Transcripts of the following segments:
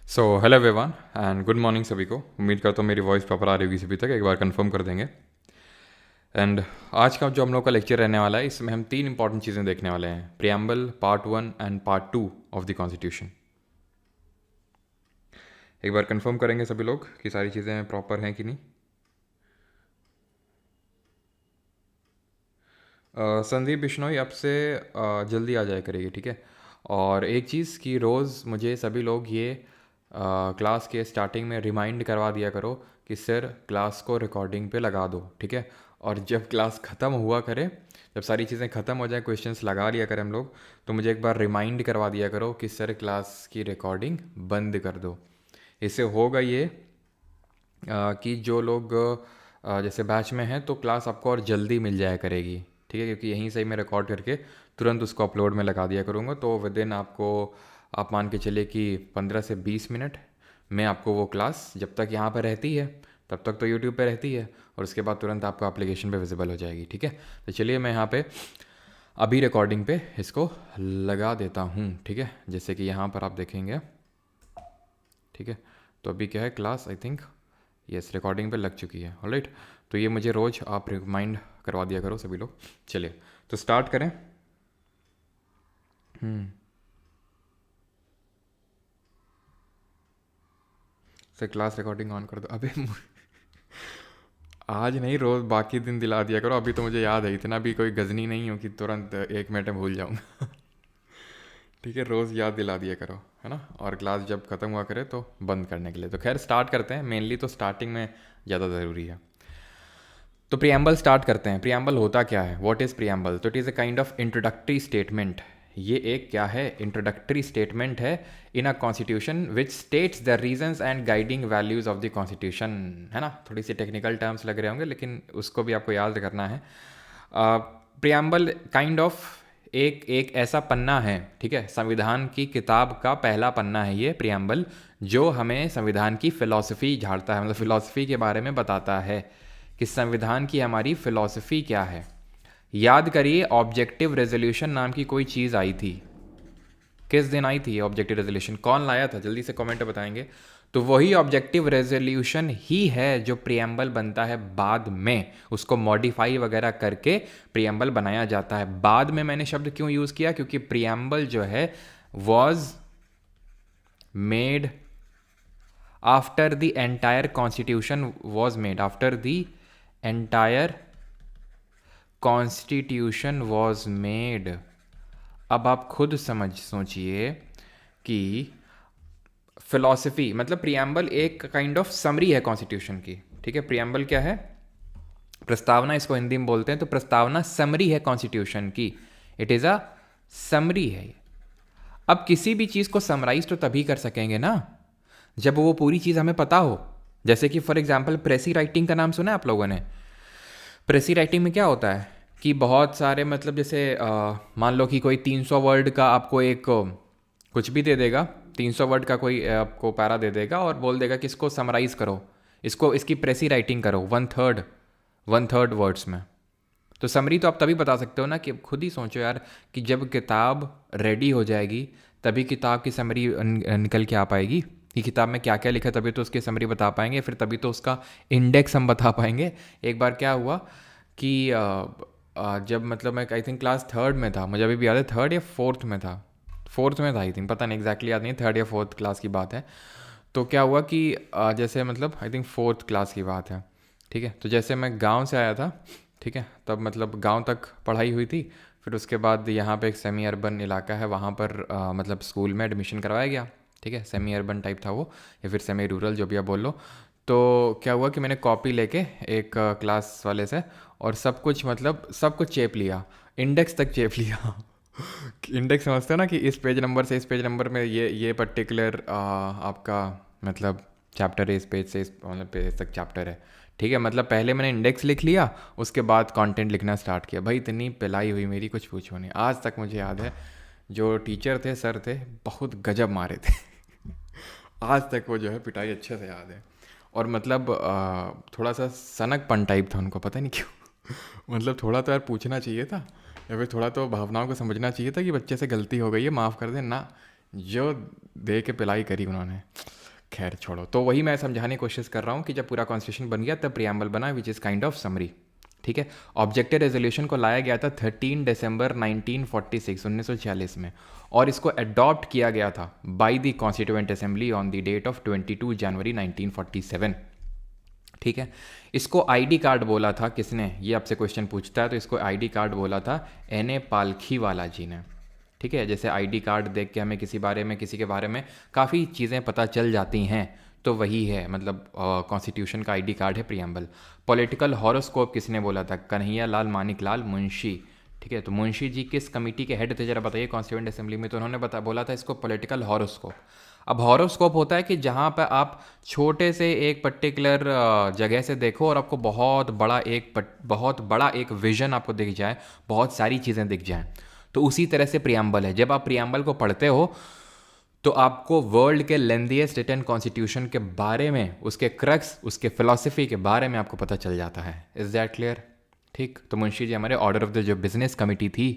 So hello everyone and good morning सभी को। उम्मीद करता हूँ मेरी वॉइस प्रॉपर आ रही होगी सभी तक। एक बार कंफर्म कर देंगे। एंड आज का जो हम लोग का लेक्चर रहने वाला है, इसमें हम तीन इंपॉर्टेंट चीज़ें देखने वाले हैं: preamble, part 1 and part 2 of the constitution. एक बार कंफर्म करेंगे सभी लोग कि सारी चीज़ें प्रॉपर हैं कि नहीं। संदीप बिश्नोई अब से जल्दी आ जाया करेगी, ठीक है। और एक चीज़ कि रोज़ मुझे सभी लोग ये क्लास के स्टार्टिंग में रिमाइंड करवा दिया करो कि सर क्लास को रिकॉर्डिंग पे लगा दो, ठीक है। और जब क्लास ख़त्म हुआ करे, जब सारी चीज़ें ख़त्म हो जाए, क्वेश्चंस लगा लिया करें हम लोग, तो मुझे एक बार रिमाइंड करवा दिया करो कि सर क्लास की रिकॉर्डिंग बंद कर दो। इससे होगा ये कि जो लोग जैसे बैच में हैं तो क्लास आपको और जल्दी मिल जाया करेगी, ठीक है। क्योंकि यहीं से ही मैं रिकॉर्ड करके तुरंत उसको अपलोड में लगा दिया करूँगा। तो विद इन आपको, आप मान के चलिए कि 15 से 20 मिनट में आपको वो क्लास जब तक यहाँ पर रहती है तब तक तो यूट्यूब पे रहती है, और उसके बाद तुरंत आपको एप्लीकेशन पे विजिबल हो जाएगी, ठीक है। तो चलिए मैं यहाँ पे अभी रिकॉर्डिंग पे इसको लगा देता हूँ, ठीक है। जैसे कि यहाँ पर आप देखेंगे, ठीक है। तो अभी क्या है, class I think yes recording पे लग चुकी है। ऑलराइट, तो ये मुझे रोज़ आप रिमाइंड करवा दिया करो सभी लोग। चलिए तो स्टार्ट करें। सर क्लास रिकॉर्डिंग ऑन कर दो। अबे आज नहीं, रोज़ बाकी दिन दिला दिया करो। अभी तो मुझे याद है, इतना भी कोई गजनी नहीं हो कि तुरंत 1 मिनट में भूल जाऊँगा। ठीक है, रोज़ याद दिला दिया करो, है ना। और क्लास जब ख़त्म हुआ करे तो बंद करने के लिए। तो खैर स्टार्ट करते हैं। मेनली तो स्टार्टिंग में ज़्यादा ज़रूरी है। तो प्रियम्बल स्टार्ट करते हैं। प्रियम्बल होता क्या है, व्हाट इज़ प्रियम्बल? तो it is a kind of introductory statement. ये एक क्या है, इंट्रोडक्टरी स्टेटमेंट है in a constitution which states the reasons and guiding values of the constitution, है ना। थोड़ी सी टेक्निकल टर्म्स लग रहे होंगे, लेकिन उसको भी आपको याद करना है। प्रियम्बल काइंड ऑफ एक एक ऐसा पन्ना है, ठीक है, संविधान की किताब का पहला पन्ना है ये प्रियम्बल, जो हमें संविधान की फ़िलॉसफी झाड़ता है, मतलब फ़िलॉसफी के बारे में बताता है कि संविधान की हमारी फ़िलॉसफी क्या है। याद करिए, ऑब्जेक्टिव रेजोल्यूशन नाम की कोई चीज़ आई थी। किस दिन आई थी ये ऑब्जेक्टिव रेजोल्यूशन? कौन लाया था, जल्दी से कमेंट में बताएंगे। तो वही ऑब्जेक्टिव रेजोल्यूशन ही है जो प्रियम्बल बनता है बाद में, उसको मॉडिफाई वगैरह करके प्रियम्बल बनाया जाता है बाद में। मैंने शब्द क्यों यूज़ किया, क्योंकि प्रियम्बल जो है was made after the entire constitution was made, after the entire constitution was made. अब आप खुद सोचिए कि फिलॉसफी मतलब प्रियम्बल एक काइंड ऑफ समरी है कॉन्स्टिट्यूशन की, ठीक है। प्रियम्बल क्या है? प्रस्तावना, इसको हिंदी में बोलते हैं। तो प्रस्तावना समरी है कॉन्स्टिट्यूशन की, इट इज़ अ समरी है। अब किसी भी चीज़ को समराइज तो तभी कर सकेंगे ना जब वो पूरी चीज़ हमें पता हो। जैसे कि फॉर एग्जाम्पल प्रेसी राइटिंग का नाम सुना है आप लोगों ने? प्रेसी राइटिंग में क्या होता है कि बहुत सारे मतलब जैसे मान लो कि कोई 300 वर्ड का आपको एक कुछ भी दे देगा, 300 वर्ड का कोई आपको पैरा दे देगा और बोल देगा कि इसको समराइज़ करो, इसको इसकी प्रेसी राइटिंग करो 1/3 वर्ड्स में। तो समरी तो आप तभी बता सकते हो ना, कि खुद ही सोचो यार कि जब किताब रेडी हो जाएगी तभी किताब की समरी निकल के आ पाएगी कि किताब में क्या क्या लिखा है, तभी तो उसकी समरी बता पाएंगे, फिर तभी तो उसका इंडेक्स हम बता पाएंगे। एक बार क्या हुआ कि जब मतलब मैं आई थिंक क्लास थर्ड में था, मुझे अभी भी याद है, थर्ड या फोर्थ में था, फोर्थ में था आई थिंक, पता नहीं एग्जैक्टली याद नहीं, थर्ड या फोर्थ क्लास की बात है। तो क्या हुआ कि जैसे मतलब आई थिंक फोर्थ क्लास की बात है, ठीक है। तो जैसे मैं गांव से आया था, ठीक है, तब मतलब गांव तक पढ़ाई हुई थी। फिर उसके बाद यहाँ पे एक सेमी अर्बन इलाका है, वहाँ पर मतलब स्कूल में एडमिशन करवाया गया, ठीक है। सेमी अर्बन टाइप था वो, या फिर सेमी रूरल, जो भी आप बोल लो। तो क्या हुआ कि मैंने कॉपी लेके एक क्लास वाले से और सब कुछ मतलब सब कुछ चेप लिया, इंडेक्स तक चेप लिया। इंडेक्स समझते हो ना, कि इस पेज नंबर से इस पेज नंबर में ये पर्टिकुलर आपका मतलब चैप्टर है, इस पेज से इस मतलब पेज तक चैप्टर है, ठीक है। मतलब पहले मैंने इंडेक्स लिख लिया, उसके बाद कंटेंट लिखना स्टार्ट किया। भाई इतनी पिलाई हुई मेरी, कुछ पूछो नहीं। आज तक मुझे याद है, जो टीचर थे, सर थे, बहुत गजब मारे थे। आज तक वो जो है पिटाई अच्छे से याद है। और मतलब थोड़ा सा सनकपन टाइप था उनको, पता नहीं क्यों। मतलब थोड़ा तो यार पूछना चाहिए था, या फिर थोड़ा तो भावनाओं को समझना चाहिए था कि बच्चे से गलती हो गई है, माफ़ कर दें ना। जो दे के पिलाई करी उन्होंने, खैर छोड़ो, तो वही मैं समझाने की कोशिश कर रहा हूँ कि जब पूरा कॉन्स्टिट्यूशन बन गया तब प्रियम्बल बना, which is kind of summary. ठीक है। ऑब्जेक्टिव रेजोल्यूशन को लाया गया था 13 दिसंबर 1946 में, और इसको अडॉप्ट किया गया था by the constituent assembly on the date of 22 January 1947। ठीक है। इसको आईडी कार्ड बोला था किसने, ये आपसे क्वेश्चन पूछता है, तो इसको आईडी कार्ड बोला था एन.ए. पालखीवाला जी ने। ठीक है। जैसे आईडी कार्ड देख के हमें किसी के बारे में काफ़ी चीज़ें पता चल जाती हैं, तो वही है, मतलब कॉन्स्टिट्यूशन का आईडी कार्ड है प्रियम्बल। पॉलिटिकल हॉरोस्कोप किसने बोला था, कन्हैया लाल मानिकलाल मुंशी। ठीक है। तो मुंशी जी किस कमेटी के हेड थे जरा बताइए कॉन्स्टिट्यूएंट असेंबली में, तो उन्होंने बोला था इसको पॉलिटिकल हॉरोस्कोप। अब हॉरोस्कोप होता है कि जहाँ पर आप छोटे से एक पर्टिकुलर जगह से देखो और आपको बहुत बड़ा एक विजन आपको दिख जाए, बहुत सारी चीज़ें दिख जाएं, तो उसी तरह से प्रियम्बल है। जब आप प्रियम्बल को पढ़ते हो तो आपको वर्ल्ड के लेंथीएस्ट रिटन कॉन्स्टिट्यूशन के बारे में, उसके क्रक्स, उसके फिलॉसफी के बारे में आपको पता चल जाता है। Is that clear? ठीक। तो मुंशी जी हमारे ऑर्डर ऑफ द जो बिजनेस कमेटी थी,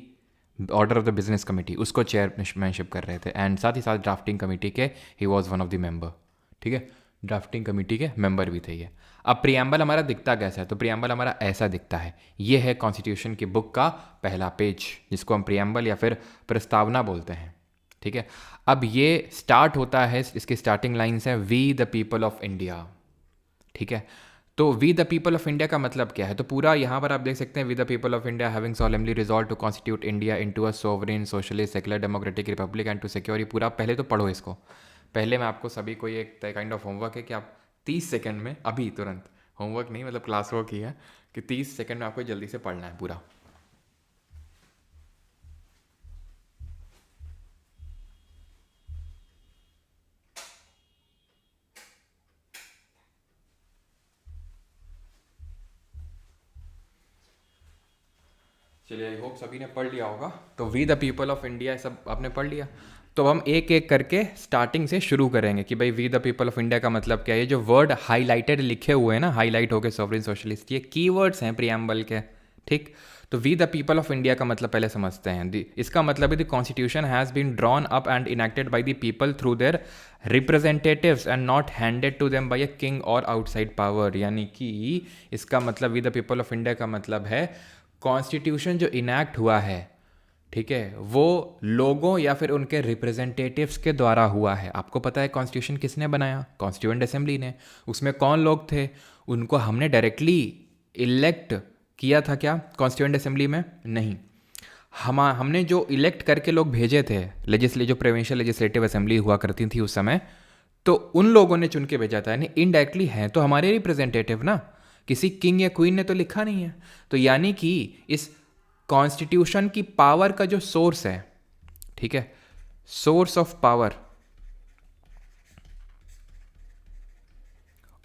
order of the business committee, उसको चेयरमैनशिप कर रहे थे, एंड साथ ही साथ ड्राफ्टिंग कमेटी के he was one of the member. ठीक है। ड्राफ्टिंग कमेटी के मेंबर भी थे ये। अब प्रियम्बल हमारा दिखता कैसा है, तो प्रियम्बल हमारा ऐसा दिखता है। ये है कॉन्स्टिट्यूशन की बुक का पहला पेज, जिसको हम प्रियम्बल या फिर प्रस्तावना बोलते हैं। ठीक है। अब ये स्टार्ट होता है, इसकी स्टार्टिंग लाइन्स है we the people of India. ठीक है। तो we the people of India का मतलब क्या है, तो पूरा यहाँ पर आप देख सकते हैं, we the people of India having solemnly resolved to constitute India into a sovereign socialist secular democratic republic and to secure, ये पूरा पहले तो पढ़ो इसको। पहले मैं आपको सभी को ये एक काइंड ऑफ होमवर्क है कि आप 30 सेकंड में, अभी तुरंत, होमवर्क नहीं मतलब क्लास वर्क ही है, कि 30 सेकंड में आपको जल्दी से पढ़ना है पूरा। चलिए, आई होप सभी ने पढ़ लिया होगा। तो we the people of India सब आपने पढ़ लिया, तो हम एक एक करके स्टार्टिंग से शुरू करेंगे कि भाई we the people of India का मतलब क्या है। ये जो वर्ड हाईलाइटेड लिखे हुए हैं ना, हाईलाइट हो गए सॉवरेन सोशलिस्ट, ये कीवर्ड्स हैं प्रियम्बल के। ठीक। तो we the people of India का मतलब पहले समझते हैं। इसका मतलब है the constitution has been drawn up and enacted by the people through their representatives and not handed to them by a king और आउटसाइड पावर। यानी कि इसका मतलब we the people of India का मतलब है कॉन्स्टिट्यूशन जो इनैक्ट हुआ है, ठीक है, वो लोगों या फिर उनके रिप्रेजेंटेटिव्स के द्वारा हुआ है। आपको पता है कॉन्स्टिट्यूशन किसने बनाया? कॉन्स्टिट्यूएंट असेंबली ने। उसमें कौन लोग थे? उनको हमने डायरेक्टली इलेक्ट किया था क्या कॉन्स्टिट्यूएंट असेंबली में? नहीं। हमने जो इलेक्ट करके लोग भेजे थे, जो प्रोविंशियल लेजिस्लेटिव असेंबली हुआ करती थी उस समय, तो उन लोगों ने चुन के भेजा था। यानी इनडायरेक्टली हैं तो हमारे रिप्रेजेंटेटिव ना, किसी किंग या क्वीन ने तो लिखा नहीं है। तो यानी कि इस कॉन्स्टिट्यूशन की पावर का जो सोर्स है, ठीक है, source of power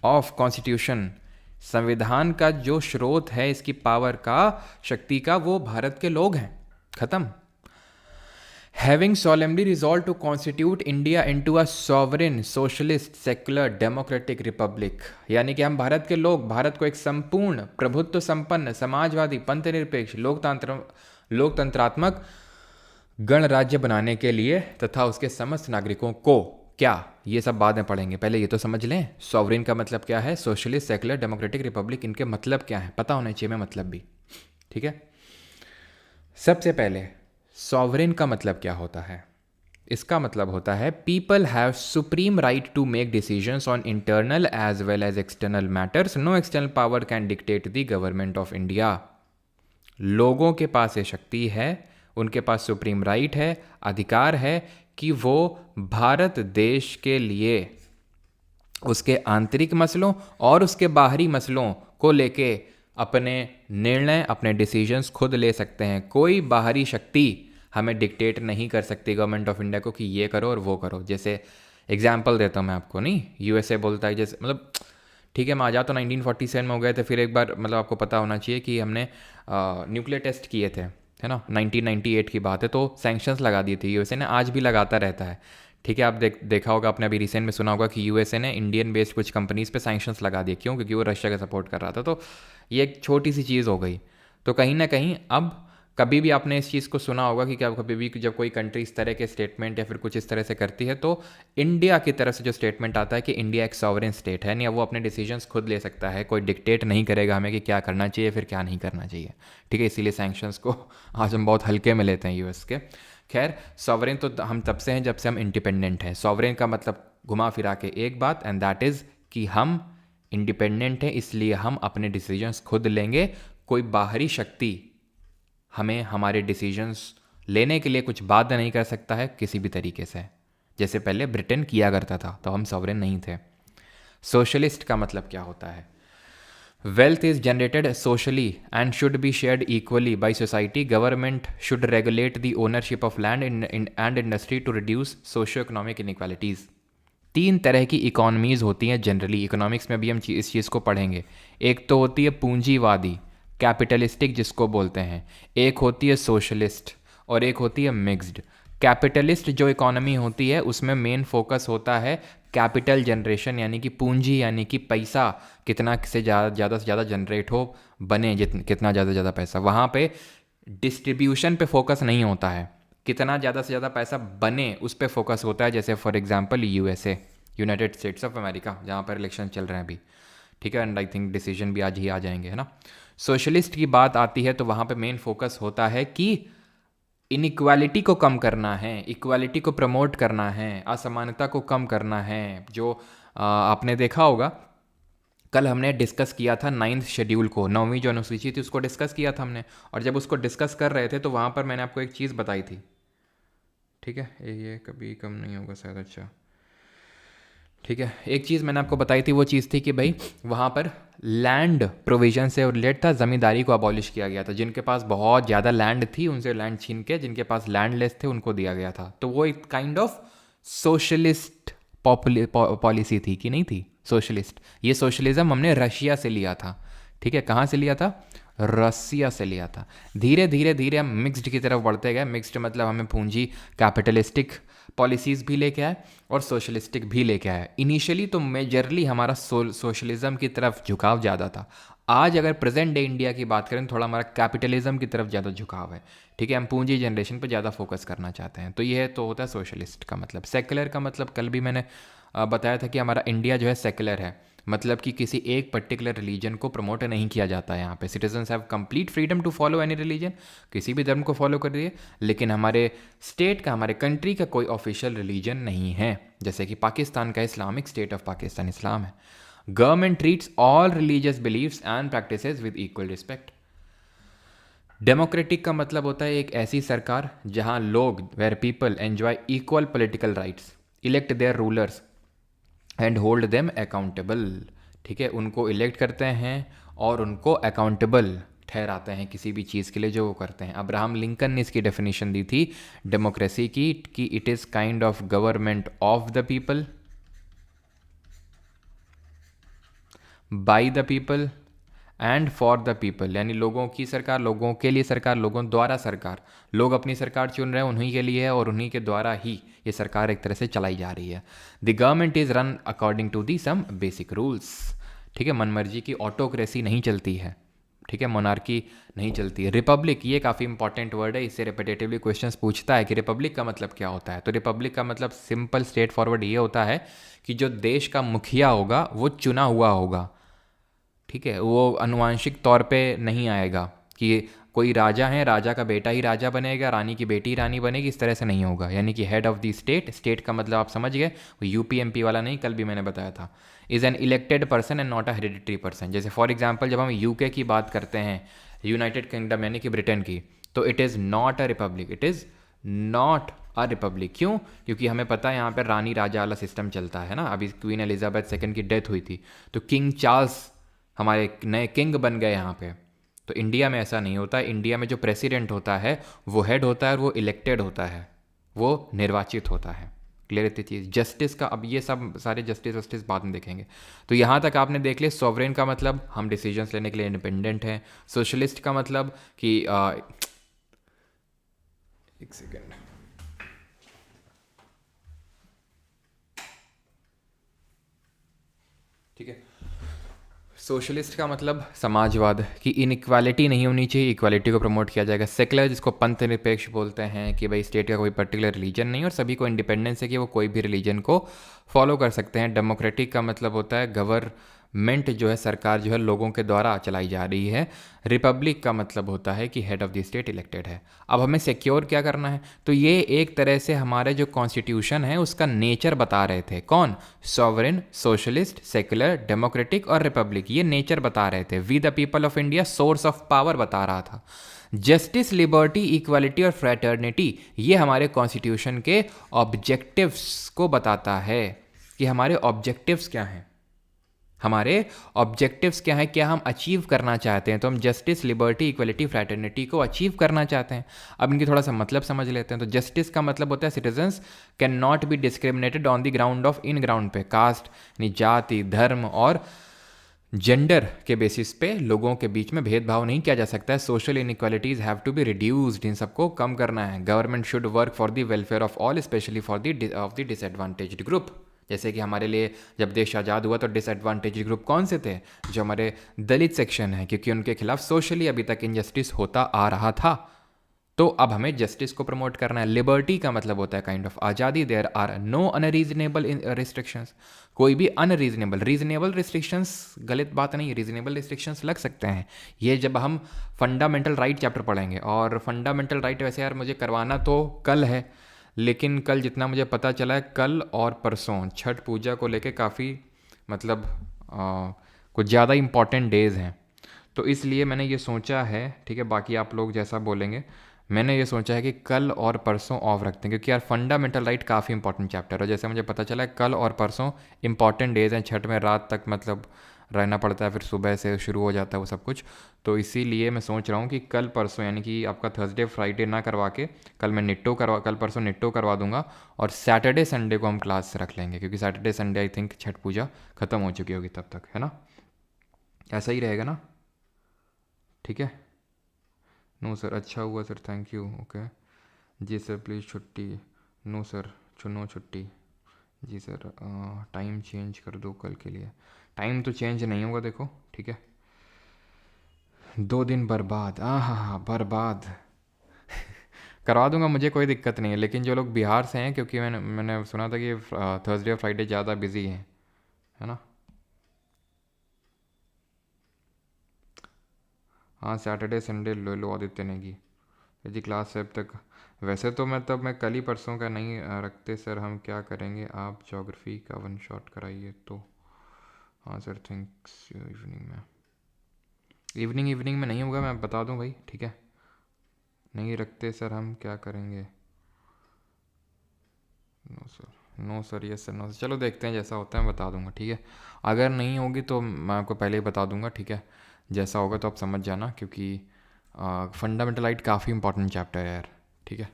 of constitution, संविधान का जो स्रोत है इसकी पावर का, शक्ति का, वो भारत के लोग हैं। खत्म। Having solemnly resolved to constitute India into a sovereign, socialist, secular, democratic republic, यानी कि हम भारत के लोग भारत को एक संपूर्ण प्रभुत्व संपन्न समाजवादी पंथनिरपेक्ष लोकतंत्रात्मक गणराज्य बनाने के लिए तथा उसके समस्त नागरिकों को, क्या, ये सब बाद में पढ़ेंगे, पहले ये तो समझ लें सॉवरेन का मतलब क्या है, सोशलिस्ट, सेकुलर, डेमोक्रेटिक, रिपब्लिक, इनके मतलब क्या है पता होना चाहिए, मैं मतलब भी। ठीक है। सबसे पहले सॉवरेन का मतलब क्या होता है? इसका मतलब होता है people have supreme right to make decisions on internal as well as external matters, no external power can dictate the government of India. लोगों के पास ये शक्ति है, उनके पास सुप्रीम राइट है, अधिकार है कि वो भारत देश के लिए उसके आंतरिक मसलों और उसके बाहरी मसलों को लेके अपने निर्णय, अपने डिसीजंस खुद ले सकते हैं। कोई बाहरी शक्ति हमें डिक्टेट नहीं कर सकती गवर्नमेंट ऑफ इंडिया को कि ये करो और वो करो। जैसे एग्जांपल देता हूँ मैं आपको, नहीं, यूएसए बोलता है, जैसे मतलब ठीक है, मैं आज़ाद तो 1947 में हो गए थे, फिर एक बार मतलब आपको पता होना चाहिए कि हमने न्यूक्लियर टेस्ट किए थे, है ना, 1998 की बात है, तो सैंक्शंस लगा दी थी यूएसए ने, आज भी लगाता रहता है। ठीक है। आप देखा होगा, आपने अभी रिसेंट में सुना होगा कि यूएसए ने इंडियन बेस्ड कुछ कंपनीज पे सैंक्शंस लगा दिए। क्यों? क्योंकि वो रशिया का सपोर्ट कर रहा था। तो ये एक छोटी सी चीज़ हो गई। तो कहीं ना कहीं अब कभी भी आपने इस चीज़ को सुना होगा कि क्या कभी भी जब कोई कंट्री इस तरह के स्टेटमेंट या फिर कुछ इस तरह से करती है तो इंडिया की तरफ से जो स्टेटमेंट आता है कि इंडिया एक सॉवरेन स्टेट है, नहीं वो अपने डिसीजंस खुद ले सकता है, कोई डिक्टेट नहीं करेगा हमें कि क्या करना चाहिए फिर क्या नहीं करना चाहिए। ठीक है, इसीलिए सैंक्शंस को आज हम बहुत हल्के में लेते हैं यूएस के। खैर, सॉवरेन तो हम तब से हैं जब से हम इंडिपेंडेंट हैं। सॉवरेन का मतलब घुमा फिरा के एक बात, एंड दैट इज़ कि हम इंडिपेंडेंट हैं, इसलिए हम अपने डिसीजंस खुद लेंगे। कोई बाहरी शक्ति हमें हमारे डिसीजंस लेने के लिए कुछ बाध्य नहीं कर सकता है किसी भी तरीके से, जैसे पहले ब्रिटेन किया करता था, तो हम सॉवरेन नहीं थे। सोशलिस्ट का मतलब क्या होता है? Wealth is generated socially and should be shared equally by society. Government should regulate the ownership of land and industry to reduce socio economic inequalities. तीन तरह की इकोनॉमीज़ होती हैं जनरली, इकोनॉमिक्स में भी हम इस चीज़ को पढ़ेंगे। एक तो होती है पूंजीवादी, कैपिटलिस्टिक जिसको बोलते हैं, एक होती है सोशलिस्ट, और एक होती है मिक्स्ड। कैपिटलिस्ट जो इकोनॉमी होती है उसमें मेन फोकस होता है कैपिटल जनरेशन, यानी कि पूंजी, यानी कि पैसा कितना से ज़्यादा जनरेट हो, बने कितना ज़्यादा से ज़्यादा पैसा। वहाँ पे डिस्ट्रीब्यूशन पे फोकस नहीं होता है, कितना ज़्यादा से ज़्यादा पैसा बने उस पर फोकस होता है। जैसे for example USA, United states of America, जहाँ पर इलेक्शन चल रहे हैं अभी। ठीक है, एंड आई थिंक डिसीजन भी आज ही आ जाएंगे, है ना। सोशलिस्ट की बात आती है तो वहाँ पे मेन फोकस होता है कि इनइक्वालिटी को कम करना है, इक्वालिटी को प्रमोट करना है, असमानता को कम करना है। जो आपने देखा होगा, कल हमने डिस्कस किया था 9th शेड्यूल को, 9वीं जो अनुसूची थी उसको डिस्कस किया था हमने। और जब उसको डिस्कस कर रहे थे तो वहाँ पर मैंने आपको एक चीज़ बताई थी। ठीक है, ये कभी कम नहीं होगा शायद। अच्छा ठीक है, एक चीज़ मैंने आपको बताई थी, वो चीज़ थी कि भाई वहाँ पर लैंड प्रोविजन से रिलेटेड था, ज़मींदारी को अबॉलिश किया गया था। जिनके पास बहुत ज़्यादा लैंड थी उनसे लैंड छीन के जिनके पास लैंड लेस थे उनको दिया गया था। तो वो एक काइंड ऑफ सोशलिस्ट पॉलिसी थी कि नहीं थी? सोशलिस्ट। ये सोशलिज्म हमने रशिया से लिया था। ठीक है, कहाँ से लिया था? रसिया से लिया था। धीरे धीरे धीरे हम मिक्स्ड की तरफ बढ़ते गए। मिक्स्ड मतलब हमें पूंजी कैपिटलिस्टिक पॉलिसीज़ भी लेके आए और सोशलिस्टिक भी लेके आए। इनिशियली तो मेजरली हमारा सोशलिज्म की तरफ झुकाव ज़्यादा था। आज अगर प्रेजेंट डे इंडिया की बात करें, थोड़ा हमारा कैपिटलिज्म की तरफ ज़्यादा झुकाव है। ठीक है, हम पूंजी जनरेशन पर ज़्यादा फोकस करना चाहते हैं। तो ये तो होता है सोशलिस्ट का मतलब। सेकुलर का मतलब कल भी मैंने बताया था कि हमारा इंडिया जो है सेकुलर है, मतलब कि किसी एक पर्टिकुलर रिलीजन को प्रमोट नहीं किया जाता है। यहाँ पे citizens have complete freedom to follow any religion, किसी भी धर्म को फॉलो करिए, लेकिन हमारे स्टेट का, हमारे कंट्री का कोई ऑफिशियल रिलीजन नहीं है। जैसे कि पाकिस्तान का इस्लामिक स्टेट ऑफ पाकिस्तान इस्लाम है। Government treats all religious believes and practices with equal respect. Democratic का मतलब होता है एक ऐसी सरकार जहाँ लोग, where people enjoy equal political rights, elect their rulers and hold them accountable. ठीक है, उनको इलेक्ट करते हैं और उनको अकाउंटेबल ठहराते हैं किसी भी चीज़ के लिए जो वो करते हैं। अब्राहम लिंकन ने इसकी डेफिनेशन दी थी डेमोक्रेसी की कि it is kind of government of the people, bye the people and for the people. यानी लोगों की सरकार, लोगों के लिए सरकार, लोगों द्वारा सरकार। लोग अपनी सरकार चुन रहे हैं, उन्हीं के लिए है और उन्हीं के द्वारा ही ये सरकार एक तरह से चलाई जा रही है। The government is run according to the some basic rules. ठीक है, मनमर्जी की ऑटोक्रेसी नहीं चलती है। ठीक है, मोनार्की नहीं चलती है। रिपब्लिक, ये काफ़ी इंपॉर्टेंट वर्ड है, इससे रिपीटेटिवली क्वेश्चंस पूछता है कि रिपब्लिक का मतलब क्या होता है। तो रिपब्लिक का मतलब सिंपल स्ट्रेट फॉरवर्ड ये होता है कि जो देश का मुखिया होगा वो चुना हुआ होगा। ठीक है, वो अनुवांशिक तौर पे नहीं आएगा कि कोई राजा है, राजा का बेटा ही राजा बनेगा, रानी की बेटी रानी बनेगी, इस तरह से नहीं होगा। यानी कि head of the state, state का मतलब आप समझ गए, वो यूपी एमपी वाला नहीं, कल भी मैंने बताया था। Is an elected person and not a hereditary person. जैसे फॉर एग्जाम्पल जब हम यूके की बात करते हैं, यूनाइटेड किंगडम यानी कि ब्रिटेन की, तो it is not a republic, it is not a republic. क्यों? क्योंकि हमें पता है यहाँ पर रानी राजा वाला सिस्टम चलता है ना। अभी क्वीन एलिजाबेथ सेकंड की डेथ हुई थी तो किंग चार्ल्स हमारे नए किंग बन गए यहाँ पे। तो इंडिया में ऐसा नहीं होता। इंडिया में जो प्रेसिडेंट होता है वो हेड होता है और वो इलेक्टेड होता है, वो निर्वाचित होता है। क्लियर इतनी चीज़। जस्टिस का, अब ये सब सारे जस्टिस वस्टिस बाद में देखेंगे। तो यहाँ तक आपने देख लिया। सॉवरेन का मतलब हम डिसीजंस लेने के लिए इंडिपेंडेंट हैं। सोशलिस्ट का मतलब कि एक सेकेंड, ठीक है, सोशलिस्ट का मतलब समाजवाद की इनइक्वालिटी नहीं होनी चाहिए, इक्वालिटी को प्रमोट किया जाएगा। सेकुलर जिसको पंथ निरपेक्ष बोलते हैं कि भाई स्टेट का कोई पर्टिकुलर रिलीजन नहीं और सभी को इंडिपेंडेंस है कि वो कोई भी रिलीजन को फॉलो कर सकते हैं। डेमोक्रेटिक का मतलब होता है गवर्नमेंट जो है, सरकार जो है लोगों के द्वारा चलाई जा रही है। रिपब्लिक का मतलब होता है कि head of the state elected है। अब हमें सिक्योर क्या करना है, तो ये एक तरह से हमारे जो कॉन्स्टिट्यूशन है उसका नेचर बता रहे थे। कौन? सॉवरेन, सोशलिस्ट, सेकुलर, डेमोक्रेटिक और रिपब्लिक, ये नेचर बता रहे थे। We the people of India, source of power बता रहा था। जस्टिस, लिबर्टी, इक्वालिटी और फ्रैटर्निटी, ये हमारे कॉन्स्टिट्यूशन के ऑब्जेक्टिव्स को बताता है कि हमारे ऑब्जेक्टिव्स क्या हैं। हमारे ऑब्जेक्टिव्स क्या है, क्या हम अचीव करना चाहते हैं। तो हम जस्टिस, लिबर्टी, इक्वलिटी, फ्रैटर्निटी को अचीव करना चाहते हैं। अब इनकी थोड़ा सा मतलब समझ लेते हैं। तो जस्टिस का मतलब होता है citizens can not B discriminated on the ground of, in ground पे, कास्ट यानी जाति, धर्म और जेंडर के बेसिस पे लोगों के बीच में भेदभाव नहीं किया जा सकता है। Social inequalities have to be reduced, इन सबको कम करना है। Government should work for the welfare of all, specially for the disadvantaged group. जैसे कि हमारे लिए जब देश आज़ाद हुआ तो डिसएडवांटेज ग्रुप कौन से थे? जो हमारे दलित सेक्शन है, क्योंकि उनके खिलाफ सोशली अभी तक इनजस्टिस होता आ रहा था। तो अब हमें जस्टिस को प्रमोट करना है। लिबर्टी का मतलब होता है काइंड ऑफ आज़ादी। There are no unreasonable restrictions, कोई भी अनरीजनेबल, रीजनेबल रिस्ट्रिक्शंस गलत बात नहीं है, रीजनेबल रिस्ट्रिक्शंस लग सकते हैं। ये जब हम फंडामेंटल राइट चैप्टर पढ़ेंगे, और फंडामेंटल राइट वैसे यार मुझे करवाना तो कल है, लेकिन कल जितना मुझे पता चला है, कल और परसों छठ पूजा को लेके काफ़ी मतलब कुछ ज़्यादा इम्पॉर्टेंट डेज़ हैं। तो इसलिए मैंने ये सोचा है, ठीक है, बाकी आप लोग जैसा बोलेंगे, मैंने ये सोचा है कि कल और परसों ऑफ रखते हैं, क्योंकि यार फंडामेंटल राइट काफ़ी इंपॉर्टेंट चैप्टर है। जैसे मुझे पता चला है कल और परसों इंपॉर्टेंट डेज़ हैं। छठ में रात तक मतलब रहना पड़ता है, फिर सुबह से शुरू हो जाता है वो सब कुछ। तो इसीलिए मैं सोच रहा हूँ कि कल परसों यानी कि आपका थर्सडे फ्राइडे ना करवा के कल परसों निट्टो करवा दूंगा, और सैटरडे संडे को हम क्लास रख लेंगे, क्योंकि Saturday Sunday I think Chhath Puja ख़त्म हो चुकी होगी तब तक, है ना? ऐसा ही रहेगा ना? ठीक है। नो सर, अच्छा हुआ सर, थैंक यू। ओके जी सर, प्लीज़ छुट्टी। नो सर, नो छुट्टी। जी सर, टाइम चेंज कर दो कल के लिए। टाइम तो चेंज नहीं होगा, देखो, ठीक है। 2 दिन बर्बाद, हाँ बर्बाद करवा दूंगा, मुझे कोई दिक्कत नहीं है। लेकिन जो लोग बिहार से हैं, क्योंकि मैंने सुना था कि थर्सडे और फ्राइडे ज़्यादा बिजी हैं, है ना? हाँ, सैटरडे संडे ले लो आदित्य नेगी जी, क्लास है अब तक। वैसे तो मैं कल ही परसों का नहीं रखते सर, हम क्या करेंगे, आप ज्योग्राफी का वन शॉट कराइए तो। हाँ सर, थैंक्स। इवनिंग में नहीं होगा, मैं बता दूं भाई, ठीक है? नहीं रखते सर, हम क्या करेंगे। No sir, yes sir, no sir. चलो देखते हैं, जैसा होता है मैं बता दूंगा, ठीक है? अगर नहीं होगी तो मैं आपको पहले ही बता दूंगा, ठीक है? जैसा होगा तो आप समझ जाना, क्योंकि फंडामेंटल राइट काफ़ी इंपॉर्टेंट चैप्टर है यार, ठीक है?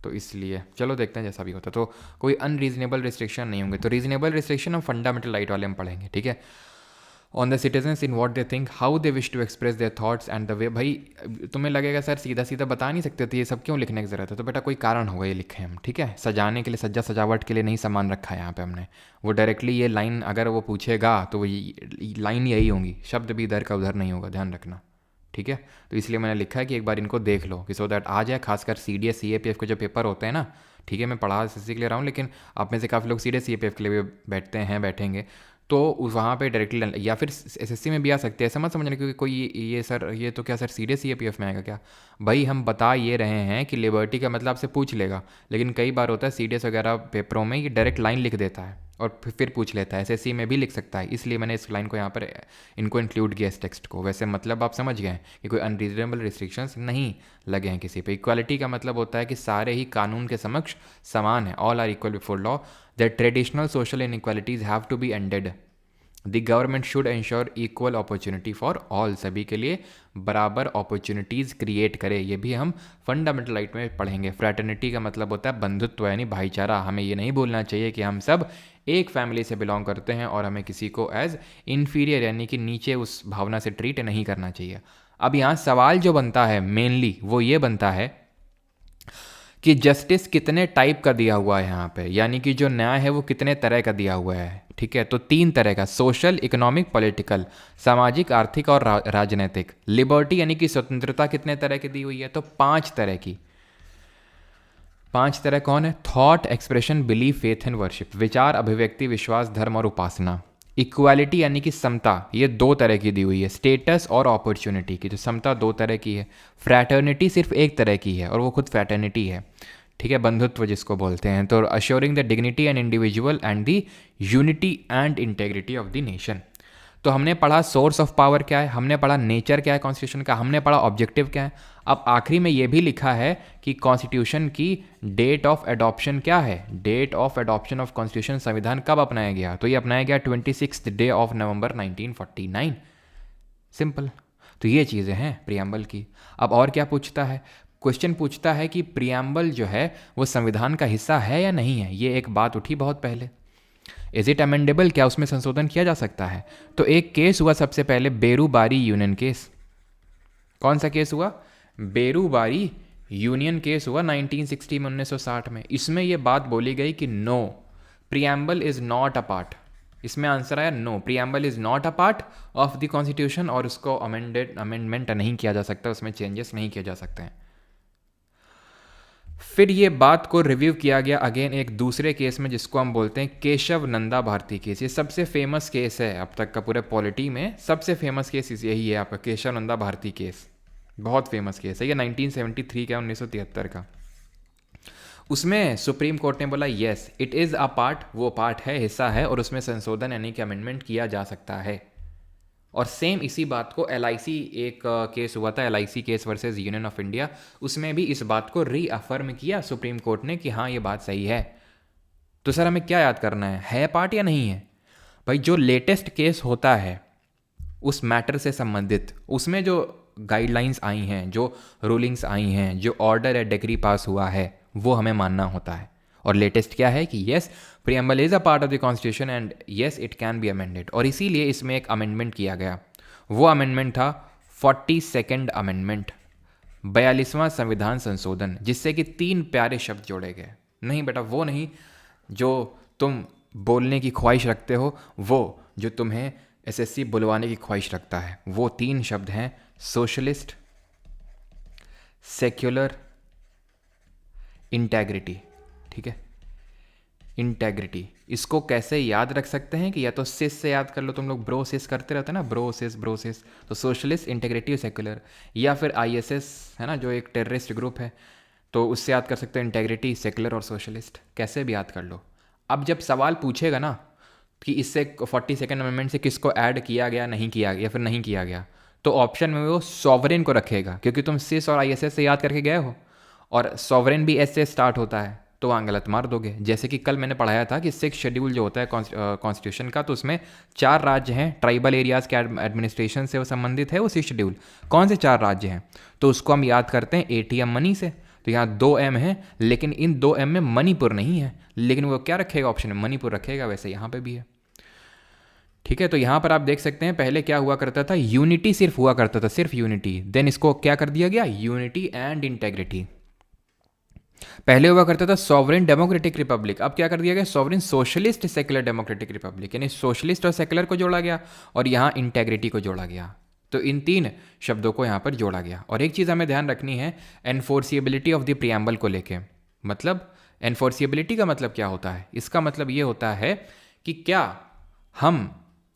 तो इसलिए चलो देखते हैं जैसा भी होता है। तो कोई अनरीजनेबल रिस्ट्रिक्शन नहीं होंगे। तो रीजनेबल रिस्ट्रिक्शन हम फंडामेंटल राइट वाले हम पढ़ेंगे, ठीक है? On the citizens in what they think, how they wish to express their thoughts and the way. भाई तुम्हें लगेगा सर सीधा सीधा बता नहीं सकते, तो ये सब क्यों लिखने की ज़रूरत है? तो बेटा कोई कारण होगा ये लिखे हम, ठीक है? सजाने के लिए, सजावट के लिए नहीं सामान रखा है यहाँ पे हमने। वो डायरेक्टली ये लाइन अगर वो पूछेगा तो वो लाइन यही होंगी, शब्द भी इधर का उधर नहीं होगा, ध्यान रखना, ठीक है? तो इसलिए मैंने लिखा है कि एक बार इनको देख लो, कि सो दैट आ जाए। खासकर CDS CAPF के जो पेपर होते हैं ना, ठीक है, मैं पढ़ा SSC के लिए रहा हूँ, लेकिन आप में से काफ़ी लोग CDS CAPF के लिए भी बैठेंगे, तो वहाँ पे डायरेक्टली, या फिर SSC में भी आ सकते हैं। ऐसा मत समझना क्योंकि कोई ये सर, ये तो क्या सर CDS CAPF में आएगा क्या? भाई हम बता ये रहे हैं कि लिबर्टी का मतलब आपसे पूछ लेगा, लेकिन कई बार होता है CDS वगैरह पेपरों में ये डायरेक्ट लाइन लिख देता है और फिर पूछ लेता है। SSC में भी लिख सकता है, इसलिए मैंने इस लाइन को यहाँ पर इनको इंक्लूड किया इस टेक्स्ट को। वैसे मतलब आप समझ गए कि कोई अनरीजनेबल रिस्ट्रिक्शंस नहीं लगे हैं किसी पे। इक्वालिटी का मतलब होता है कि सारे ही कानून के समक्ष समान है, all are equal before law. That traditional social inequalities have to be ended. The government should ensure equal opportunity for all, सभी के लिए बराबर अपॉर्चुनिटीज़ क्रिएट करे। ये भी हम फंडामेंटल राइट में पढ़ेंगे। फ्रैटर्निटी का मतलब होता है बंधुत्व यानी भाईचारा। हमें ये नहीं बोलना चाहिए कि हम सब एक फैमिली से बिलोंग करते हैं और हमें किसी को एज इन्फीरियर यानी कि नीचे उस भावना से ट्रीट नहीं करना चाहिए। अब यहाँ सवाल जो बनता है मेनली वो ये बनता है कि जस्टिस कितने टाइप का दिया हुआ है यहाँ पे, यानी कि जो न्याय है वो कितने तरह का दिया हुआ है। ठीक है, तो 3 तरह का, सोशल, इकोनॉमिक, पॉलिटिकल, सामाजिक, आर्थिक और राजनीतिक। लिबर्टी यानी कि स्वतंत्रता कितने तरह की दी हुई है, तो 5 तरह की। 5 तरह कौन है? Thought, expression, belief, faith and worship. विचार, अभिव्यक्ति, विश्वास, धर्म और उपासना। इक्वालिटी यानी कि समता, ये 2 तरह की दी हुई है। स्टेटस और अपॉर्चुनिटी की, तो समता 2 तरह की है। फ्रैटर्निटी सिर्फ 1 तरह की है और वो खुद फ्रैटर्निटी है। ठीक है, बंधुत्व जिसको बोलते हैं। तो assuring the dignity and individual and the unity and integrity of the nation. तो हमने पढ़ा सोर्स ऑफ पावर क्या है, हमने पढ़ा नेचर क्या है कॉन्स्टिट्यूशन का, हमने पढ़ा ऑब्जेक्टिव क्या है। अब आखिरी में ये भी लिखा है कि कॉन्स्टिट्यूशन की डेट ऑफ एडॉप्शन क्या है। Date of adoption of constitution, संविधान कब अपनाया गया, तो ये अपनाया गया 26 डे ऑफ नवंबर 1949। सिंपल। तो ये चीज़ें हैं प्रियम्बल की। अब और क्या पूछता है, क्वेश्चन पूछता है कि प्रियम्बल जो है वो संविधान का हिस्सा है या नहीं है। ये एक बात उठी बहुत पहले, इज इट अमेंडेबल, क्या उसमें संशोधन किया जा सकता है। तो एक केस हुआ सबसे पहले, बेरूबारी यूनियन केस। कौन सा केस हुआ? बेरूबारी यूनियन केस हुआ 1960 में, 1960 में। इसमें यह बात बोली गई कि no, preamble is not a part. इसमें आंसर आया no, preamble is not a part of the constitution और उसको अमेंडमेंट नहीं किया जा सकता, उसमें चेंजेस नहीं किए जा सकते हैं। फिर ये बात को रिव्यू किया गया अगेन एक दूसरे केस में जिसको हम बोलते हैं केशव नंदा भारती केस। ये सबसे फेमस केस है अब तक का पूरे पॉलिटी में, सबसे फेमस केस यही है आपका केशव नंदा भारती केस। बहुत फेमस केस है ये, 1973 का, 1973 का। उसमें सुप्रीम कोर्ट ने बोला yes it is a part, वो पार्ट है, हिस्सा है, और उसमें संशोधन यानी कि अमेंडमेंट किया जा सकता है। और सेम इसी बात को LIC एक केस हुआ था, LIC case versus union of India, उसमें भी इस बात को रीअफर्म किया सुप्रीम कोर्ट ने कि हाँ ये बात सही है। तो सर हमें क्या याद करना है पार्ट या नहीं है? भाई जो लेटेस्ट केस होता है उस मैटर से संबंधित, उसमें जो गाइडलाइंस आई हैं, जो रूलिंग्स आई हैं, जो ऑर्डर या डिक्री पास हुआ है, वो हमें मानना होता है। और लेटेस्ट क्या है कि yes preamble is a part of the constitution and yes it can be amended. और इसीलिए इसमें एक अमेंडमेंट किया गया, वो अमेंडमेंट था 42nd अमेंडमेंट, 42वां संविधान संशोधन, जिससे कि 3 प्यारे शब्द जोड़े गए। नहीं बेटा वो नहीं जो तुम बोलने की ख्वाहिश रखते हो, वो जो तुम्हें SSC बुलवाने की ख्वाहिश रखता है, वो 3 शब्द हैं, सोशलिस्ट, सेक्युलर, इंटेग्रिटी। ठीक है, इंटेग्रिटी। इसको कैसे याद रख सकते हैं कि या तो सिस से याद कर लो, तुम लोग ब्रो सिस करते रहते हैं ना, ब्रो सिस, तो सोशलिस्ट, इंटेग्रिटी और सेक्युलर। या फिर ISS है ना जो एक टेररिस्ट ग्रुप है, तो उससे याद कर सकते हो इंटेग्रिटी, सेक्युलर और सोशलिस्ट, कैसे भी याद कर लो। अब जब सवाल पूछेगा ना कि इससे 42nd अमेंडमेंट से किसको ऐड किया गया, नहीं किया गया, या फिर नहीं किया गया, तो ऑप्शन में वो सॉवरेन को रखेगा, क्योंकि तुम सिस और ISS से याद करके गए हो और सॉवरेन भी S से स्टार्ट होता है, तो वहाँ गलत मार दोगे। जैसे कि कल मैंने पढ़ाया था कि 6 शेड्यूल जो होता है कॉन्स्टिट्यूशन का, तो उसमें 4 राज्य हैं, ट्राइबल एरियाज़ के एडमिनिस्ट्रेशन से वो संबंधित है वो 6 शेड्यूल। कौन से 4 राज्य हैं? तो उसको हम याद करते हैं ATM मनी से। तो यहाँ 2M है, लेकिन इन 2M में मणिपुर नहीं है, लेकिन वो क्या रखेगा ऑप्शन में? मणिपुर रखेगा। वैसे यहाँ पे भी है। ठीक है, तो यहाँ पर आप देख सकते हैं पहले क्या हुआ करता था, यूनिटी सिर्फ हुआ करता था, सिर्फ यूनिटी। देन इसको क्या कर दिया गया, यूनिटी एंड इंटेग्रिटी। पहले हुआ करता था सॉवरेन डेमोक्रेटिक रिपब्लिक, अब क्या कर दिया गया, sovereign socialist secular democratic Republic, यानी सोशलिस्ट और सेक्युलर को जोड़ा गया और यहाँ इंटेग्रिटी को जोड़ा गया। तो इन 3 शब्दों को यहाँ पर जोड़ा गया। और एक चीज़ हमें ध्यान रखनी है, एनफोर्सिएबिलिटी ऑफ द प्रियम्बल को लेके। मतलब एनफोर्सिएबिलिटी का मतलब क्या होता है? इसका मतलब ये होता है कि क्या हम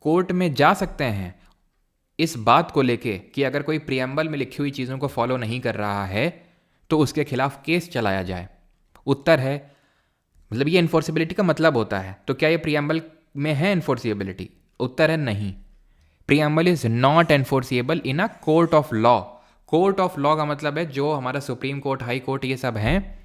कोर्ट में जा सकते हैं इस बात को लेके कि अगर कोई प्रियम्बल में लिखी हुई चीज़ों को फॉलो नहीं कर रहा है तो उसके खिलाफ केस चलाया जाए। उत्तर है, मतलब ये एनफोर्सिबिलिटी का मतलब होता है। तो क्या ये प्रियम्बल में है एनफोर्सिएबिलिटी? उत्तर है नहीं। Preamble is not enforceable in a court of law. Court of law का मतलब है जो हमारा सुप्रीम कोर्ट, हाई कोर्ट, ये सब हैं,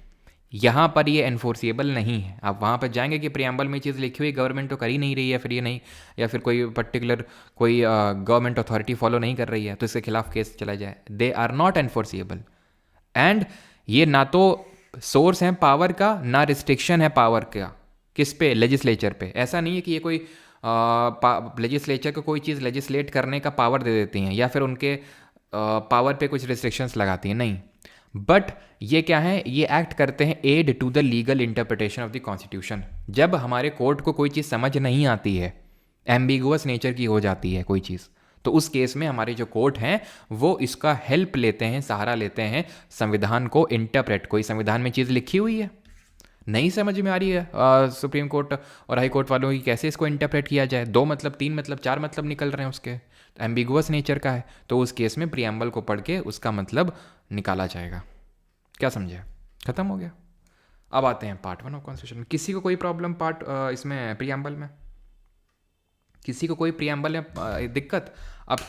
यहाँ पर ये एनफोर्सिएबल नहीं है। आप वहाँ पर जाएंगे कि प्रियम्बल में चीज़ लिखी हुई गवर्नमेंट तो कर ही नहीं रही है, फिर ये नहीं, या फिर कोई पर्टिकुलर कोई गवर्नमेंट अथॉरिटी फॉलो नहीं कर रही है तो इसके खिलाफ केस चला जाए। They are not enforceable. And ये ना तो सोर्स है पावर का, ना रिस्ट्रिक्शन है पावर का। किस पे? लेजिस्लेचर पे। ऐसा नहीं है कि ये कोई लेजिस्लेचर को कोई चीज़ लेजिस्लेट करने का पावर दे देती हैं या फिर उनके पावर पे कुछ रिस्ट्रिक्शंस लगाती हैं, नहीं। बट ये क्या है, ये एक्ट करते हैं aid to the legal interpretation of the constitution. जब हमारे कोर्ट को कोई चीज़ समझ नहीं आती है, एम्बिगुअस नेचर की हो जाती है कोई चीज़, तो उस केस में हमारे जो कोर्ट हैं वो इसका हेल्प लेते हैं, सहारा लेते हैं संविधान को इंटरप्रेट। कोई संविधान में चीज़ लिखी हुई है, नहीं समझ में आ रही है सुप्रीम कोर्ट और हाई कोर्ट वालों की, कैसे इसको इंटरप्रेट किया जाए, 2 मतलब 3 मतलब 4 मतलब निकल रहे हैं उसके, तो एम्बिगुअस नेचर का है, तो उस केस में प्रियम्बल को पढ़ के उसका मतलब निकाला जाएगा। क्या समझे? खत्म हो गया। अब आते हैं पार्ट 1 ऑफ कॉन्स्टिट्यूशन में। किसी को कोई प्रॉब्लम पार्ट इसमें प्रियम्बल में? किसी को कोई प्रियम्बल में दिक्कत? आप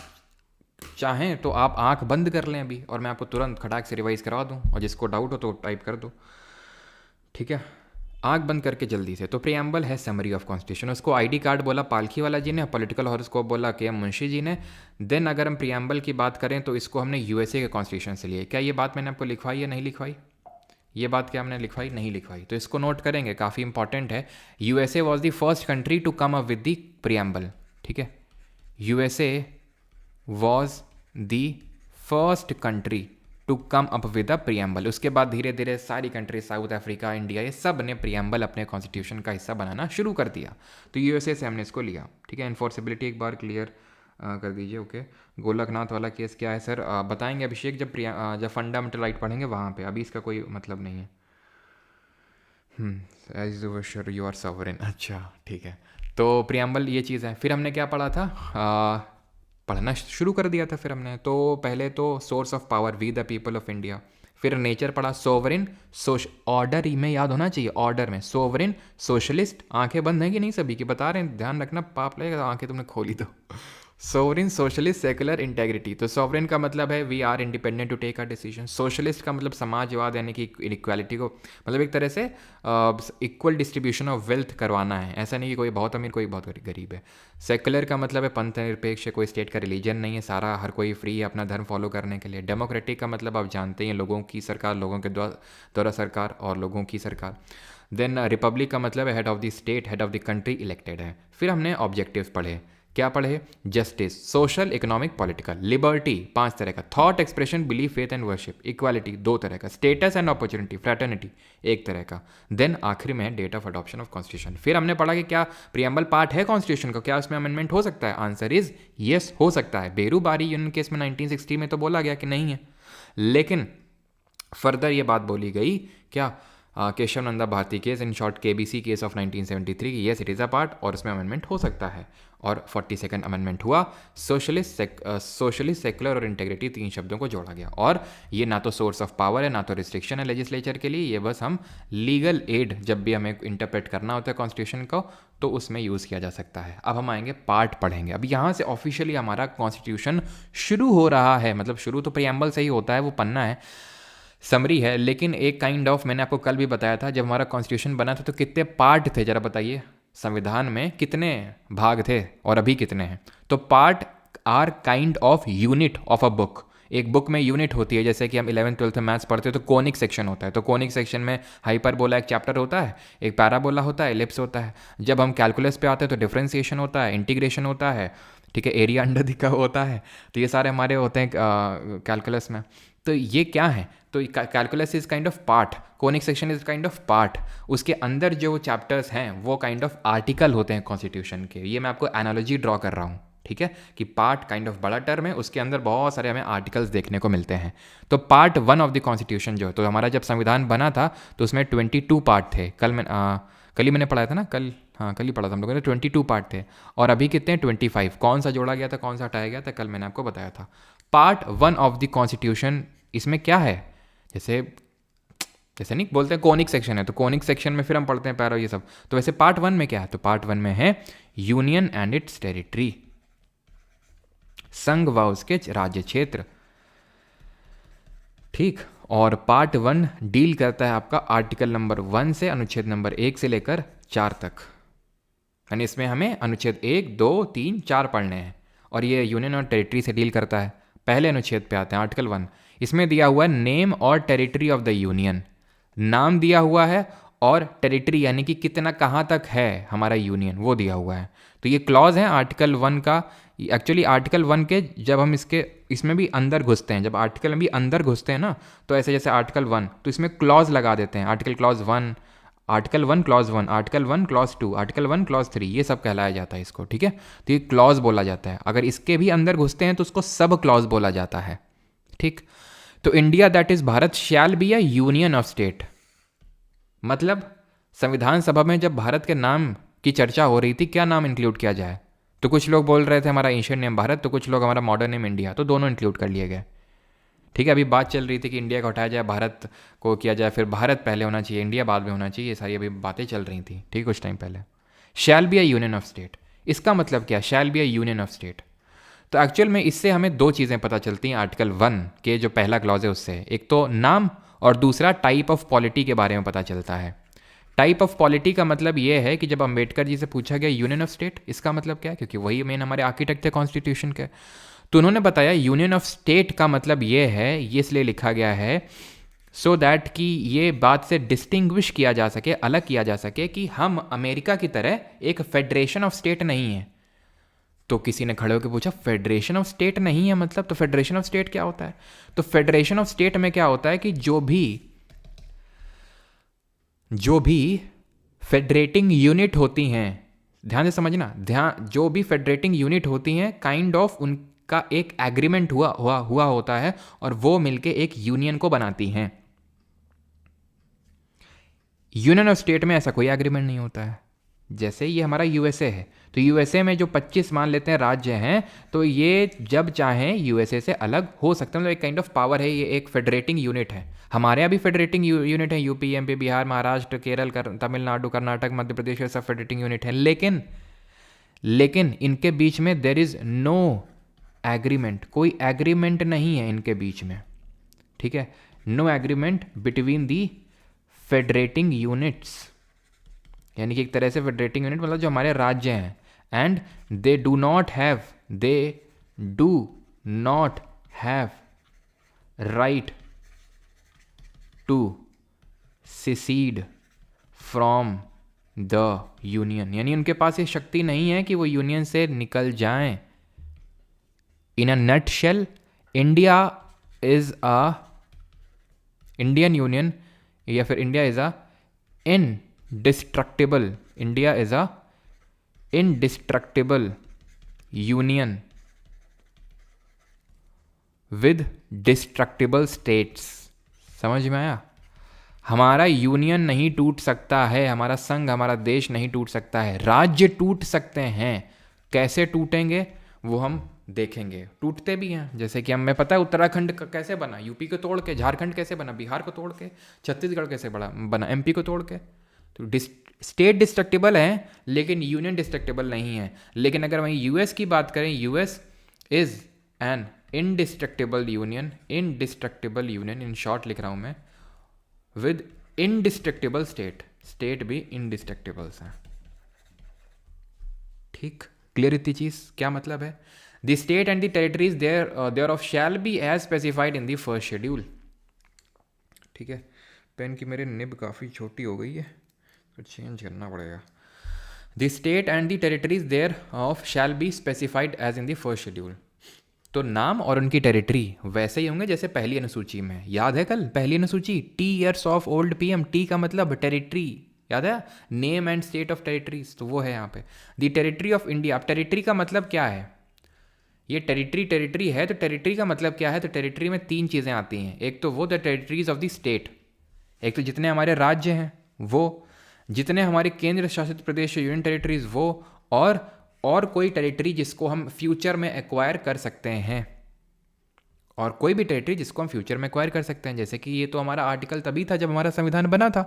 चाहें तो आप आंख बंद कर लें अभी और मैं आपको तुरंत खटाक से रिवाइज करवा दूं, और जिसको डाउट हो तो टाइप कर दो, ठीक है? आंख बंद करके जल्दी से। तो प्रियम्बल है समरी ऑफ कॉन्स्टिट्यूशन। उसको आईडी कार्ड बोला पालखी वाला जी ने, पॉलिटिकल हॉरोस्कोप बोला के.एम. मुंशी जी ने। देन अगर हम प्रियम्बल की बात करें तो इसको हमने यूएसए के कॉन्स्टिट्यूशन से लिए। क्या ये बात मैंने आपको लिखवाई या नहीं लिखवाई? ये बात क्या हमने लिखवाई? नहीं लिखवाई, तो इसको नोट करेंगे, काफ़ी इंपॉर्टेंट है। USA was the first country to come up with the preamble, ठीक है? USA was the first country to come up with a preamble. उसके बाद धीरे धीरे सारी कंट्री, साउथ अफ्रीका, इंडिया, ये सब ने प्रियम्बल अपने कॉन्स्टिट्यूशन का हिस्सा बनाना शुरू कर दिया। तो यूएसए से हमने इसको लिया, ठीक है? इन्फोर्सेबिलिटी एक बार क्लियर कर दीजिए। ओके, गोलकनाथ वाला केस क्या है सर? बताएंगे अभिषेक जब फंडामेंटल राइट पढ़ेंगे वहाँ पे, अभी इसका कोई मतलब नहीं है। एज यू आर सॉवरेन, अच्छा ठीक है। तो प्रियम्बल ये चीज़ है। फिर हमने क्या पढ़ा था? पढ़ना शुरू कर दिया था फिर हमने। तो पहले तो source of power, we the people of India. फिर नेचर पढ़ा, सोवरेन ऑर्डर में याद होना चाहिए, ऑर्डर में सोवरेन, सोशलिस्ट। आंखें बंद हैं कि नहीं सभी की? बता रहे हैं, ध्यान रखना, पाप लगेगा आंखें तुमने खोली तो। Sovereign, socialist, secular, integrity. तो सोवरेन का मतलब है we are independent to take our decision. Socialist का मतलब समाजवाद, यानी कि इक्वालिटी को, मतलब एक तरह से इक्वल डिस्ट्रीब्यूशन ऑफ वेल्थ करवाना है, ऐसा नहीं कि कोई बहुत अमीर कोई बहुत गरीब है। सेकुलर का मतलब है पंथ निरपेक्ष, कोई स्टेट का रिलीजन नहीं है, सारा हर कोई फ्री है अपना धर्म फॉलो करने के लिए। डेमोक्रेटिक का मतलब आप जानते हैं, लोगों की सरकार, लोगों के द्वारा सरकार और लोगों की सरकार। देन रिपब्लिक का मतलब है head of the state, head of the country elected है। फिर हमने ऑब्जेक्टिव्स पढ़े, क्या पढ़े? Justice, social, economic, political. Liberty 5 तरह का, thought expression, belief, faith and worship. Equality 2 तरह का, स्टेटस एंड अपॉर्चुनिटी, फ्रेटर्निटी 1 तरह का। देन आखिर में date of adoption of constitution. फिर हमने पढ़ा कि क्या प्रियम्बल पार्ट है कॉन्स्टिट्यूशन का, क्या उसमें अमेंडमेंट हो सकता है? आंसर इज येस, हो सकता है। बेरूबारी यूनियन केस में 1960 में तो बोला गया कि नहीं है, लेकिन फर्दर ये बात बोली गई क्या, Keshav Nanda Bharati case, in short KBC case of 1973, की yes it is a part और उसमें अमेंडमेंट हो सकता है। और 42nd अमेंडमेंट हुआ। सोशलिस्ट, सेकुलर और इंटेग्रिटी 3 शब्दों को जोड़ा गया। और ये ना तो सोर्स ऑफ पावर है, ना तो रिस्ट्रिक्शन है लेजिस्लेचर के लिए, ये बस हम लीगल एड, जब भी हमें इंटरप्रेट करना होता है कॉन्स्टिट्यूशन को, तो उसमें यूज़ किया जा सकता है। अब हम आएंगे पार्ट पढ़ेंगे। अब यहाँ से ऑफिशियली हमारा कॉन्स्टिट्यूशन शुरू हो रहा है, मतलब शुरू तो प्रियम्बल से ही होता है, वो पन्ना है, समरी है, लेकिन एक काइंड ऑफ, मैंने आपको कल भी बताया था, जब हमारा कॉन्स्टिट्यूशन बना था तो कितने पार्ट थे, जरा बताइए, संविधान में कितने भाग थे और अभी कितने हैं? तो part are kind of unit of a book. एक बुक में यूनिट होती है, जैसे कि हम 11th-12th में मैथ्स पढ़ते हैं तो कोनिक सेक्शन होता है, तो कोनिक सेक्शन में हाइपरबोला एक चैप्टर होता है, एक पैराबोला होता है, एलिप्स होता है। जब हम कैलकुलस पे आते हैं तो डिफरेंशिएशन होता है, इंटीग्रेशन होता है, ठीक है, एरिया अंडर द कर्व होता है। तो ये सारे हमारे होते हैं कैलकुलस में। तो ये क्या है? तो calculus is kind of part, conic section is kind of part. उसके अंदर जो चैप्टर्स हैं वो काइंड ऑफ आर्टिकल होते हैं कॉन्स्टिट्यूशन के। ये मैं आपको एनालॉजी ड्रॉ कर रहा हूँ, ठीक है, कि पार्ट काइंड ऑफ बड़ा टर्म है, उसके अंदर बहुत सारे हमें आर्टिकल्स देखने को मिलते हैं। तो पार्ट 1 ऑफ द कॉन्स्टिट्यूशन जो है, तो हमारा जब संविधान बना था तो उसमें 22 पार्ट थे। कल ही मैंने पढ़ा था ना, कल ही पढ़ा था हम लोगों ने, 22 पार्ट थे। और अभी कितने हैं? 25। कौन सा जोड़ा गया था, कौन सा हटाया गया था, कल मैंने आपको बताया था। पार्ट 1 ऑफ द कॉन्स्टिट्यूशन, इसमें क्या है, जैसे नहीं बोलते हैं कोनिक सेक्शन है, तो कोनिक सेक्शन में फिर हम पढ़ते हैं पैरा ये सब। तो वैसे पार्ट 1 में क्या है? तो पार्ट 1 में है यूनियन एंड इट्स टेरिटरी, संघ व उसके राज्य क्षेत्र, ठीक। और पार्ट 1 डील करता है आपका आर्टिकल नंबर 1 से अनुच्छेद नंबर 1 से लेकर 4 तक, यानी इसमें हमें अनुच्छेद 1, 2, 3, 4 पढ़ने हैं। और ये यूनियन और टेरिटरी से डील करता है। पहले अनुच्छेद पे आते हैं, आर्टिकल 1। इसमें दिया हुआ है नेम और टेरिटरी ऑफ द यूनियन, नाम दिया हुआ है, और टेरिटरी यानी कि कितना कहाँ तक है हमारा यूनियन वो दिया हुआ है। तो ये क्लॉज है आर्टिकल 1 का, एक्चुअली आर्टिकल 1 के जब हम इसमें भी अंदर घुसते हैं, जब आर्टिकल में भी अंदर घुसते हैं ना, तो ऐसे जैसे आर्टिकल 1 तो इसमें क्लॉज लगा देते हैं, article clause 1, article 1 clause 1, article 1 clause 2, article 1 clause 3, ये सब कहलाया जाता है इसको, ठीक है। तो ये क्लॉज बोला जाता है। अगर इसके भी अंदर घुसते हैं तो उसको सब क्लॉज बोला जाता है, ठीक। तो India that is Bharat shall be a union of state, मतलब संविधान सभा में जब भारत के नाम की चर्चा हो रही थी, क्या नाम इंक्लूड किया जाए, तो कुछ लोग बोल रहे थे हमारा एशियन नेम भारत, तो कुछ लोग हमारा मॉडर्न नेम इंडिया, तो दोनों इंक्लूड कर लिए गए, ठीक है। अभी बात चल रही थी कि इंडिया को हटाया जाए, भारत को किया जाए, फिर भारत पहले होना चाहिए, इंडिया बाद में होना चाहिए, ये सारी अभी बातें चल रही थी, ठीक, कुछ टाइम पहले। Shall be a union of state, इसका मतलब क्या, shall be a union of state. तो एक्चुअल में इससे हमें दो चीज़ें पता चलती हैं आर्टिकल 1 के जो पहला क्लॉज है उससे, एक तो नाम और दूसरा टाइप ऑफ पॉलिटी के बारे में पता चलता है। टाइप ऑफ पॉलिटी का मतलब ये है कि जब अम्बेडकर जी से पूछा गया यूनियन ऑफ स्टेट, इसका मतलब क्या है, क्योंकि वही मेन हमारे आर्किटेक्ट थे कॉन्स्टिट्यूशन के, तो उन्होंने बताया यूनियन ऑफ स्टेट का मतलब ये है, ये इसलिए लिखा गया है सो दैट कि ये बात से डिस्टिंग्विश किया जा सके, अलग किया जा सके कि हम अमेरिका की तरह एक फेडरेशन ऑफ स्टेट नहीं है। तो किसी ने खड़े होकर पूछा फेडरेशन ऑफ स्टेट नहीं है मतलब, तो फेडरेशन ऑफ स्टेट क्या होता है, तो फेडरेशन ऑफ स्टेट में क्या होता है कि जो भी फेडरेटिंग यूनिट होती हैं, ध्यान से समझना, जो भी फेडरेटिंग यूनिट होती हैं काइंड ऑफ उनका एक एग्रीमेंट हुआ होता है और वो मिलके एक यूनियन को बनाती हैं। यूनियन ऑफ स्टेट में ऐसा कोई एग्रीमेंट नहीं होता है। जैसे ये हमारा यूएसए है, तो यूएसए में जो 25 मान लेते हैं राज्य हैं, तो ये जब चाहें यूएसए से अलग हो सकते हैं, मतलब एक काइंड ऑफ पावर है, ये एक फेडरेटिंग यूनिट है। हमारे यहाँ भी फेडरेटिंग यूनिट है, यूपी, एमपी, बिहार, महाराष्ट्र, केरल, तमिलनाडु, कर्नाटक, मध्य प्रदेश, ये सब फेडरेटिंग यूनिट है। लेकिन इनके बीच में देर इज़ नो एग्रीमेंट, कोई एग्रीमेंट नहीं है इनके बीच में, ठीक है। No agreement between the federating units, यानी कि एक तरह से फेडरेटिंग यूनिट मतलब जो हमारे राज्य हैं, and they do not have right to secede from the union, यानी उनके पास ये शक्ति नहीं है कि वो यूनियन से निकल जाएं। In a nutshell, India is a Indian union, या फिर India is a indestructible, India is a indestructible union with destructible states। समझ में आया? हमारा यूनियन नहीं टूट सकता है, हमारा संघ, हमारा देश नहीं टूट सकता है, राज्य टूट सकते हैं। कैसे टूटेंगे वो हम देखेंगे, टूटते भी हैं, जैसे कि हमें पता है उत्तराखंड कैसे बना, यूपी को तोड़ के, झारखंड कैसे बना, बिहार को तोड़ के, छत्तीसगढ़ कैसे बना, एमपी को तोड़ के। तो स्टेट डिस्ट्रक्टिबल है लेकिन यूनियन डिस्ट्रक्टिबल नहीं है। लेकिन अगर वहीं यूएस की बात करें, US is an indestructible union, in short लिख रहा हूं मैं, विद इनडिस्ट्रक्टिबल स्टेट भी इनडिस्ट्रक्टिबल्स हैं, ठीक। क्लियर इतनी चीज क्या मतलब है? The state and the territories thereof shall be as specified in the first schedule, ठीक है। पेन की मेरी निब काफ़ी छोटी हो गई है तो चेंज करना पड़ेगा। The state and the territories thereof shall be specified as in the first schedule. तो नाम और उनकी टेरिटरी वैसे ही होंगे जैसे पहली अनुसूची में। याद है कल पहली अनुसूची, T years of old PM, T का मतलब टेरिटरी, याद है, name and state of territories, तो वो है यहाँ पे द टेरिटरी ऑफ इंडिया। अब टेरिटरी का मतलब क्या है, ये टेरिटरी है, तो टेरिटरी का मतलब क्या है, तो टेरिटरी में तीन चीज़ें आती हैं। एक तो वो the territories of the state, एक तो जितने हमारे राज्य हैं वो, जितने हमारे केंद्र शासित प्रदेश यूनियन टेरिटरीज वो, और कोई टेरिटरी जिसको हम फ्यूचर में एक्वायर कर सकते हैं, और कोई भी टेरिटरी जिसको हम फ्यूचर में एक्वायर कर सकते हैं। जैसे कि ये तो हमारा आर्टिकल तभी था जब हमारा संविधान बना था।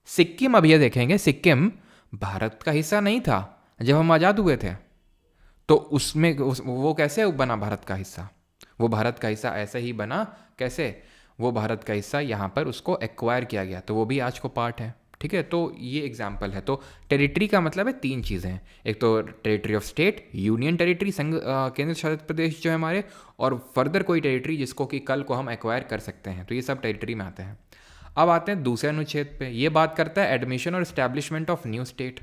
सिक्किम, अब ये देखेंगे, सिक्किम भारत का हिस्सा नहीं था जब हम आज़ाद हुए थे, तो उसमें वो कैसे बना भारत का हिस्सा? वो भारत का हिस्सा ऐसे ही बना, कैसे? वो भारत का हिस्सा यहाँ पर उसको एक्वायर किया गया, तो वो भी आज को पार्ट है, ठीक है। तो ये एग्जाम्पल है। तो टेरिटरी का मतलब है तीन चीज़ें, एक तो territory of state, union territory, संघ केंद्र शासित प्रदेश जो है हमारे, और फर्दर कोई टेरिटरी जिसको कि कल को हम एक्वायर कर सकते हैं, तो ये सब टेरिटरी में आते हैं। अब आते हैं दूसरे अनुच्छेद पे, ये बात करता है एडमिशन और establishment of new state.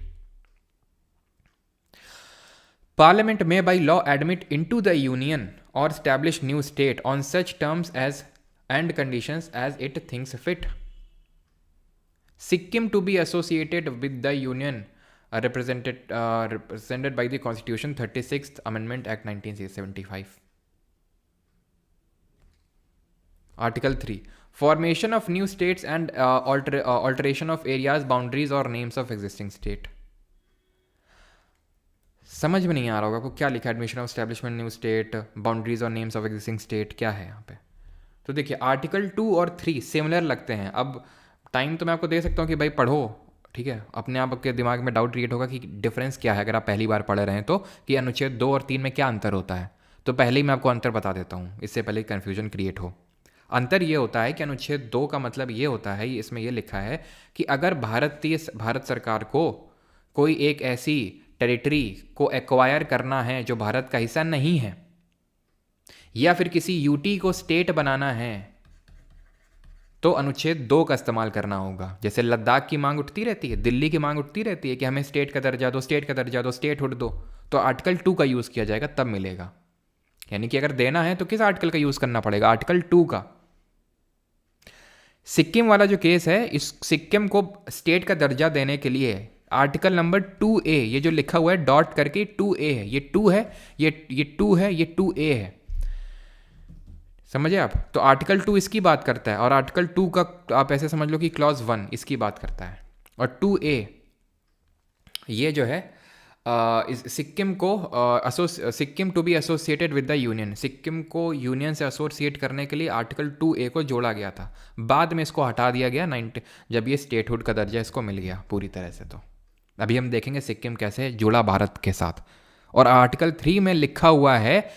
Parliament may by law admit into the union or establish new state on such terms as and conditions as it thinks fit. Sikkim to be associated with the union represented by the Constitution 36th Amendment Act 1975. Article 3. Formation of new states and alteration of areas, boundaries और names of existing state. समझ में नहीं आ रहा होगा आपको क्या लिखा है, admission of establishment new state, boundaries और नेम्स ऑफ एग्जिस्टिंग स्टेट, क्या है यहाँ पे? तो देखिए आर्टिकल 2 और 3 सिमिलर लगते हैं. अब टाइम तो मैं आपको दे सकता हूँ कि भाई पढ़ो, ठीक है, अपने आप आपके दिमाग में डाउट क्रिएट होगा कि डिफरेंस क्या है अगर आप पहली बार पढ़ रहे हैं तो, कि अनुच्छेद 2 और 3 में क्या अंतर होता है. तो पहले ही मैं आपको अंतर बता देता हूँ, इससे पहले कन्फ्यूजन क्रिएट हो. अंतर ये होता है कि अनुच्छेद 2 का मतलब ये होता है, इसमें ये लिखा है कि अगर भारत सरकार को कोई एक ऐसी टेरिटरी को एक्वायर करना है जो भारत का हिस्सा नहीं है, या फिर किसी यूटी को स्टेट बनाना है, तो अनुच्छेद 2 का इस्तेमाल करना होगा. जैसे लद्दाख की मांग उठती रहती है, दिल्ली की मांग उठती रहती है कि हमें स्टेट का दर्जा दो, स्टेट का दर्जा दो, स्टेटहुड दो, तो आर्टिकल 2 का यूज़ किया जाएगा, तब मिलेगा. यानी कि अगर देना है तो किस आर्टिकल का यूज़ करना पड़ेगा? आर्टिकल 2 का. सिक्किम वाला जो केस है, इस सिक्किम को स्टेट का दर्जा देने के लिए आर्टिकल नंबर 2A, ये जो लिखा हुआ है डॉट करके 2A है, ये 2 है, ये 2 है, ये 2A है. समझे आप? तो आर्टिकल 2 इसकी बात करता है, और आर्टिकल 2 का आप ऐसे समझ लो कि क्लॉज 1 इसकी बात करता है, और 2A ये जो है Sikkim to be associated with the union, Sikkim को यूनियन से एसोसिएट करने के लिए आर्टिकल 2A को जोड़ा गया था. बाद में इसको हटा दिया गया जब ये स्टेटहुड का दर्जा इसको मिल गया पूरी तरह से. तो अभी हम देखेंगे सिक्किम कैसे जुड़ा भारत के साथ. और आर्टिकल 3 में लिखा हुआ है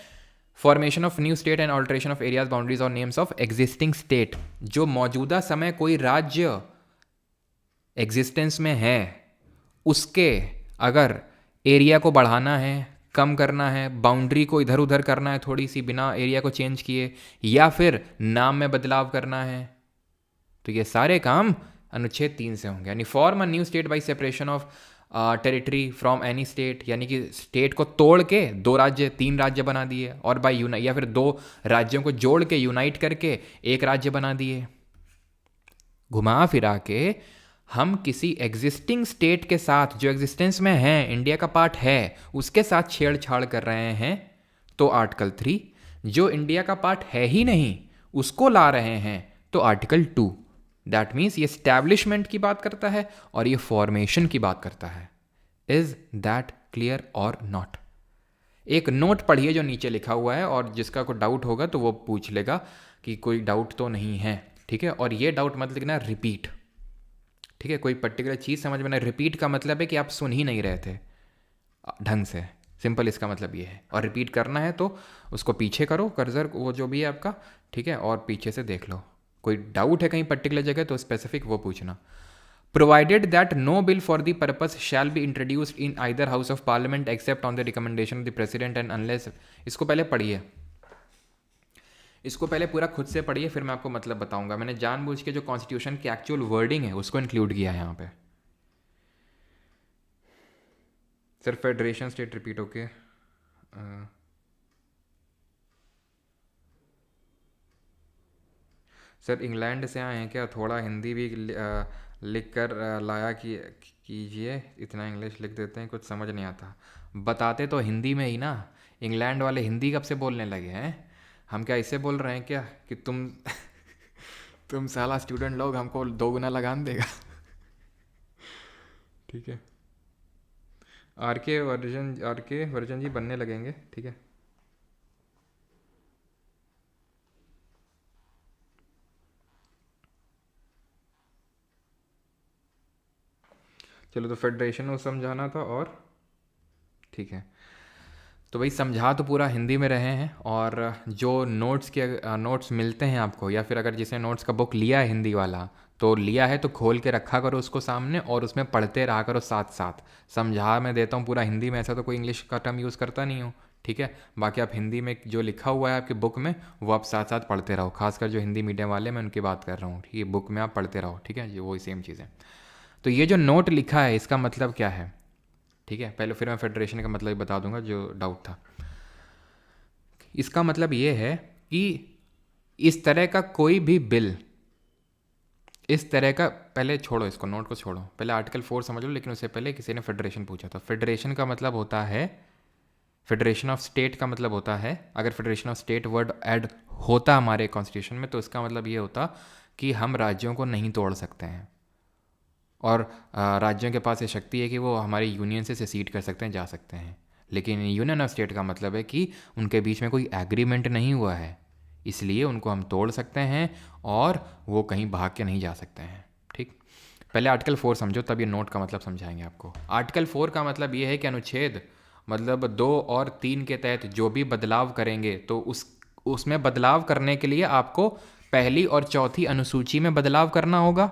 formation of new state and alteration of areas, boundaries और नेम्स ऑफ एग्जिस्टिंग स्टेट. जो मौजूदा समय कोई राज्य एग्जिस्टेंस में है, उसके अगर एरिया को बढ़ाना है, कम करना है, बाउंड्री को इधर उधर करना है थोड़ी सी बिना एरिया को चेंज किए, या फिर नाम में बदलाव करना है, तो ये सारे काम अनुच्छेद 3 से होंगे. यानी form a new state by separation of territory from any state, यानी कि स्टेट को तोड़ के 3 राज्य बना दिए, और बाय या फिर 2 राज्यों को जोड़ के यूनाइट करके एक राज्य बना दिए. घुमा फिरा के हम किसी एग्जिस्टिंग स्टेट के साथ जो एग्जिस्टेंस में है, इंडिया का पार्ट है, उसके साथ छेड़छाड़ कर रहे हैं, तो आर्टिकल 3. जो इंडिया का पार्ट है ही नहीं उसको ला रहे हैं, तो आर्टिकल 2. दैट मीन्स ये स्टैब्लिशमेंट की बात करता है और ये फॉर्मेशन की बात करता है. इज दैट क्लियर और नॉट? एक नोट पढ़िए जो नीचे लिखा हुआ है, और जिसका कोई डाउट होगा तो वो पूछ लेगा कि कोई डाउट तो नहीं है, ठीक है. और ये डाउट मत लिखना रिपीट, ठीक है. कोई पर्टिकुलर चीज़ समझ में नहीं, रिपीट का मतलब है कि आप सुन ही नहीं रहे थे ढंग से, सिंपल इसका मतलब ये है. और रिपीट करना है तो उसको पीछे करो, कर्सर वो जो भी है आपका, ठीक है, और पीछे से देख लो. कोई डाउट है कहीं पर्टिकुलर जगह तो स्पेसिफिक वो पूछना. Provided that no bill for the purpose shall be introduced in either house of parliament except on the recommendation of the president and unless. इसको पहले पढ़िए, इसको पहले पूरा खुद से पढ़िए, फिर मैं आपको मतलब बताऊंगा. मैंने जानबूझ के जो कॉन्स्टिट्यूशन की एक्चुअल वर्डिंग है उसको इंक्लूड किया है यहाँ पे. Sir federation state repeat okay. Sir England से आए हैं क्या? थोड़ा हिंदी भी लिख कर लाया कीजिए, इतना इंग्लिश लिख देते हैं कुछ समझ नहीं आता. बताते तो हिंदी में ही ना. इंग्लैंड वाले हिंदी कब से बोलने लगे हैं? हम क्या ऐसे बोल रहे हैं क्या कि तुम साला स्टूडेंट लोग हमको 2 गुना लगान देगा. ठीक है. आर के वर्जन जी बनने लगेंगे, ठीक है. चलो, तो फेडरेशन को समझाना था, और ठीक है. तो भाई समझा तो पूरा हिंदी में रहे हैं, और जो नोट्स मिलते हैं आपको, या फिर अगर जिसने नोट्स का बुक लिया है हिंदी वाला, तो लिया है तो खोल के रखा करो उसको सामने, और उसमें पढ़ते रहा करो साथ साथ. समझा मैं देता हूँ पूरा हिंदी में, ऐसा तो कोई इंग्लिश का टर्म यूज़ करता नहीं हूँ, ठीक है. बाकी आप हिंदी में जो लिखा हुआ है आपकी बुक में वो आप साथ साथ पढ़ते रहो. खासकर जो हिंदी मीडियम वाले मैं उनकी बात कर रहा हूँ, ठीक है. बुक में आप पढ़ते रहो, ठीक है, वही सेम चीज़ें. तो ये जो नोट लिखा है इसका मतलब क्या है? ठीक है, पहले फिर मैं फेडरेशन का मतलब बता दूंगा जो डाउट था। इसका मतलब ये है कि इस तरह का कोई भी बिल, इस तरह का, पहले छोड़ो इसको, नोट को छोड़ो, पहले आर्टिकल 4 समझ लो। लेकिन उससे पहले किसी ने फेडरेशन पूछा था। फेडरेशन का मतलब होता है, फेडरेशन ऑफ स्टेट का मतलब होता है, अगर federation of state word add होता हमारे कॉन्स्टिट्यूशन में तो इसका मतलब ये होता कि हम राज्यों को नहीं तोड़ सकते हैं, और राज्यों के पास ये शक्ति है कि वो हमारी यूनियन से सेसीड कर सकते हैं, जा सकते हैं। लेकिन यूनियन ऑफ स्टेट का मतलब है कि उनके बीच में कोई एग्रीमेंट नहीं हुआ है, इसलिए उनको हम तोड़ सकते हैं और वो कहीं भाग के नहीं जा सकते हैं। ठीक, पहले आर्टिकल 4 समझो, तब ये नोट का मतलब समझाएंगे आपको। आर्टिकल 4 का मतलब ये है कि अनुच्छेद मतलब 2 और 3 के तहत जो भी बदलाव करेंगे तो उसमें बदलाव करने के लिए आपको पहली और चौथी अनुसूची में बदलाव करना होगा।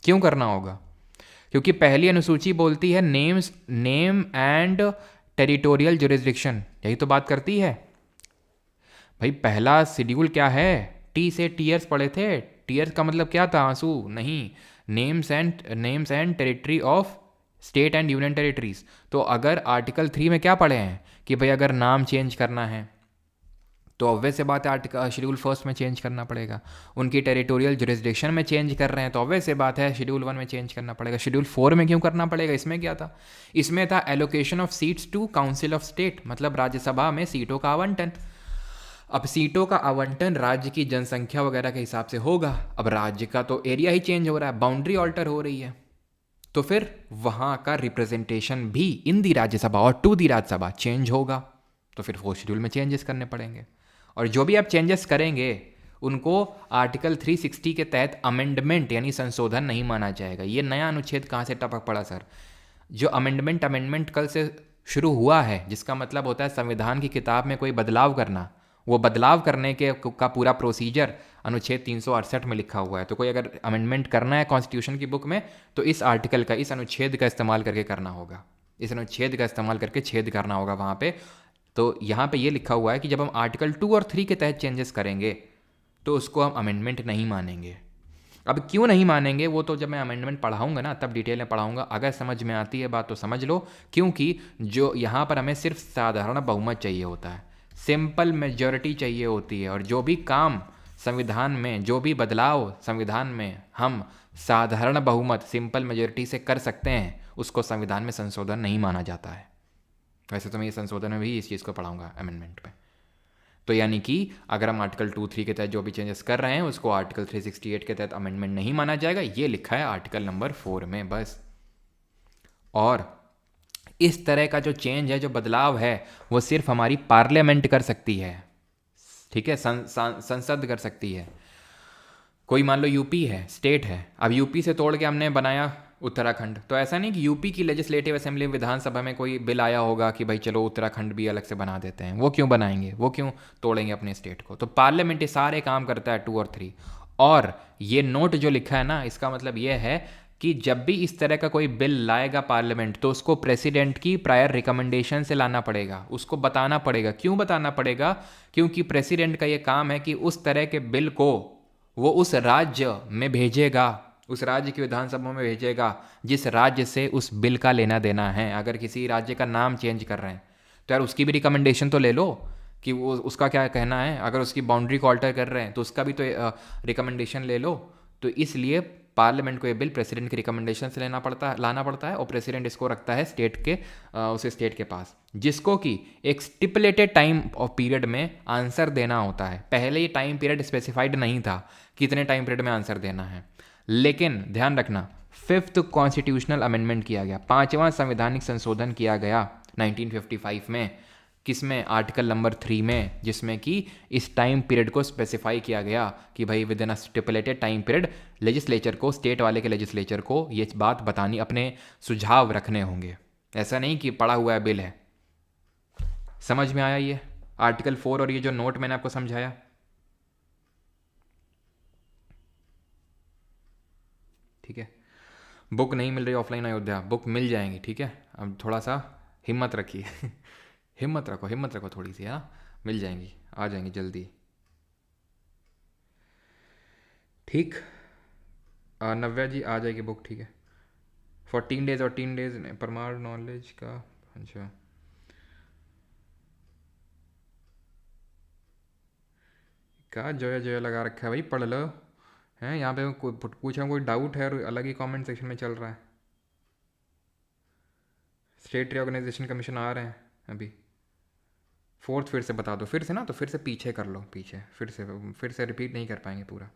क्यों करना होगा? क्योंकि पहली अनुसूची बोलती है नेम एंड टेरिटोरियल जुरिस्डिक्शन, यही तो बात करती है भाई। पहला शेड्यूल क्या है? टी से टीयर्स पढ़े थे, टीयर्स का मतलब क्या था? आंसू नहीं, names and territory of state and union territories. तो अगर आर्टिकल 3 में क्या पढ़े हैं कि भाई अगर नाम चेंज करना है तो ऑब्वियस से बात है आर्टिकल शेड्यूल 1 में चेंज करना पड़ेगा। उनकी टेरिटोरियल जुरिस्डिक्शन में चेंज कर रहे हैं तो ऑब्वियस से बात है शेड्यूल 1 में चेंज करना पड़ेगा। शेड्यूल 4 में क्यों करना पड़ेगा? इसमें क्या था? इसमें था allocation of seats to council of state, मतलब राज्यसभा में सीटों का आवंटन। अब सीटों का आवंटन राज्य की जनसंख्या वगैरह के हिसाब से होगा। अब राज्य का तो एरिया ही चेंज हो रहा है, बाउंड्री ऑल्टर हो रही है, तो फिर वहां का रिप्रेजेंटेशन भी इन दी राज्यसभा और टू दी राज्यसभा चेंज होगा। तो फिर वो शेड्यूल में चेंजेस करने पड़ेंगे, और जो भी आप चेंजेस करेंगे उनको आर्टिकल 360 के तहत अमेंडमेंट यानी संशोधन नहीं माना जाएगा। ये नया अनुच्छेद कहाँ से टपक पड़ा सर? जो अमेंडमेंट कल से शुरू हुआ है, जिसका मतलब होता है संविधान की किताब में कोई बदलाव करना, वो बदलाव करने के का पूरा प्रोसीजर अनुच्छेद 368 में लिखा हुआ है। तो कोई अगर अमेंडमेंट करना है कॉन्स्टिट्यूशन की बुक में तो इस आर्टिकल का, इस अनुच्छेद का इस्तेमाल करके करना होगा, इस अनुच्छेद का इस्तेमाल करके छेद करना होगा वहाँ पे। तो यहाँ पे ये लिखा हुआ है कि जब हम आर्टिकल 2 और 3 के तहत चेंजेस करेंगे तो उसको हम अमेंडमेंट नहीं मानेंगे। अब क्यों नहीं मानेंगे वो तो जब मैं अमेंडमेंट पढ़ाऊंगा ना तब डिटेल में पढ़ाऊंगा। अगर समझ में आती है बात तो समझ लो, क्योंकि जो यहाँ पर हमें सिर्फ साधारण बहुमत चाहिए होता है, सिंपल मेजॉरिटी चाहिए होती है, और जो भी काम संविधान में, जो भी बदलाव संविधान में हम साधारण बहुमत सिंपल मेजॉरिटी से कर सकते हैं उसको संविधान में संशोधन नहीं माना जाता है। वैसे तो मैं ये संशोधन में भी इस चीज़ को पढ़ाऊंगा अमेंडमेंट में। तो यानी कि अगर हम आर्टिकल 2-3 के तहत जो भी चेंजेस कर रहे हैं उसको आर्टिकल 368 के तहत अमेंडमेंट नहीं माना जाएगा, ये लिखा है आर्टिकल नंबर 4 में बस। और इस तरह का जो चेंज है, जो बदलाव है, वो सिर्फ हमारी पार्लियामेंट कर सकती है, ठीक है, संसद कर सकती है। कोई मान लो यूपी है, स्टेट है, अब यूपी से तोड़ के हमने बनाया उत्तराखंड, तो ऐसा नहीं कि यूपी की लेजिस्लेटिव असेंबली विधानसभा में कोई बिल आया होगा कि भाई चलो उत्तराखंड भी अलग से बना देते हैं। वो क्यों बनाएंगे? वो क्यों तोड़ेंगे अपने स्टेट को? तो पार्लियामेंट ये सारे काम करता है 2 और 3। और ये नोट जो लिखा है ना, इसका मतलब ये है कि जब भी इस तरह का कोई बिल लाएगा पार्लियामेंट तो उसको प्रेसिडेंट की प्रायर रिकमेंडेशन से लाना पड़ेगा, उसको बताना पड़ेगा। क्यों बताना पड़ेगा? क्योंकि प्रेसिडेंट का ये काम है कि उस तरह के बिल को वो उस राज्य में भेजेगा, उस राज्य की विधानसभा में भेजेगा जिस राज्य से उस बिल का लेना देना है। अगर किसी राज्य का नाम चेंज कर रहे हैं तो यार उसकी भी रिकमेंडेशन तो ले लो कि वो उसका क्या कहना है। अगर उसकी बाउंड्री को अल्टर कर रहे हैं तो उसका भी तो रिकमेंडेशन ले लो। तो इसलिए पार्लियामेंट को ये बिल प्रेसिडेंट की रिकमेंडेशन से लाना पड़ता है, और प्रेसिडेंट इसको रखता है स्टेट के उस स्टेट के पास, जिसको कि एक स्टिपुलेटेड टाइम ऑफ पीरियड में आंसर देना होता है। पहले ये टाइम पीरियड स्पेसिफाइड नहीं था कितने टाइम पीरियड में आंसर देना है, लेकिन ध्यान रखना 5th कॉन्स्टिट्यूशनल अमेंडमेंट किया गया, 5वां संवैधानिक संशोधन किया गया 1955 में। किसमें? आर्टिकल नंबर 3 में, जिसमें कि इस टाइम पीरियड को स्पेसिफाई किया गया कि भाई with in a stipulated time period legislature को, स्टेट वाले के लेजिस्लेचर को ये बात बतानी, अपने सुझाव रखने होंगे। ऐसा नहीं कि पढ़ा हुआ है बिल है। समझ में आया ये आर्टिकल 4 और ये जो नोट मैंने आपको समझाया? ठीक है, बुक नहीं मिल रही ऑफलाइन अयोध्या, बुक मिल जाएंगी, ठीक है। अब थोड़ा सा हिम्मत रखिए हिम्मत रखो थोड़ी सी, है ना, मिल जाएंगी, आ जाएंगी जल्दी। ठीक, नव्या जी आ जाएगी बुक, ठीक है। 14 डेज और 3 डेज परमार नॉलेज का। अच्छा, क्या जोया जोया लगा रखा है भाई, पढ़ लो। हैं यहाँ पे कोई पूछा, कोई डाउट है और अलग ही कमेंट सेक्शन में चल रहा है। स्टेट रिऑर्गेनाइजेशन कमीशन आ रहे हैं अभी। फोर्थ फिर से बता दो, फिर से ना, तो फिर से पीछे कर लो, पीछे फिर से रिपीट नहीं कर पाएंगे पूरा।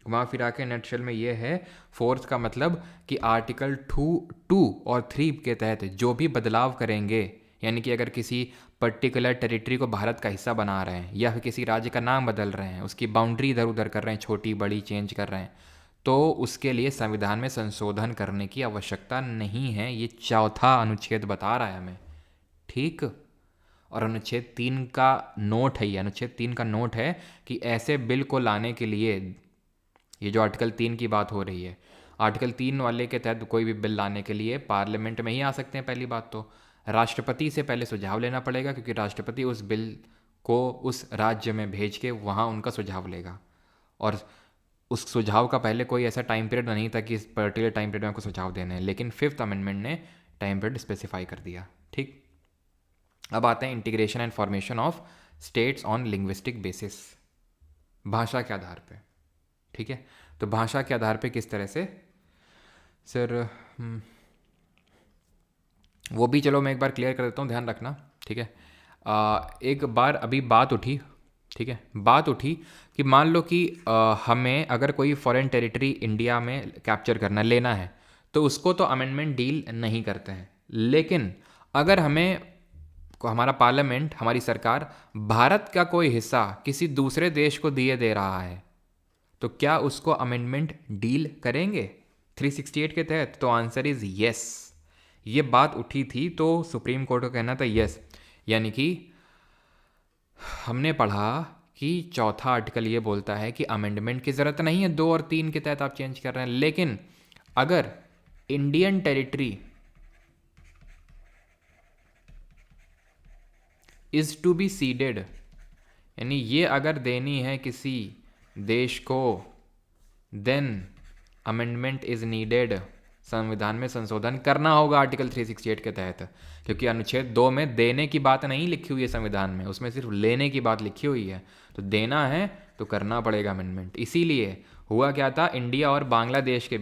घुमा फिरा के नेटशेल में ये है, फोर्थ का मतलब कि आर्टिकल 2 और 3 के तहत जो भी बदलाव करेंगे, यानी कि अगर किसी पर्टिकुलर टेरिटरी को भारत का हिस्सा बना रहे हैं या फिर किसी राज्य का नाम बदल रहे हैं, उसकी बाउंड्री इधर उधर कर रहे हैं, छोटी बड़ी चेंज कर रहे हैं, तो उसके लिए संविधान में संशोधन करने की आवश्यकता नहीं है। ये चौथा अनुच्छेद बता रहा है हमें, ठीक। और अनुच्छेद 3 का नोट है कि ऐसे बिल को लाने के लिए, ये जो आर्टिकल 3 की बात हो रही है, आर्टिकल 3 वाले के तहत कोई भी बिल लाने के लिए पार्लियामेंट में ही आ सकते हैं। पहली बात तो राष्ट्रपति से पहले सुझाव लेना पड़ेगा, क्योंकि राष्ट्रपति उस बिल को उस राज्य में भेज के वहाँ उनका सुझाव लेगा, और उस सुझाव का पहले कोई ऐसा टाइम पीरियड नहीं था कि इस पर्टिकुलर टाइम पीरियड में आपको सुझाव देने हैं, लेकिन 5th अमेंडमेंट ने टाइम पीरियड स्पेसिफाई कर दिया, ठीक। अब आते हैं integration and formation of states on linguistic basis, भाषा के आधार पे, ठीक है। तो भाषा के आधार पे किस तरह से सर, वो भी चलो मैं एक बार क्लियर कर देता हूँ, ध्यान रखना, ठीक है। एक बार अभी बात उठी, ठीक है, बात उठी कि मान लो कि हमें अगर कोई फॉरेन टेरिटरी इंडिया में कैप्चर करना, लेना है, तो उसको तो अमेंडमेंट डील नहीं करते हैं। लेकिन अगर हमें हमारा पार्लियामेंट, हमारी सरकार भारत का कोई हिस्सा किसी दूसरे देश को दिए दे रहा है, तो क्या उसको अमेंडमेंट डील करेंगे 368 के तहत? तो आंसर इज यस। ये बात उठी थी तो सुप्रीम कोर्ट का कहना था यस, यानी कि हमने पढ़ा कि चौथा आर्टिकल ये बोलता है कि अमेंडमेंट की ज़रूरत नहीं है, 2 और 3 के तहत आप चेंज कर रहे हैं। लेकिन अगर Indian territory is to be ceded, यानी ये अगर देनी है किसी देश को, देन अमेंडमेंट इज नीडेड, संविधान में संशोधन करना होगा आर्टिकल 368 के तहत, क्योंकि अनुच्छेद 2 में देने की बात नहीं लिखी हुई है संविधान में, उसमें सिर्फ लेने की बात लिखी हुई है। तो देना है तो करना पड़ेगा अमेंडमेंट। इसीलिए हुआ क्या था, इंडिया और बांग्लादेश के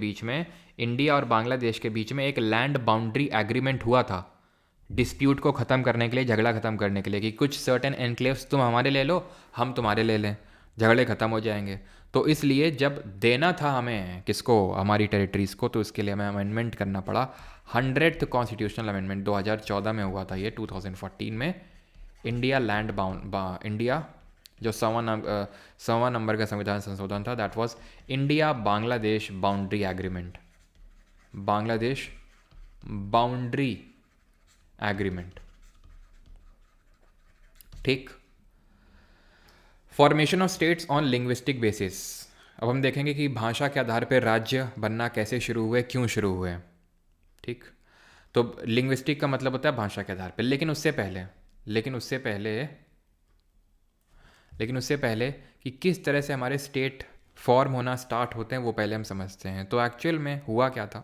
बीच में एक लैंड बाउंड्री एग्रीमेंट हुआ था, डिस्प्यूट को ख़त्म करने के लिए, झगड़ा ख़त्म करने के लिए, कि कुछ सर्टेन एनक्लेव्स तुम हमारे ले लो, हम तुम्हारे ले लें, झगड़े ख़त्म हो जाएंगे। तो इसलिए जब देना था हमें किसको, हमारी टेरिटरीज़ को, तो इसके लिए हमें अमेंडमेंट करना पड़ा। 100th कॉन्स्टिट्यूशनल अमेंडमेंट 2014 में हुआ था ये, 2014 में इंडिया लैंड इंडिया जो 100वां नंबर का संविधान संशोधन था, that was India Bangladesh boundary agreement, Bangladesh boundary agreement, ठीक। Formation of states on linguistic basis, अब हम देखेंगे कि भाषा के आधार पर राज्य बनना कैसे शुरू हुए, क्यों शुरू हुए, ठीक। तो लिंग्विस्टिक का मतलब होता है भाषा के आधार पर, लेकिन उससे पहले कि किस तरह से हमारे स्टेट फॉर्म होना स्टार्ट होते हैं वो पहले हम समझते हैं। तो एक्चुअल में हुआ क्या था,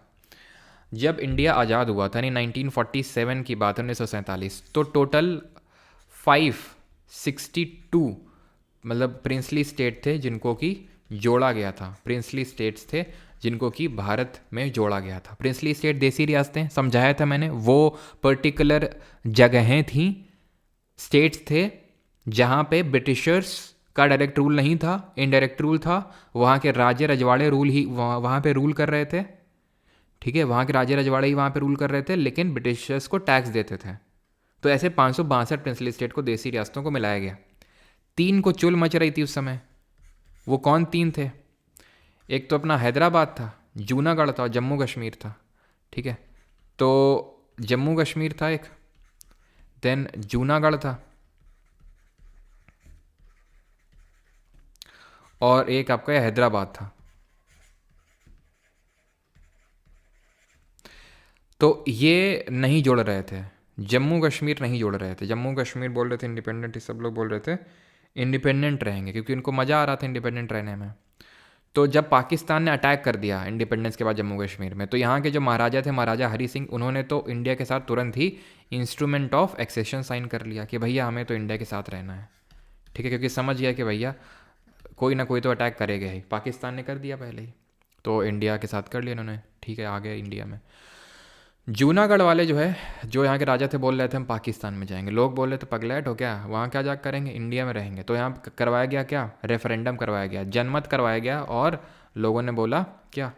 जब इंडिया आज़ाद हुआ था, यानी 1947 की बात है, 1947, तो टोटल 562 मतलब प्रिंसली स्टेट थे जिनको कि जोड़ा गया था, प्रिंसली स्टेट्स थे जिनको कि भारत में जोड़ा गया था। प्रिंसली स्टेट देसी रियासतें, समझाया था मैंने, वो पर्टिकुलर जगहें थीं, स्टेट्स थे जहाँ पे ब्रिटिशर्स का डायरेक्ट रूल नहीं था, इनडायरेक्ट रूल था, वहाँ के राजे रजवाड़े रूल ही वहाँ पे रूल कर रहे थे, ठीक है, वहाँ के राजे रजवाड़े ही वहाँ पे रूल कर रहे थे, लेकिन ब्रिटिशर्स को टैक्स देते थे। तो ऐसे 562 प्रिंसली स्टेट को, देसी रियासतों को मिलाया गया। 3 को चुल मच रही थी उस समय, वो कौन 3 थे, एक तो अपना हैदराबाद था, जूनागढ़ था, जम्मू कश्मीर था, ठीक है। तो जम्मू कश्मीर था एक, देन जूनागढ़ था, और एक आपका हैदराबाद था। तो ये नहीं जोड़ रहे थे, जम्मू कश्मीर नहीं जोड़ रहे थे, जम्मू कश्मीर बोल रहे थे इंडिपेंडेंट, सब लोग बोल रहे थे इंडिपेंडेंट रहेंगे, क्योंकि उनको मज़ा आ रहा था इंडिपेंडेंट रहने में। तो जब पाकिस्तान ने अटैक कर दिया इंडिपेंडेंस के बाद जम्मू कश्मीर में, तो यहाँ के जो महाराजा थे, महाराजा हरी सिंह, उन्होंने तो इंडिया के साथ तुरंत ही इंस्ट्रूमेंट ऑफ एक्सेशन साइन कर लिया कि भैया हमें तो इंडिया के साथ रहना है, ठीक है, क्योंकि समझ गया कि भैया कोई ना कोई तो अटैक करेगा ही। पाकिस्तान ने कर दिया पहले ही, तो इंडिया के साथ कर लिया उन्होंने, ठीक है, आ गए इंडिया में। जूनागढ़ वाले जो है, जो यहाँ के राजा थे, बोल रहे थे हम पाकिस्तान में जाएंगे। लोग बोल रहे थे पगलैट हो क्या, वहाँ क्या जाकर करेंगे, इंडिया में रहेंगे। तो यहाँ करवाया गया क्या, रेफरेंडम करवाया गया, जनमत करवाया गया, और लोगों ने बोला क्या,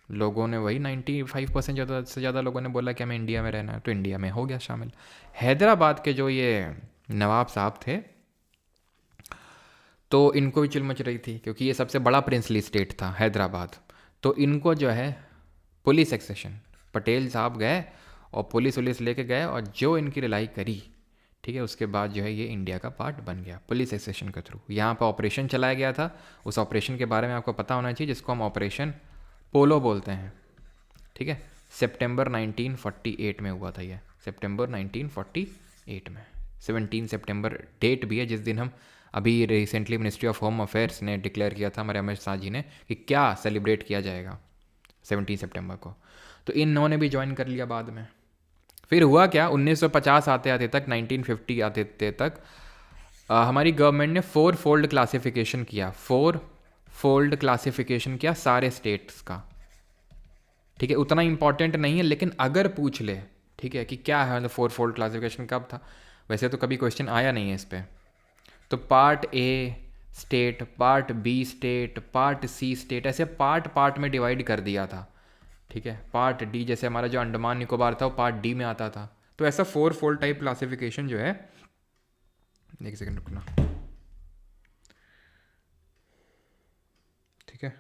लोगों ने वही 95% ज़्यादा से ज़्यादा लोगों ने बोला कि हमें इंडिया में रहना है, तो इंडिया में हो गया शामिल। हैदराबाद के जो ये नवाब साहब थे, तो इनको भी चिल मच रही थी, क्योंकि ये सबसे बड़ा प्रिंसली स्टेट था हैदराबाद। तो इनको जो है पुलिस एक्सेशन, पटेल साहब गए और पुलिस लेके गए, और जो इनकी रिलाई करी, ठीक है, उसके बाद जो है ये इंडिया का पार्ट बन गया पुलिस एक्सेशन के थ्रू। यहाँ पर ऑपरेशन चलाया गया था, उस ऑपरेशन के बारे में आपको पता होना चाहिए, जिसको हम ऑपरेशन पोलो बोलते हैं, ठीक है। सितंबर 1948 में हुआ था ये, सितंबर 1948 में, 17 सितंबर डेट भी है, जिस दिन हम अभी recently ministry of home affairs ने डिक्लेयर किया था, हमारे अमित शाह जी ने, कि क्या सेलिब्रेट किया जाएगा 17 सितंबर को। तो इन्होंने भी ज्वाइन कर लिया बाद में। फिर हुआ क्या, 1950 आते आते तक, 1950 आते तक हमारी गवर्नमेंट ने 4 फोल्ड क्लासिफिकेशन किया, 4 फोल्ड क्लासिफिकेशन किया सारे स्टेट्स का, ठीक है। उतना इंपॉर्टेंट नहीं है, लेकिन अगर पूछ ले, ठीक है, कि क्या है मतलब 4 फोल्ड क्लासिफिकेशन कब था, वैसे तो कभी क्वेश्चन आया नहीं है इस पर। तो part A state, part B state, part C state, ऐसे पार्ट में डिवाइड कर दिया था, ठीक है। पार्ट डी, जैसे हमारा जो अंडमान निकोबार था वो पार्ट डी में आता था। तो ऐसा 4 फोल्ड टाइप क्लासिफिकेशन जो है, एक सेकंड रुकना, ठीक है।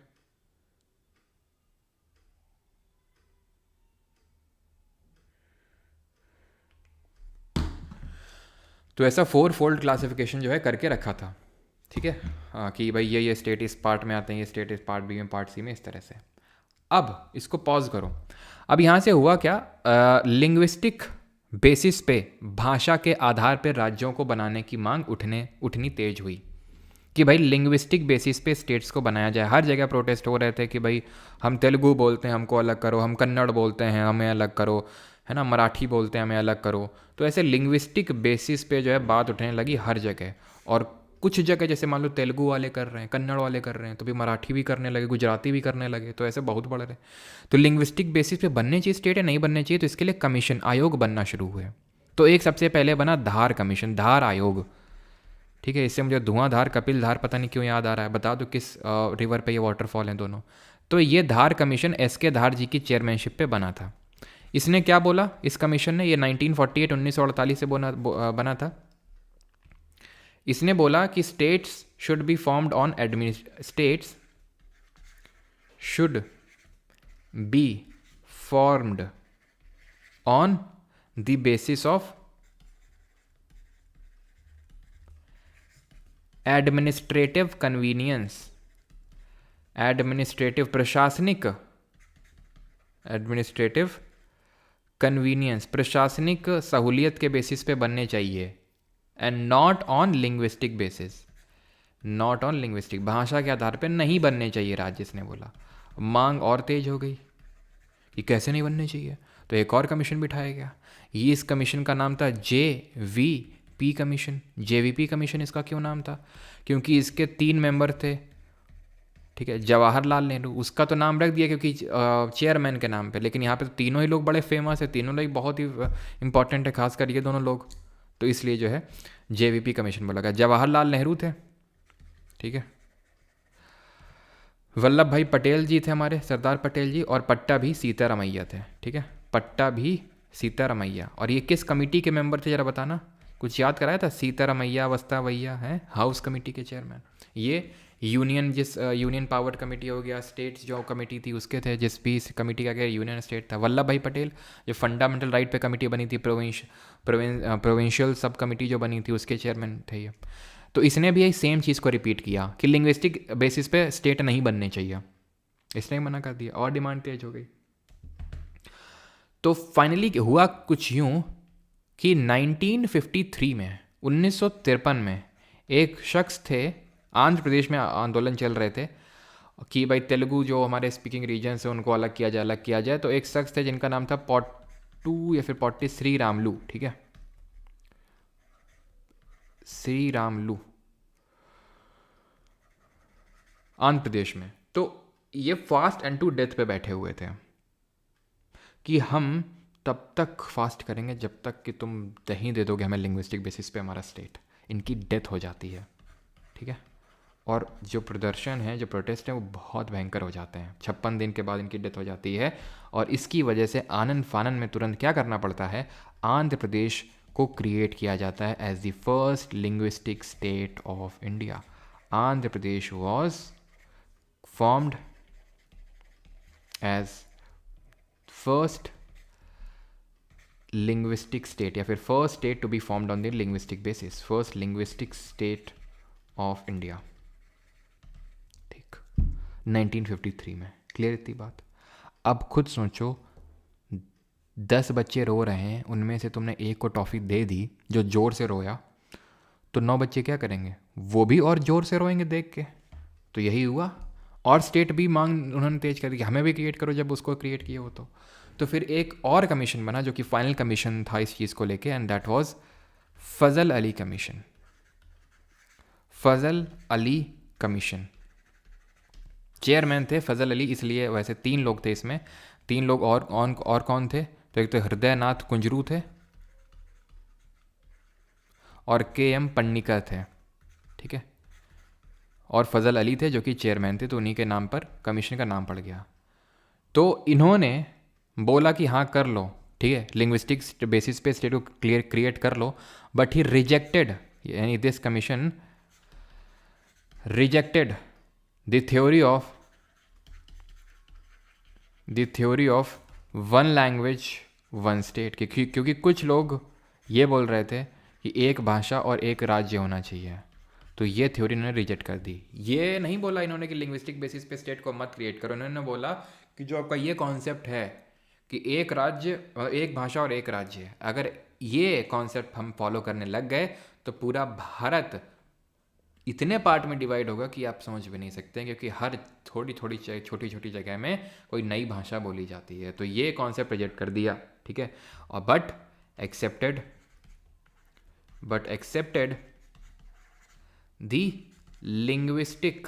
तो ऐसा 4 फोल्ड क्लासिफिकेशन जो है करके रखा था, ठीक है, कि भाई ये स्टेट इस पार्ट में आते हैं, ये स्टेट इस पार्ट बी में, पार्ट सी में, इस तरह से। अब इसको पॉज करो। अब यहाँ से हुआ क्या, लिंग्विस्टिक बेसिस पे, भाषा के आधार पर राज्यों को बनाने की मांग उठनी तेज हुई, कि भाई लिंग्विस्टिक बेसिस पे स्टेट्स को बनाया जाए। हर जगह प्रोटेस्ट हो रहे थे कि भाई हम तेलुगु बोलते हैं, हमको अलग करो, हम कन्नड़ बोलते हैं, हमें अलग करो, है ना, मराठी बोलते हैं, हमें अलग करो। तो ऐसे लिंग्विस्टिक बेसिस पे जो है बात उठने लगी हर जगह। और कुछ जगह जैसे मान लो तेलुगु वाले कर रहे हैं, कन्नड़ वाले कर रहे हैं, तो भी मराठी भी करने लगे, गुजराती भी करने लगे, तो ऐसे बहुत बढ़ रहे। तो लिंग्विस्टिक बेसिस पे बनने चाहिए स्टेट या नहीं बनने चाहिए, तो इसके लिए कमीशन, आयोग बनना शुरू हुए। तो एक सबसे पहले बना धार कमीशन, धार आयोग, ठीक है। इससे मुझे धुआंधार, कपिल धार पता नहीं क्यों याद आ रहा है, बता दो किस रिवर पे ये वाटरफॉल हैं दोनों। तो ये धार कमीशन SK धार जी की चेयरमैनशिप पे बना था। इसने क्या बोला इस कमीशन ने, ये 1948 से बना था। इसने बोला कि states should be formed on states should be formed on the basis of administrative convenience, administrative प्रशासनिक, एडमिनिस्ट्रेटिव कन्वीनियंस, प्रशासनिक सहूलियत के बेसिस पे बनने चाहिए, and not on linguistic basis, not on linguistic, भाषा के आधार पे नहीं बनने चाहिए राज्य, इसने बोला। मांग और तेज हो गई कि कैसे नहीं बनने चाहिए, तो एक और कमीशन बिठाया गया। ये इस कमीशन का नाम था JVP कमीशन। JVP कमीशन इसका क्यों नाम था, क्योंकि इसके 3 मेंबर थे, ठीक है। जवाहरलाल नेहरू, उसका तो नाम रख दिया क्योंकि चेयरमैन के नाम पे, लेकिन यहाँ पे तो तीनों ही लोग बड़े फेमस है, तीनों लोग बहुत ही इंपॉर्टेंट है, खासकर ये दोनों लोग, तो इसलिए जो है JVP कमीशन बोला गया। जवाहरलाल नेहरू थे, ठीक है। वल्लभ भाई पटेल जी थे हमारे, सरदार पटेल जी, और पट्टाभी सीतारामैया थे, ठीक है, पट्टाभी सीतारामैया। और ये किस कमेटी के मेंबर थे जरा बताना, कुछ याद कराया था, सीतारामैया वस्तावैया है हाउस कमेटी के चेयरमैन। ये यूनियन, जिस यूनियन पावर कमेटी हो गया, स्टेट्स जो कमेटी थी उसके थे, जिस भी कमेटी का गया यूनियन स्टेट था। वल्लभ भाई पटेल जो फंडामेंटल राइट पे कमेटी बनी थी, प्रोविंशियल सब कमेटी जो बनी थी, उसके चेयरमैन थे ये। तो इसने भी यही सेम चीज़ को रिपीट किया कि लिंग्विस्टिक बेसिस पे स्टेट नहीं बनने चाहिए, इसने मना कर दिया और डिमांड तेज हो गई। तो फाइनली हुआ कुछ यूँ कि 1953 में, 1953 में एक शख्स थे, आंध्र प्रदेश में आंदोलन चल रहे थे, कि भाई तेलुगु जो हमारे स्पीकिंग रीजन है उनको अलग किया जाए। तो एक शख्स थे जिनका नाम था पॉट्टू या फिर पॉट्टी श्री रामलू, ठीक है, श्री रामलू, आंध्र प्रदेश में। तो ये फास्ट एंड टू डेथ पे बैठे हुए थे कि हम तब तक फास्ट करेंगे जब तक कि तुम नहीं दे दोगे हमें लिंग्विस्टिक बेसिस पे हमारा स्टेट। इनकी डेथ हो जाती है, ठीक है। और जो प्रदर्शन है, जो प्रोटेस्ट हैं, वो बहुत भयंकर हो जाते हैं। 56 दिन के बाद इनकी डेथ हो जाती है। और इसकी वजह से आनन फानन में तुरंत क्या करना पड़ता है, आंध्र प्रदेश को क्रिएट किया जाता है as the first linguistic state of India. Andhra Pradesh was formed as first linguistic state या फिर first state to be formed on the linguistic basis, first linguistic state of India, ठीक, 1953 में। क्लियर इतनी बात। अब खुद सोचो, 10 बच्चे रो रहे हैं, उनमें से तुमने एक को टॉफ़ी दे दी जो ज़ोर से रोया, तो 9 बच्चे क्या करेंगे, वो भी और ज़ोर से रोएंगे देख के। तो यही हुआ। और स्टेट भी मांग उन्होंने तेज कर दी कि हमें भी क्रिएट करो, जब उसको क्रिएट किए हो तो फिर एक और कमीशन बना जो कि फाइनल कमीशन था इस चीज़ को लेके, and that was Fazal Ali commission. Fazal Ali commission, chairman थे फजल अली, इसलिए वैसे 3 लोग थे इसमें, 3 लोग और कौन थे, तो एक तो हृदय नाथ कुंजरू थे और KM पन्नीकर थे, ठीक है, और फजल अली थे जो कि चेयरमैन थे। तो उन्हीं के नाम पर कमीशन का नाम पड़ गया। तो इन्होंने बोला कि हाँ कर लो, ठीक है, लिंग्विस्टिक्स बेसिस पे स्टेट को क्रिएट कर लो, बट ही रिजेक्टेड, यानी this commission rejected the theory of one language one state, क्योंकि कुछ लोग ये बोल रहे थे कि एक भाषा और एक राज्य होना चाहिए। तो ये थ्योरी इन्होंने रिजेक्ट कर दी। ये नहीं बोला इन्होंने कि लिंग्विस्टिक बेसिस पे स्टेट को मत क्रिएट करो, इन्होंने बोला कि जो आपका ये कॉन्सेप्ट है कि एक राज्य, एक भाषा और एक राज्य है, अगर ये कॉन्सेप्ट हम फॉलो करने लग गए तो पूरा भारत इतने पार्ट में डिवाइड होगा कि आप समझ भी नहीं सकते, क्योंकि हर छोटी छोटी जगह में कोई नई भाषा बोली जाती है। तो ये कॉन्सेप्ट रिजेक्ट कर दिया, ठीक है, और but accepted the linguistic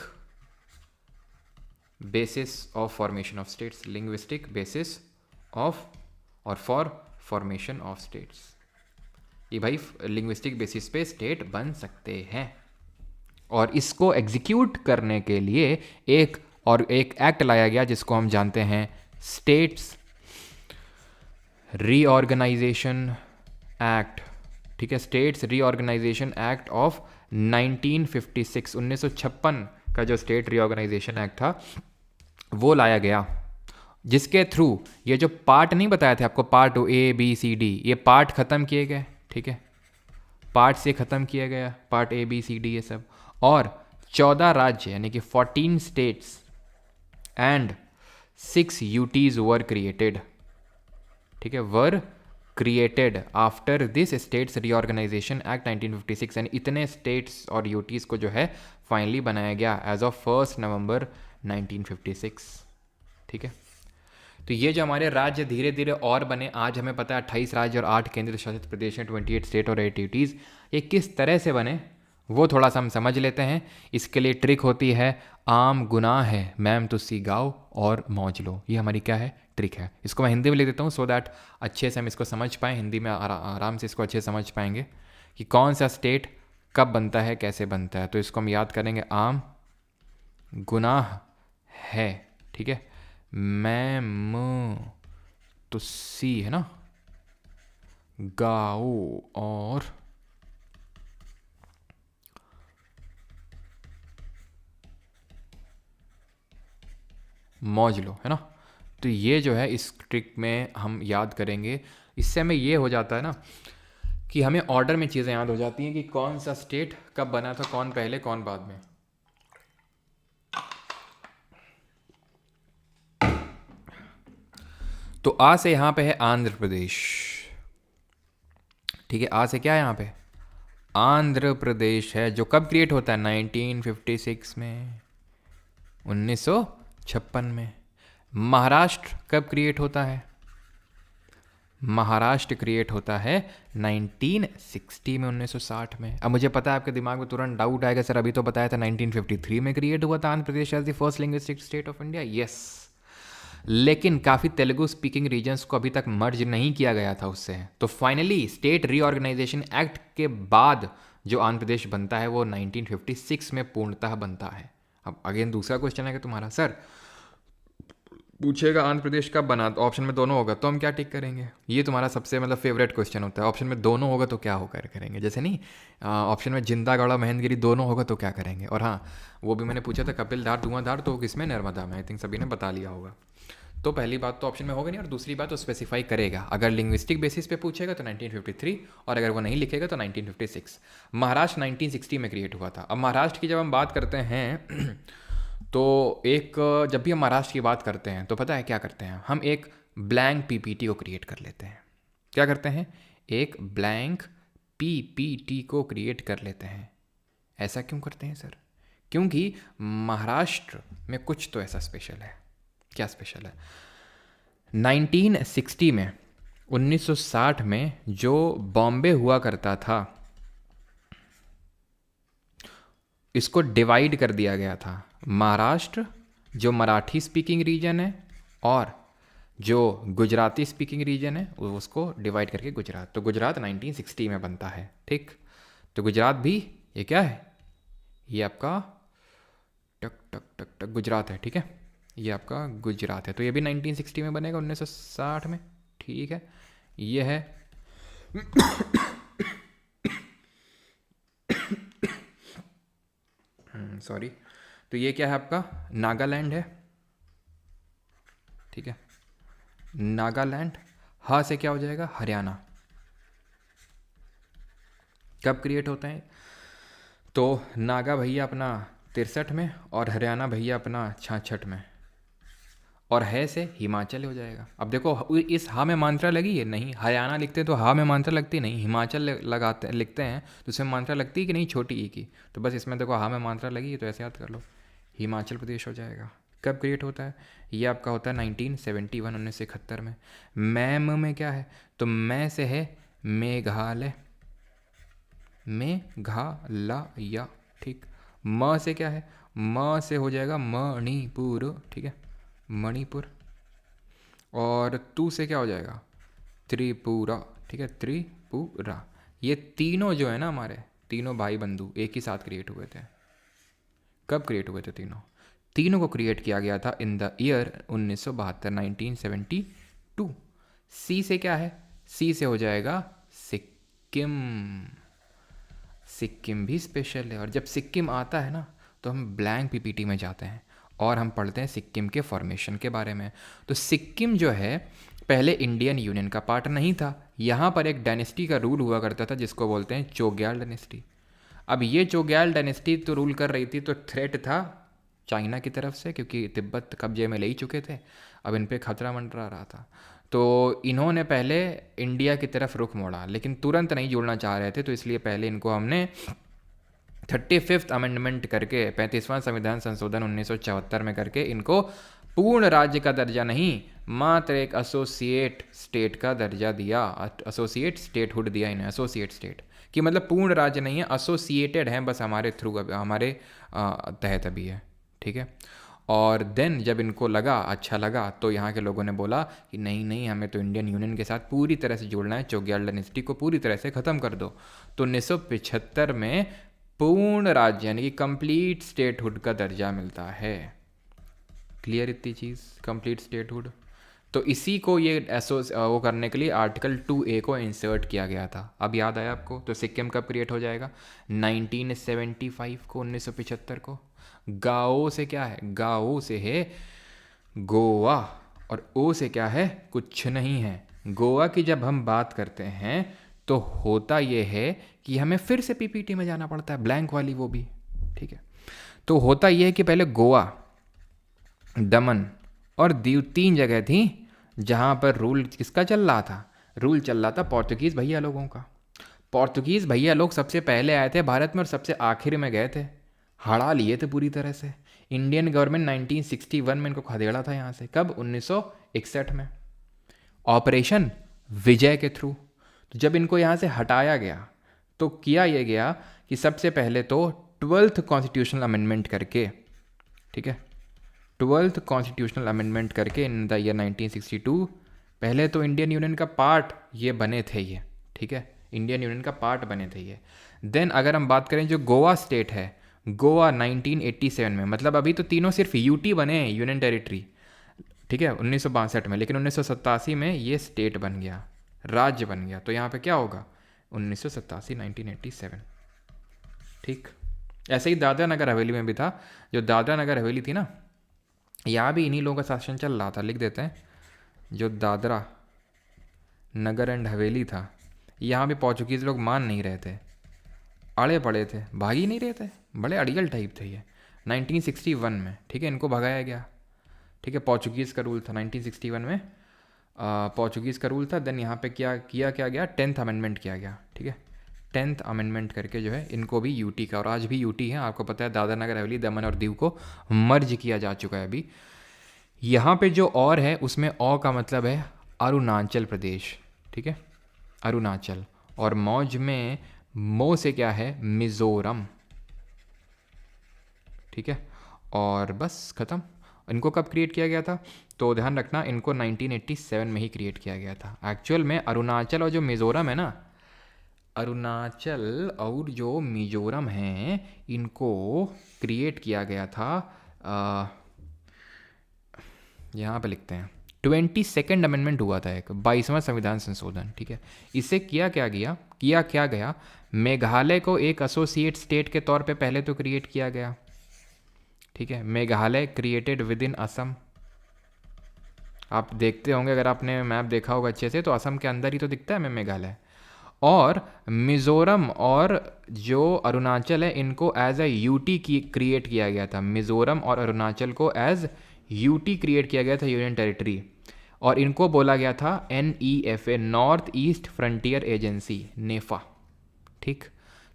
basis of formation of states, linguistic basis of और फॉर फॉर्मेशन ऑफ स्टेट्स। ये भाई लिंग्विस्टिक बेसिस पे स्टेट बन सकते हैं। और इसको एग्जीक्यूट करने के लिए एक एक्ट लाया गया जिसको हम जानते हैं स्टेट्स रीऑर्गेनाइजेशन एक्ट, ठीक है, स्टेट्स रीऑर्गेनाइजेशन एक्ट ऑफ 1956, 1956 का जो स्टेट रीऑर्गेनाइजेशन एक्ट था वो लाया गया, जिसके थ्रू ये जो पार्ट नहीं बताया था आपको, पार्ट ABCD, ये पार्ट ख़त्म किए गए, ठीक है, पार्ट से ख़त्म किया गया, पार्ट ABCD ये सब। और 14 राज्य यानी कि 14 states and 6 UTs were created, ठीक है, were created after this states reorganisation act 1956। And इतने स्टेट्स और UTs को जो है फाइनली बनाया गया एज ऑफ 1 नवंबर 1956, ठीक है। तो ये जो हमारे राज्य धीरे धीरे और बने, आज हमें पता है 28 राज्य और 8 केंद्र शासित प्रदेश हैं, 28 स्टेट और 8 UTs। ये किस तरह से बने वो थोड़ा सा हम समझ लेते हैं। इसके लिए ट्रिक होती है, आम गुनाह है मैम तुसी गाओ और मौज लो, ये हमारी क्या है, ट्रिक है। इसको मैं हिंदी में लिख देता हूँ सो दैट अच्छे से हम इसको समझ पाएँ, हिंदी में आराम से इसको अच्छे से समझ पाएंगे कि कौन सा स्टेट कब बनता है, कैसे बनता है। तो इसको हम याद करेंगे, आम गुनाह है, ठीक है, मैम तुसी है ना गाओ और मौज लो, है ना। तो ये जो है इस ट्रिक में हम याद करेंगे। इससे हमें ये हो जाता है ना कि हमें ऑर्डर में चीज़ें याद हो जाती हैं कि कौन सा स्टेट कब बना था, कौन पहले कौन बाद में। तो आ से यहाँ पे है आंध्र प्रदेश, ठीक है, आ से क्या है यहाँ पे, आंध्र प्रदेश है, जो कब क्रिएट होता है 1956 में, 1956 में। महाराष्ट्र कब क्रिएट होता है? महाराष्ट्र क्रिएट होता है 1960 में, 1960 में। अब मुझे पता है आपके दिमाग में तुरंत डाउट आएगा, सर अभी तो बताया था 1953 में क्रिएट हुआ था Andhra Pradesh as the first linguistic state of India. Yes, लेकिन काफ़ी तेलुगु स्पीकिंग रीजन्स को अभी तक मर्ज नहीं किया गया था उससे। तो फाइनली स्टेट रीऑर्गेनाइजेशन एक्ट के बाद जो आंध्र प्रदेश बनता है वो 1956 में पूर्णतः बनता है। अब अगेन दूसरा क्वेश्चन है कि तुम्हारा, सर पूछेगा आंध्र प्रदेश कब बना, तो ऑप्शन में दोनों होगा तो हम क्या टिक करेंगे? ये तुम्हारा सबसे मतलब फेवरेट क्वेश्चन होता है, ऑप्शन में दोनों होगा तो क्या होकर करेंगे। जैसे नहीं ऑप्शन में जिंदा गौड़ा महेंद्रगिरी दोनों होगा तो क्या करेंगे। और हाँ, वो भी मैंने पूछा था कपिल धार धुआंधार, तो किसमें? नर्मदा में। आई थिंक सभी ने बता लिया होगा। तो पहली बात तो ऑप्शन में होगा नहीं, और दूसरी बात तो स्पेसिफाई करेगा। अगर लिंग्विस्टिक बेसिस पे पूछेगा तो 1953, और अगर वो नहीं लिखेगा तो 1956। महाराष्ट्र 1960 में क्रिएट हुआ था। अब महाराष्ट्र की जब हम बात करते हैं तो एक, जब भी हम महाराष्ट्र की बात करते हैं तो पता है क्या करते हैं हम? एक ब्लैंक पीपीटी को क्रिएट कर लेते हैं। क्या करते हैं? एक ब्लैंक पीपीटी को क्रिएट कर लेते हैं। ऐसा क्यों करते हैं सर? क्योंकि महाराष्ट्र में कुछ तो ऐसा स्पेशल है। क्या स्पेशल है? 1960 में, 1960 में जो बॉम्बे हुआ करता था, इसको डिवाइड कर दिया गया था। महाराष्ट्र जो मराठी स्पीकिंग रीजन है और जो गुजराती स्पीकिंग रीजन है उसको डिवाइड करके गुजरात। तो गुजरात 1960 में बनता है। ठीक, तो गुजरात भी ये क्या है? ये आपका टक टक टक टक गुजरात है। ठीक है, ये आपका गुजरात है। तो ये भी 1960 में बनेगा, 1960 में। ठीक है, ये है सॉरी। तो ये क्या है आपका? नागालैंड है। ठीक है, नागालैंड। हा से क्या हो जाएगा? हरियाणा। कब क्रिएट होते हैं? तो नागा भैया अपना 63 में और हरियाणा भैया अपना 66 में, और है से हिमाचल हो जाएगा। अब देखो इस हा में मात्रा लगी है नहीं, हरियाणा लिखते हैं तो हा में मात्रा लगती नहीं, हिमाचल लगाते लिखते हैं तो उसमें मात्रा लगती है कि नहीं, छोटी ई की। तो बस इसमें देखो हा में मात्रा लगी है तो ऐसे याद कर लो, हिमाचल प्रदेश हो जाएगा। कब क्रिएट होता है? ये आपका होता है 1971, 1971 में। मैम में क्या है? तो मैं से है मेघालय, मेघालय। ठीक, म से क्या है? म से हो जाएगा मणिपुर। ठीक है, मणिपुर। और तू से क्या हो जाएगा? त्रिपुरा। ठीक है, त्रिपुरा। ये तीनों जो है ना हमारे, तीनों भाई बंधु एक ही साथ क्रिएट हुए थे। कब क्रिएट हुए थे तीनों? तीनों को क्रिएट किया गया था इन द ईयर 1972, 1972। सी से क्या है? सी से हो जाएगा सिक्किम। सिक्किम भी स्पेशल है। और जब सिक्किम आता है ना तो हम ब्लैंक पीपीटी में जाते हैं और हम पढ़ते हैं सिक्किम के फॉर्मेशन के बारे में। तो सिक्किम जो है पहले इंडियन यूनियन का पार्ट नहीं था। यहाँ पर एक डायनेस्टी का रूल हुआ करता था जिसको बोलते हैं चोग्याल डायनेस्टी। अब ये चोग्याल डायनेस्टी तो रूल कर रही थी, तो थ्रेट था चाइना की तरफ से, क्योंकि तिब्बत कब्जे में ले ही चुके थे। अब इन पे खतरा मंडरा रहा था, तो इन्होंने पहले इंडिया की तरफ रुख मोड़ा, लेकिन तुरंत नहीं जुड़ना चाह रहे थे। तो इसलिए पहले इनको हमने 35th अमेंडमेंट करके, 35वां संविधान संशोधन 1974 में करके इनको पूर्ण राज्य का दर्जा नहीं, मात्र एक एसोसिएट स्टेट का दर्जा दिया। एसोसिएट स्टेटहुड दिया इन्हें, एसोसिएट स्टेट कि मतलब पूर्ण राज्य नहीं है, एसोसिएटेड हैं बस हमारे थ्रू, हमारे तहत अभी है। ठीक है, और देन जब इनको लगा, अच्छा लगा, तो यहाँ के लोगों ने बोला कि नहीं नहीं, हमें तो इंडियन यूनियन के साथ पूरी तरह से जुड़ना है, चोग्याल डायनेस्टी को पूरी तरह से ख़त्म कर दो। तो 1975 में पूर्ण राज्य यानी कि कंप्लीट स्टेटहुड का दर्जा मिलता है। क्लियर इतनी चीज़? Complete statehood. तो इसी को ये वो करने के लिए आर्टिकल 2A को इंसर्ट किया गया था। अब याद आया आपको? तो सिक्किम कब क्रिएट हो जाएगा? 1975 को, 1975 को। गाओ से क्या है? गाओ से है गोवा, और ओ से क्या है? कुछ नहीं है। गोवा की जब हम बात करते हैं तो होता ये है कि हमें फिर से पीपीटी में जाना पड़ता है, ब्लैंक वाली वो भी। ठीक है, तो होता ये है कि पहले गोवा, दमन और दीव 3 जगह थी जहाँ पर रूल किसका चल रहा था? रूल चल रहा था पोर्तुगीज़ भैया लोगों का। पोर्तुगीज़ भैया लोग सबसे पहले आए थे भारत में और सबसे आखिर में गए थे, हड़ा लिए थे पूरी तरह से। इंडियन गवर्नमेंट 1961 में इनको खदेड़ा था यहाँ से। कब? 1961 में, ऑपरेशन विजय के थ्रू। तो जब इनको यहाँ से हटाया गया तो किया ये गया कि सबसे पहले तो 12th कॉन्स्टिट्यूशनल अमेंडमेंट करके, ठीक है, 12th कॉन्स्टिट्यूशनल अमेंडमेंट करके इन द ईयर 1962 पहले तो इंडियन यूनियन का पार्ट ये बने थे ये, ठीक है, इंडियन यूनियन का पार्ट बने थे ये। देन अगर हम बात करें जो गोवा स्टेट है, गोवा 1987 में, मतलब अभी तो तीनों सिर्फ यूटी बने हैं, यूनियन टेरिटरी, ठीक है, 1962 में, लेकिन 1987 में ये स्टेट बन गया, राज्य बन गया। तो यहाँ पे क्या होगा? 1987, 1987, ठीक। ऐसे ही दादरा नगर हवेली में भी था। जो दादरा नगर हवेली थी ना, यहाँ भी इन्हीं लोगों का शासन चल रहा था। लिख देते हैं, जो दादरा नगर एंड हवेली था, यहाँ भी पोर्चुगीज़ लोग मान नहीं रहे थे, अड़े पड़े थे, भाग ही नहीं रहे थे, बड़े अड़ियल टाइप थे ये। 1961 में, ठीक है, इनको भगाया गया, ठीक है, पोर्चुगीज़ का रूल था 1961 में, पोर्चुगीज़ का रूल था। देन यहाँ पे क्या गया? 10th अमेंडमेंट किया गया, ठीक है, 10th अमेंडमेंट करके जो है इनको भी यूटी का, और आज भी यूटी है, आपको पता है, दादरा नगर हवेली, दमन और दीव को मर्ज किया जा चुका है अभी। यहाँ पे जो और है उसमें औ का मतलब है अरुणाचल प्रदेश, ठीक है, अरुणाचल, और मौज में मो से क्या है? मिज़ोरम, ठीक है, और बस ख़त्म। इनको कब क्रिएट किया गया था? तो ध्यान रखना, इनको 1987 में ही क्रिएट किया गया था। एक्चुअल में अरुणाचल और जो मिज़ोरम है ना, अरुणाचल और जो मिज़ोरम हैं, इनको क्रिएट किया गया था, यहाँ पे लिखते हैं 22nd अमेंडमेंट हुआ था, एक 22वां संविधान संशोधन, ठीक है। इससे किया क्या गया? मेघालय को एक एसोसिएट स्टेट के तौर पे पहले तो क्रिएट किया गया, ठीक है, Meghalaya created with in Assam. आप देखते होंगे, अगर आपने मैप देखा होगा अच्छे से, तो असम के अंदर ही तो दिखता है हमें मेघालय। और मिज़ोरम और जो अरुणाचल है, इनको एज अ यूटी क्रिएट किया गया था। मिज़ोरम और अरुणाचल को एज यूटी क्रिएट किया गया था, यूनियन टेरिटरी, और इनको बोला गया था NEFA, north east frontier agency, NEFA, ठीक।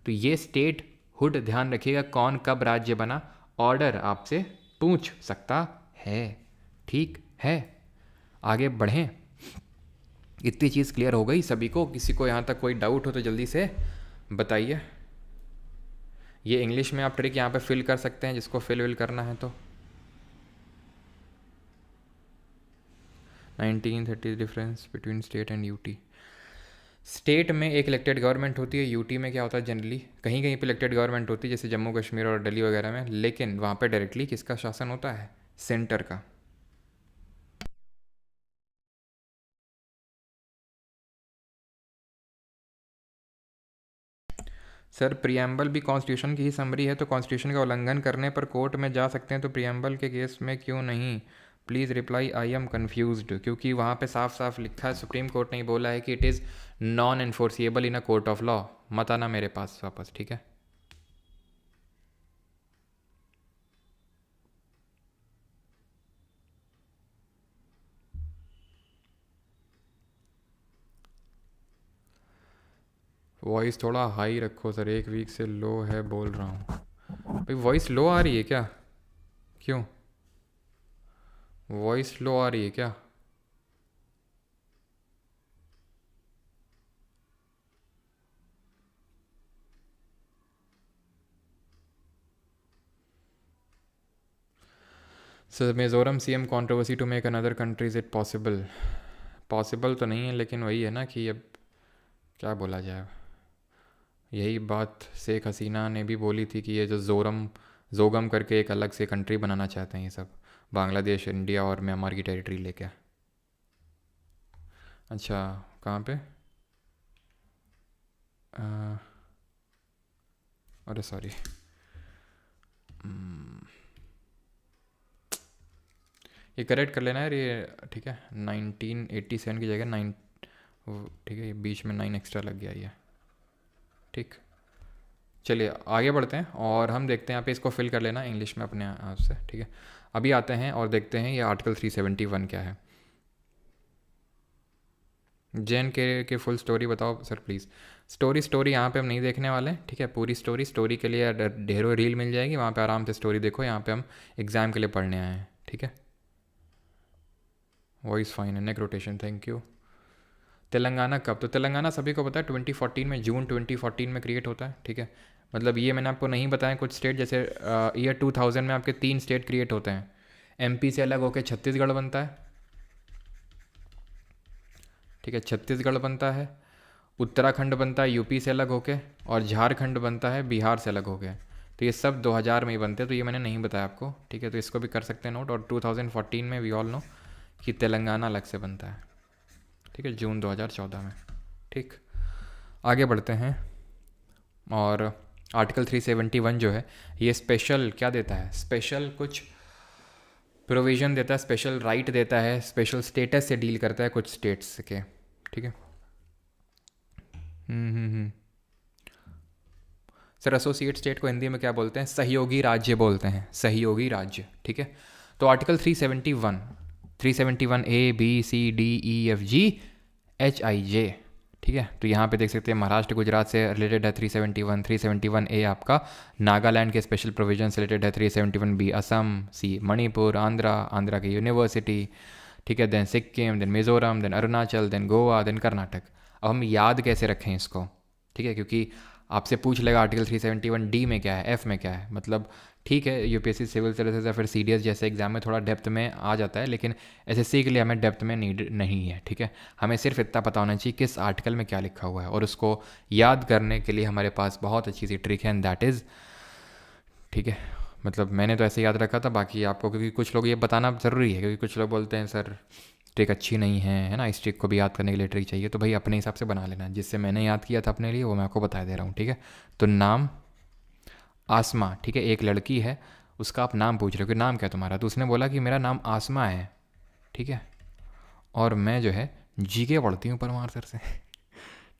तो ये स्टेट हुड, ध्यान रखिएगा, कौन कब राज्य बना, ऑर्डर आपसे पूछ सकता है, ठीक है। आगे बढ़ें, इतनी चीज़ क्लियर हो गई सभी को? किसी को यहाँ तक कोई डाउट हो तो जल्दी से बताइए। ये इंग्लिश में आप ट्रिक यहाँ पे फिल कर सकते हैं, जिसको फिल करना है तो। 1930 difference between state and UT. State में एक इलेक्टेड गवर्नमेंट होती है, यूटी में क्या होता है? जनरली कहीं कहीं पे इलेक्टेड गवर्नमेंट होती है, जैसे जम्मू कश्मीर और दिल्ली वगैरह में, लेकिन वहाँ पे डायरेक्टली किसका शासन होता है? सेंटर का। सर प्रियम्बल भी कॉन्स्टिट्यूशन की ही समरी है, तो कॉन्स्टिट्यूशन का उल्लंघन करने पर कोर्ट में जा सकते हैं, तो प्रियम्बल के केस में क्यों नहीं? Please reply, I am confused. क्योंकि वहाँ पे साफ साफ लिखा है, सुप्रीम कोर्ट ने बोला है कि it is non enforceable in a court of law. मत आना मेरे पास वापस, ठीक है। वॉइस थोड़ा हाई रखो सर, एक वीक से लो है बोल रहा हूँ। भाई वॉइस लो आ रही है क्या? क्यों वॉइस लो आ रही है क्या? Sir Mizoram CM controversy to make another country, is it possible? Possible तो नहीं है, लेकिन वही है ना कि अब क्या बोला जाए। यही बात शेख हसीना ने भी बोली थी कि ये जो जोगम करके एक अलग से कंट्री बनाना चाहते हैं ये सब, बांग्लादेश, इंडिया और म्यांमार की टेरिटरी लेके। अच्छा, कहाँ पे? अरे सॉरी, ये करेक्ट कर लेना यार ये, ठीक है। 1987 की जगह 9, ठीक है, ये बीच में 9 एक्स्ट्रा लग गया ये, ठीक। चलिए आगे बढ़ते हैं और हम देखते हैं, यहाँ पे इसको फिल कर लेना इंग्लिश में अपने आप से, ठीक है। अभी आते हैं और देखते हैं ये आर्टिकल 371 क्या है। JNK के फुल स्टोरी बताओ सर प्लीज़। स्टोरी यहाँ पे हम नहीं देखने वाले हैं, ठीक है। पूरी स्टोरी के लिए ढेरों रील मिल जाएगी, वहाँ पे आराम से स्टोरी देखो। यहाँ पे हम एग्ज़ाम के लिए पढ़ने आए हैं, ठीक है। वॉइस फाइन है, neck rotation, thank you. Telangana कब? तो तेलंगाना सभी को पता है 2014 में, जून 2014 में क्रिएट होता है, ठीक है। मतलब ये मैंने आपको नहीं बताया, कुछ स्टेट जैसे ईयर 2000 में आपके 3 स्टेट क्रिएट होते हैं। एमपी से अलग होकर छत्तीसगढ़ बनता है, ठीक है, छत्तीसगढ़ बनता है। उत्तराखंड बनता है यूपी से अलग होके, और झारखंड बनता है बिहार से अलग होके। तो ये सब 2000 में ही बनते हैं, तो ये मैंने नहीं बताया आपको, ठीक है। तो इसको भी कर सकते हैं नोट। और 2014 में वी ऑल नो कि तेलंगाना अलग से बनता है, ठीक है, जून 2014 में, ठीक। आगे बढ़ते हैं। और आर्टिकल 371 जो है ये स्पेशल क्या देता है? स्पेशल कुछ प्रोविज़न देता है, स्पेशल राइट देता है, स्पेशल स्टेटस से डील करता है कुछ स्टेट्स के, ठीक है। सर एसोसिएट स्टेट को हिंदी में क्या बोलते हैं? सहयोगी राज्य बोलते हैं, सहयोगी राज्य, ठीक है। तो article 371 A B C D E F G H I J, ठीक है। तो यहाँ पे देख सकते हैं महाराष्ट्र गुजरात से रिलेटेड है 371 ए आपका नागालैंड के स्पेशल प्रोविजन से रिलेटेड है। 371 बी असम, सी मणिपुर, आंध्रा की यूनिवर्सिटी, ठीक है। Then Sikkim, then Mizoram, then Arunachal, then Goa, then Karnataka. अब हम याद कैसे रखें इसको, ठीक है, क्योंकि आपसे पूछ लेगा आर्टिकल 371 डी में क्या है, एफ में क्या है। मतलब ठीक है, यूपीएससी सिविल सर्विसेज या फिर सीडीएस जैसे एग्जाम में थोड़ा डेप्थ में आ जाता है, लेकिन एसएससी के लिए हमें डेप्थ में नीड नहीं है, ठीक है। हमें सिर्फ इतना पता होना चाहिए किस आर्टिकल में क्या लिखा हुआ है, और उसको याद करने के लिए हमारे पास बहुत अच्छी सी ट्रिक है, एंड दैट इज़, ठीक है। मतलब मैंने तो ऐसे याद रखा था, बाकी आपको, क्योंकि कुछ लोग ये बताना ज़रूरी है, क्योंकि कुछ लोग बोलते हैं सर ट्रिक अच्छी नहीं है ना, इस ट्रिक को भी याद करने के लिए ट्रिक चाहिए। तो भाई अपने हिसाब से बना लेना, जिससे मैंने याद किया था अपने लिए वो मैं आपको बता दे रहा हूँ, ठीक है। तो नाम आसमा, ठीक है, एक लड़की है, उसका आप नाम पूछ रहे हो कि नाम क्या तुम्हारा, तो उसने बोला कि मेरा नाम आसमा है, ठीक है, और मैं जो है जीके पढ़ती हूँ परमार सर से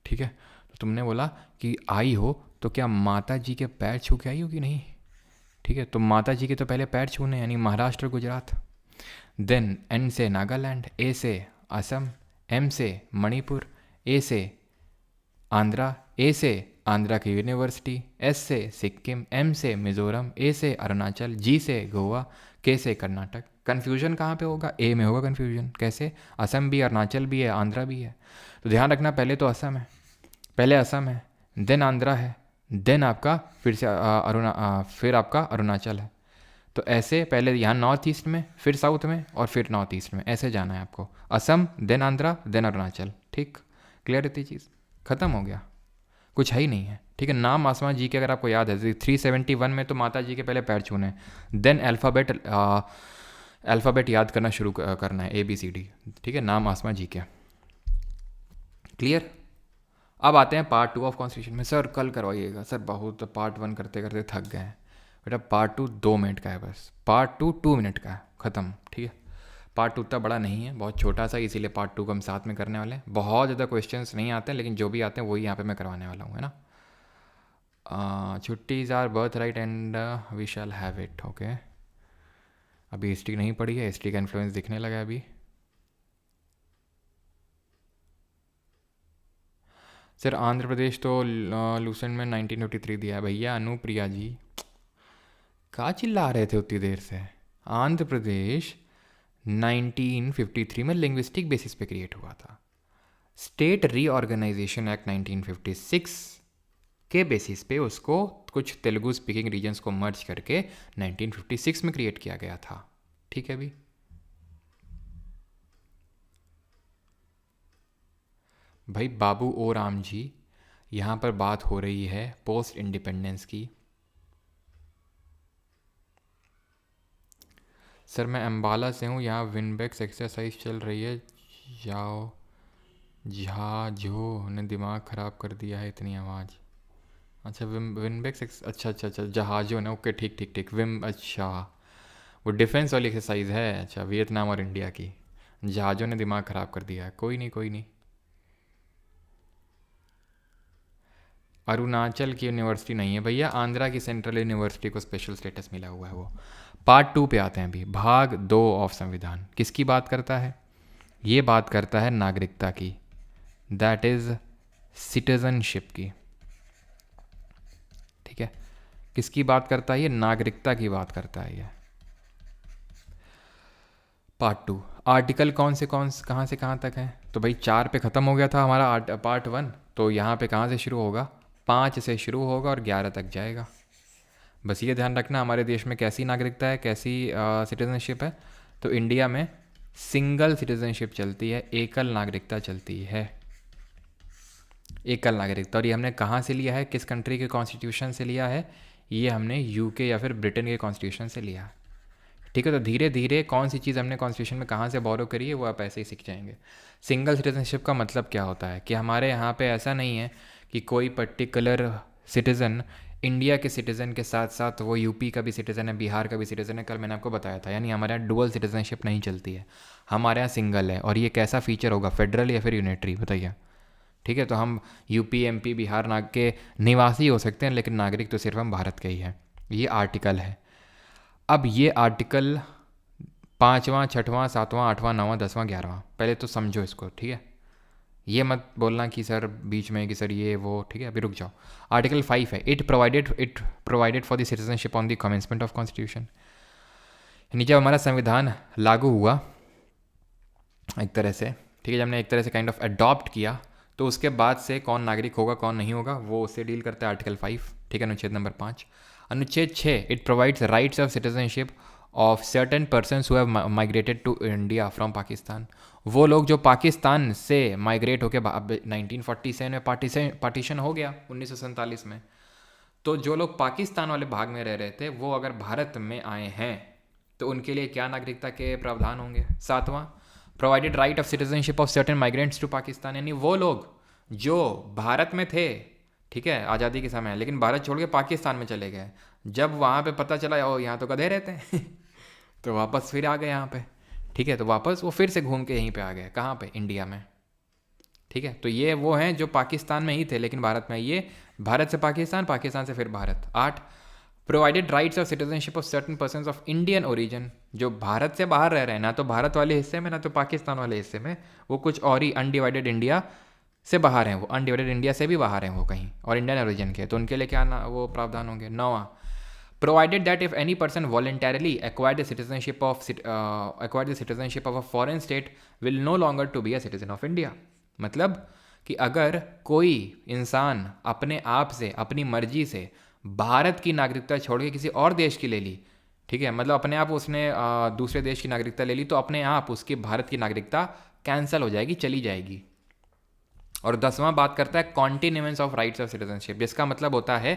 ठीक है। तो तुमने बोला कि आई हो तो क्या माता जी के पैर छू के आई हो कि नहीं, ठीक है। तो माता जी के तो पहले पैर छूने, यानी महाराष्ट्र गुजरात। देन एन से नागालैंड, ए से असम, एम से मणिपुर, ए से आंध्रा, ए से आंध्रा की यूनिवर्सिटी, एस से सिक्किम, एम से मिज़ोरम, ए से अरुणाचल, जी से गोवा, के से कर्नाटक। कन्फ्यूजन कहाँ पे होगा? ए में होगा कन्फ्यूजन। कैसे? असम भी, अरुणाचल भी है, आंध्रा भी है। तो ध्यान रखना, पहले तो असम है, पहले असम है, देन आंध्रा है, देन आपका फिर से फिर आपका अरुणाचल है। तो ऐसे पहले यहाँ नॉर्थ ईस्ट में, फिर साउथ में, और फिर नॉर्थ ईस्ट में, ऐसे जाना है आपको। असम, देन आंध्रा, देन अरुणाचल, ठीक। क्लियर रहती चीज़, ख़त्म हो गया, कुछ है ही नहीं है, ठीक है। नाम आसमा जी के अगर आपको याद है 371 में तो माता जी के पहले पैर छूने, देन अल्फ़ाबेट याद करना शुरू करना है, ABCD, ठीक है, नाम आसमा जी के। क्लियर? अब आते हैं पार्ट 2 ऑफ कॉन्स्टिट्यूशन में। सर कल करवाइएगा सर, बहुत पार्ट 1 करते करते थक गए हैं बेटा। पार्ट 2 2 मिनट का है बस, पार्ट 2 2 मिनट का है, ख़त्म, ठीक है। पार्ट 2 उतना बड़ा नहीं है, बहुत छोटा सा, इसीलिए पार्ट 2 को हम साथ में करने वाले हैं। बहुत ज़्यादा क्वेश्चंस नहीं आते हैं, लेकिन जो भी आते हैं वही यहाँ पे मैं करवाने वाला हूँ, है ना। छुट्टीज are birthright and we shall have it, okay. अभी हिस्ट्री नहीं पढ़ी है, हिस्ट्री का इन्फ्लुएंस दिखने लगा है अभी। सर आंध्र प्रदेश तो लूसेंट में 1953 दिया है भैया। अनुप्रिया जी कहाँ चिल्ला रहे थे उतनी देर से? आंध्र प्रदेश 1953 में लिंग्विस्टिक बेसिस पे क्रिएट हुआ था। स्टेट रीऑर्गेनाइजेशन एक्ट 1956 के बेसिस पे उसको कुछ तेलुगु स्पीकिंग रीजन्स को मर्ज करके 1956 में क्रिएट किया गया था, ठीक है भी। भाई बाबू ओ राम जी, यहाँ पर बात हो रही है पोस्ट इंडिपेंडेंस की। सर मैं अम्बाला से हूँ, यहाँ विनबेक्स एक्सरसाइज चल रही है। जाओ जहाजो ने दिमाग ख़राब कर दिया है, इतनी आवाज़। अच्छा विनबेक्स, अच्छा जहाजों ने, ओके ठीक ठीक ठीक, अच्छा वो डिफेंस वाली एक्सरसाइज है, अच्छा वियतनाम और इंडिया की। जहाजों ने दिमाग ख़राब कर दिया है, कोई नहीं कोई नहीं। अरुणाचल की यूनिवर्सिटी नहीं है भैया, आंध्रा की सेंट्रल यूनिवर्सिटी को स्पेशल स्टेटस मिला हुआ है वो। पार्ट 2 पे आते हैं अभी। भाग 2 ऑफ संविधान किसकी बात करता है? ये बात करता है नागरिकता की, दैट इज़ सिटीजनशिप की, ठीक है। किसकी बात करता है ये? नागरिकता की बात करता है ये। पार्ट 2, आर्टिकल कौन से कहाँ से कहाँ तक है? तो भाई 4 पे ख़त्म हो गया था हमारा पार्ट 1, तो यहाँ पे कहाँ से शुरू होगा? 5 से शुरू होगा और 11 तक जाएगा। बस ये ध्यान रखना हमारे देश में कैसी नागरिकता है, कैसी सिटीजनशिप है। तो इंडिया में सिंगल सिटीजनशिप चलती है, एकल नागरिकता चलती है, एकल नागरिकता। और ये हमने कहाँ से लिया है, किस कंट्री के कॉन्स्टिट्यूशन से लिया है? ये हमने यूके या फिर ब्रिटेन के कॉन्स्टिट्यूशन से लिया, ठीक है। तो धीरे धीरे कौन सी चीज़ हमने कॉन्स्टिट्यूशन में कहाँ से बोरो करी है वो आप ऐसे ही सीख जाएंगे। सिंगल सिटीजनशिप का मतलब क्या होता है कि हमारे यहाँ पे ऐसा नहीं है कि कोई पर्टिकुलर सिटीज़न इंडिया के सिटीज़न के साथ साथ वो यूपी का भी सिटीज़न है, बिहार का भी सिटीज़न है। कल मैंने आपको बताया था, यानी हमारे यहाँ डुअल सिटीजनशिप नहीं चलती है, हमारे यहाँ सिंगल है। और ये कैसा फीचर होगा, फेडरल या फिर यूनिटरी, बताइए, ठीक है। तो हम यूपी, एमपी, बिहार नाग के निवासी हो सकते हैं, लेकिन नागरिक तो सिर्फ हम भारत के ही हैं। ये आर्टिकल है। अब ये आर्टिकल 5वां, 6वां, 7वां, 8वां, 9वां, 10वां, 11वां, पहले तो समझो इसको, ठीक है। ये मत बोलना कि सर बीच में कि सर ये वो, ठीक है, अभी रुक जाओ। आर्टिकल 5 है, it provided for the citizenship on the commencement of constitution. यानी जब हमारा संविधान लागू हुआ एक तरह से, ठीक है, जब हमने एक तरह से काइंड ऑफ अडॉप्ट किया, तो उसके बाद से कौन नागरिक होगा कौन नहीं होगा वो उससे डील करता है आर्टिकल 5, ठीक है। अनुच्छेद नंबर 5। अनुच्छेद 6, it provides rights of citizenship of certain persons who have migrated to India from Pakistan. वो लोग जो पाकिस्तान से माइग्रेट होकर 1947 में पार्टीशन हो गया 1947 में, तो जो लोग पाकिस्तान वाले भाग में रह रहे थे वो अगर भारत में आए हैं तो उनके लिए क्या नागरिकता के प्रावधान होंगे? 7वां, provided right of citizenship of certain migrants to Pakistan. यानी वो लोग जो भारत में थे, ठीक है, आज़ादी के समय, लेकिन भारत छोड़ के पाकिस्तान में चले गए, जब वहाँ पे पता चला ओ यहाँ तो गधे रहते हैं तो वापस फिर आ गए यहाँ पे, ठीक है। तो वापस वो फिर से घूम के यहीं पे आ गए, कहाँ पे? इंडिया में, ठीक है। तो ये वो हैं जो पाकिस्तान में ही थे लेकिन भारत में, ये भारत से पाकिस्तान, पाकिस्तान से फिर Bharat. 8, provided rights of citizenship of certain persons of Indian origin. जो भारत से बाहर रह रहे हैं, ना तो भारत वाले हिस्से में ना तो पाकिस्तान वाले हिस्से में, वो कुछ और ही अनडिवाइडेड इंडिया से बाहर हैं, वो अनडिवाइडेड इंडिया से भी बाहर हैं वो कहीं, और इंडियन ओरिजिन के, तो उनके लिए क्या ना वो प्रावधान होंगे। 9वां, provided that if any person voluntarily acquired the citizenship of a foreign state will no longer to be a citizen of India। मतलब कि अगर कोई इंसान अपने आप से, अपनी मर्जी से भारत की नागरिकता छोड़ के किसी और देश की ले ली, ठीक है, मतलब अपने आप उसने दूसरे देश की नागरिकता ले ली, तो अपने आप उसकी भारत की नागरिकता कैंसिल हो जाएगी, चली जाएगी। और 10वां बात करता है कॉन्टिन्यूएंस ऑफ राइट्स ऑफ सिटीजनशिप, जिसका मतलब होता है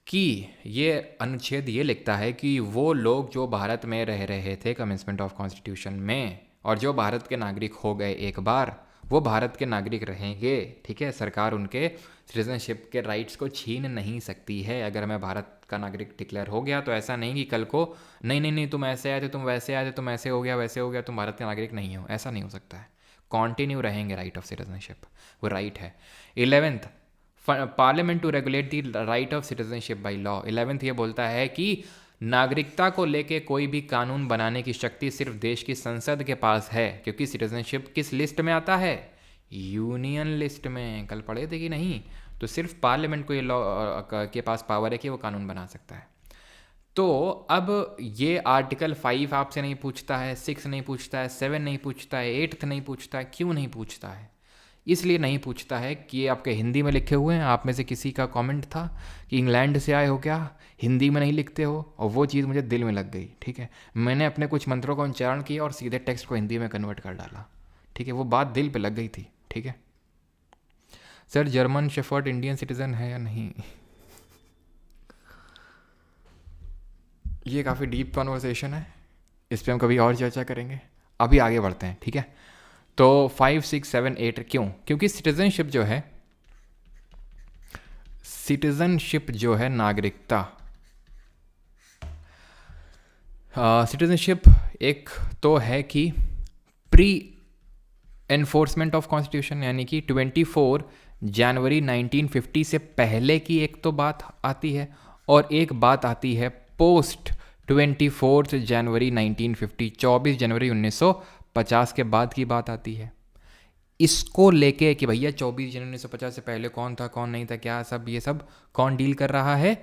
कि ये अनुच्छेद ये लिखता है कि वो लोग जो भारत में रह रहे थे कमेंसमेंट ऑफ कॉन्स्टिट्यूशन में, और जो भारत के नागरिक हो गए एक बार, वो भारत के नागरिक रहेंगे, ठीक है। सरकार उनके सिटीजनशिप के राइट्स को छीन नहीं सकती है। अगर मैं भारत का नागरिक डिक्लेयर हो गया तो ऐसा नहीं कि कल को नहीं तुम ऐसे आए थे, तुम वैसे आए थे, तुम ऐसे हो गया, वैसे हो गया, तुम भारत के नागरिक नहीं हो, ऐसा नहीं हो सकता है। कॉन्टिन्यू रहेंगे राइट ऑफ सिटीजनशिप, वो राइट है। 11th, parliament to regulate the right of citizenship by law. 11th ये बोलता है कि नागरिकता को लेके कोई भी कानून बनाने की शक्ति सिर्फ देश की संसद के पास है, क्योंकि सिटीजनशिप किस लिस्ट में आता है? यूनियन लिस्ट में। कल पढ़े थे कि नहीं? तो सिर्फ पार्लियामेंट को ये लॉ के पास पावर है कि वो कानून बना सकता है। तो अब ये आर्टिकल 5 आपसे नहीं पूछता है, 6 नहीं पूछता है, 7 नहीं पूछता है, 8th नहीं पूछता है। क्यों नहीं पूछता है? इसलिए नहीं पूछता है कि ये आपके हिंदी में लिखे हुए हैं। आप में से किसी का कमेंट था कि इंग्लैंड से आए हो क्या, हिंदी में नहीं लिखते हो, और वो चीज़ मुझे दिल में लग गई, ठीक है। मैंने अपने कुछ मंत्रों का उच्चारण किया और सीधे टेक्स्ट को हिंदी में कन्वर्ट कर डाला, ठीक है। वो बात दिल पे लग गई थी, ठीक है। Sir German shepherd Indian citizen है या नहीं? ये काफ़ी डीप कॉन्वर्सेशन है, इस पर हम कभी और चर्चा करेंगे। अभी आगे बढ़ते हैं, ठीक है। तो 5, 6, 7, 8 क्यों? क्योंकि सिटीजनशिप जो है नागरिकता, सिटीजनशिप एक तो है कि प्री एनफोर्समेंट ऑफ कॉन्स्टिट्यूशन, यानी कि 24 जनवरी 1950 से पहले की एक तो बात आती है, और एक बात आती है पोस्ट 24 जनवरी 1950, 24 जनवरी 1950 के बाद की बात आती है। इसको लेके कि भैया 24 जनवरी 1950 से पहले कौन था कौन नहीं था क्या सब ये सब कौन डील कर रहा है,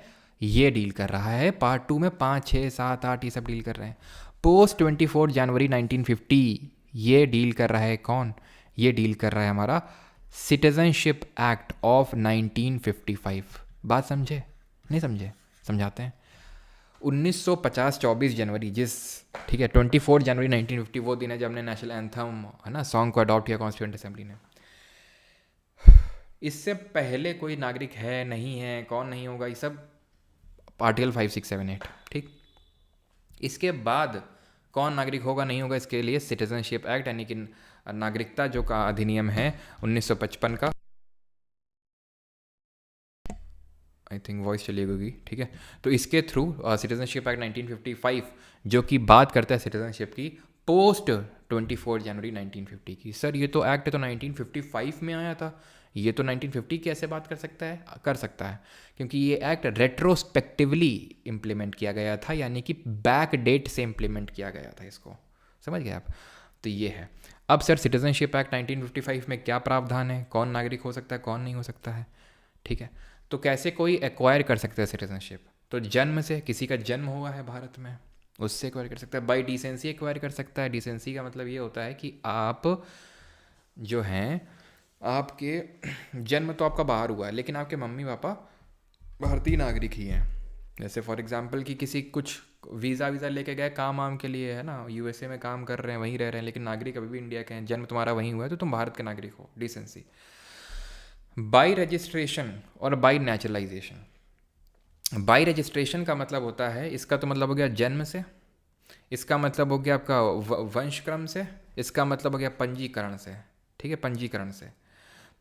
ये डील कर रहा है पार्ट 2 में 5 6 7 8 ये सब डील कर रहे हैं। पोस्ट 24 जनवरी 1950 ये डील कर रहा है कौन, ये डील कर रहा है हमारा सिटीजनशिप एक्ट ऑफ 1955। बात समझे नहीं समझे, समझाते हैं। 1950 24 जनवरी जिस, ठीक है, 24 जनवरी 1950 वो दिन है जब हमने नेशनल एंथम है ना सॉन्ग को अडॉप्ट किया कॉन्स्टिट्यूंट असेंबली ने। इससे पहले कोई नागरिक है नहीं है कौन नहीं होगा ये सब आर्टिकल 5 6 7 8, ठीक। इसके बाद कौन नागरिक होगा नहीं होगा इसके लिए सिटीजनशिप एक्ट यानी कि नागरिकता जो का अधिनियम है 1955 का, आई थिंक वॉइस चली होगी, ठीक है। तो इसके थ्रू सिटीजनशिप एक्ट 1955 जो कि बात करता है सिटीजनशिप की पोस्ट 24 जनवरी 1950 की। सर ये तो एक्ट तो 1955 में आया था, ये तो 1950 कैसे बात कर सकता है, कर सकता है क्योंकि ये एक्ट रेट्रोस्पेक्टिवली इम्प्लीमेंट किया गया था, यानी कि बैक डेट से इम्प्लीमेंट किया गया था इसको, समझ गए आप। तो ये है। अब सर सिटीजनशिप एक्ट 1955 में क्या प्रावधान है, कौन नागरिक हो सकता है कौन नहीं हो सकता है, ठीक है। तो कैसे कोई एक्वायर कर सकता है सिटीजनशिप, तो जन्म से, किसी का जन्म हुआ है भारत में उससे एक्वायर कर सकता है। बाई डिसेंसी एक्वायर कर सकता है। डिसेंसी का मतलब ये होता है कि आप जो हैं, आपके जन्म तो आपका बाहर हुआ है लेकिन आपके मम्मी पापा भारतीय नागरिक ही हैं। जैसे फॉर एग्जांपल कि किसी कुछ वीज़ा लेके गए काम वाम के लिए है ना, यूएसए में काम कर रहे हैं वहीं रह रहे हैं लेकिन नागरिक अभी भी इंडिया के हैं, जन्म तुम्हारा वहीं हुआ है तो तुम भारत के नागरिक हो, डिसेंसी। बाई रजिस्ट्रेशन और बाई नेचुरलाइजेशन। बाई रजिस्ट्रेशन का मतलब होता है, इसका तो मतलब हो गया जन्म से, इसका मतलब हो गया आपका वंशक्रम से, इसका मतलब हो गया पंजीकरण से, ठीक है, पंजीकरण से।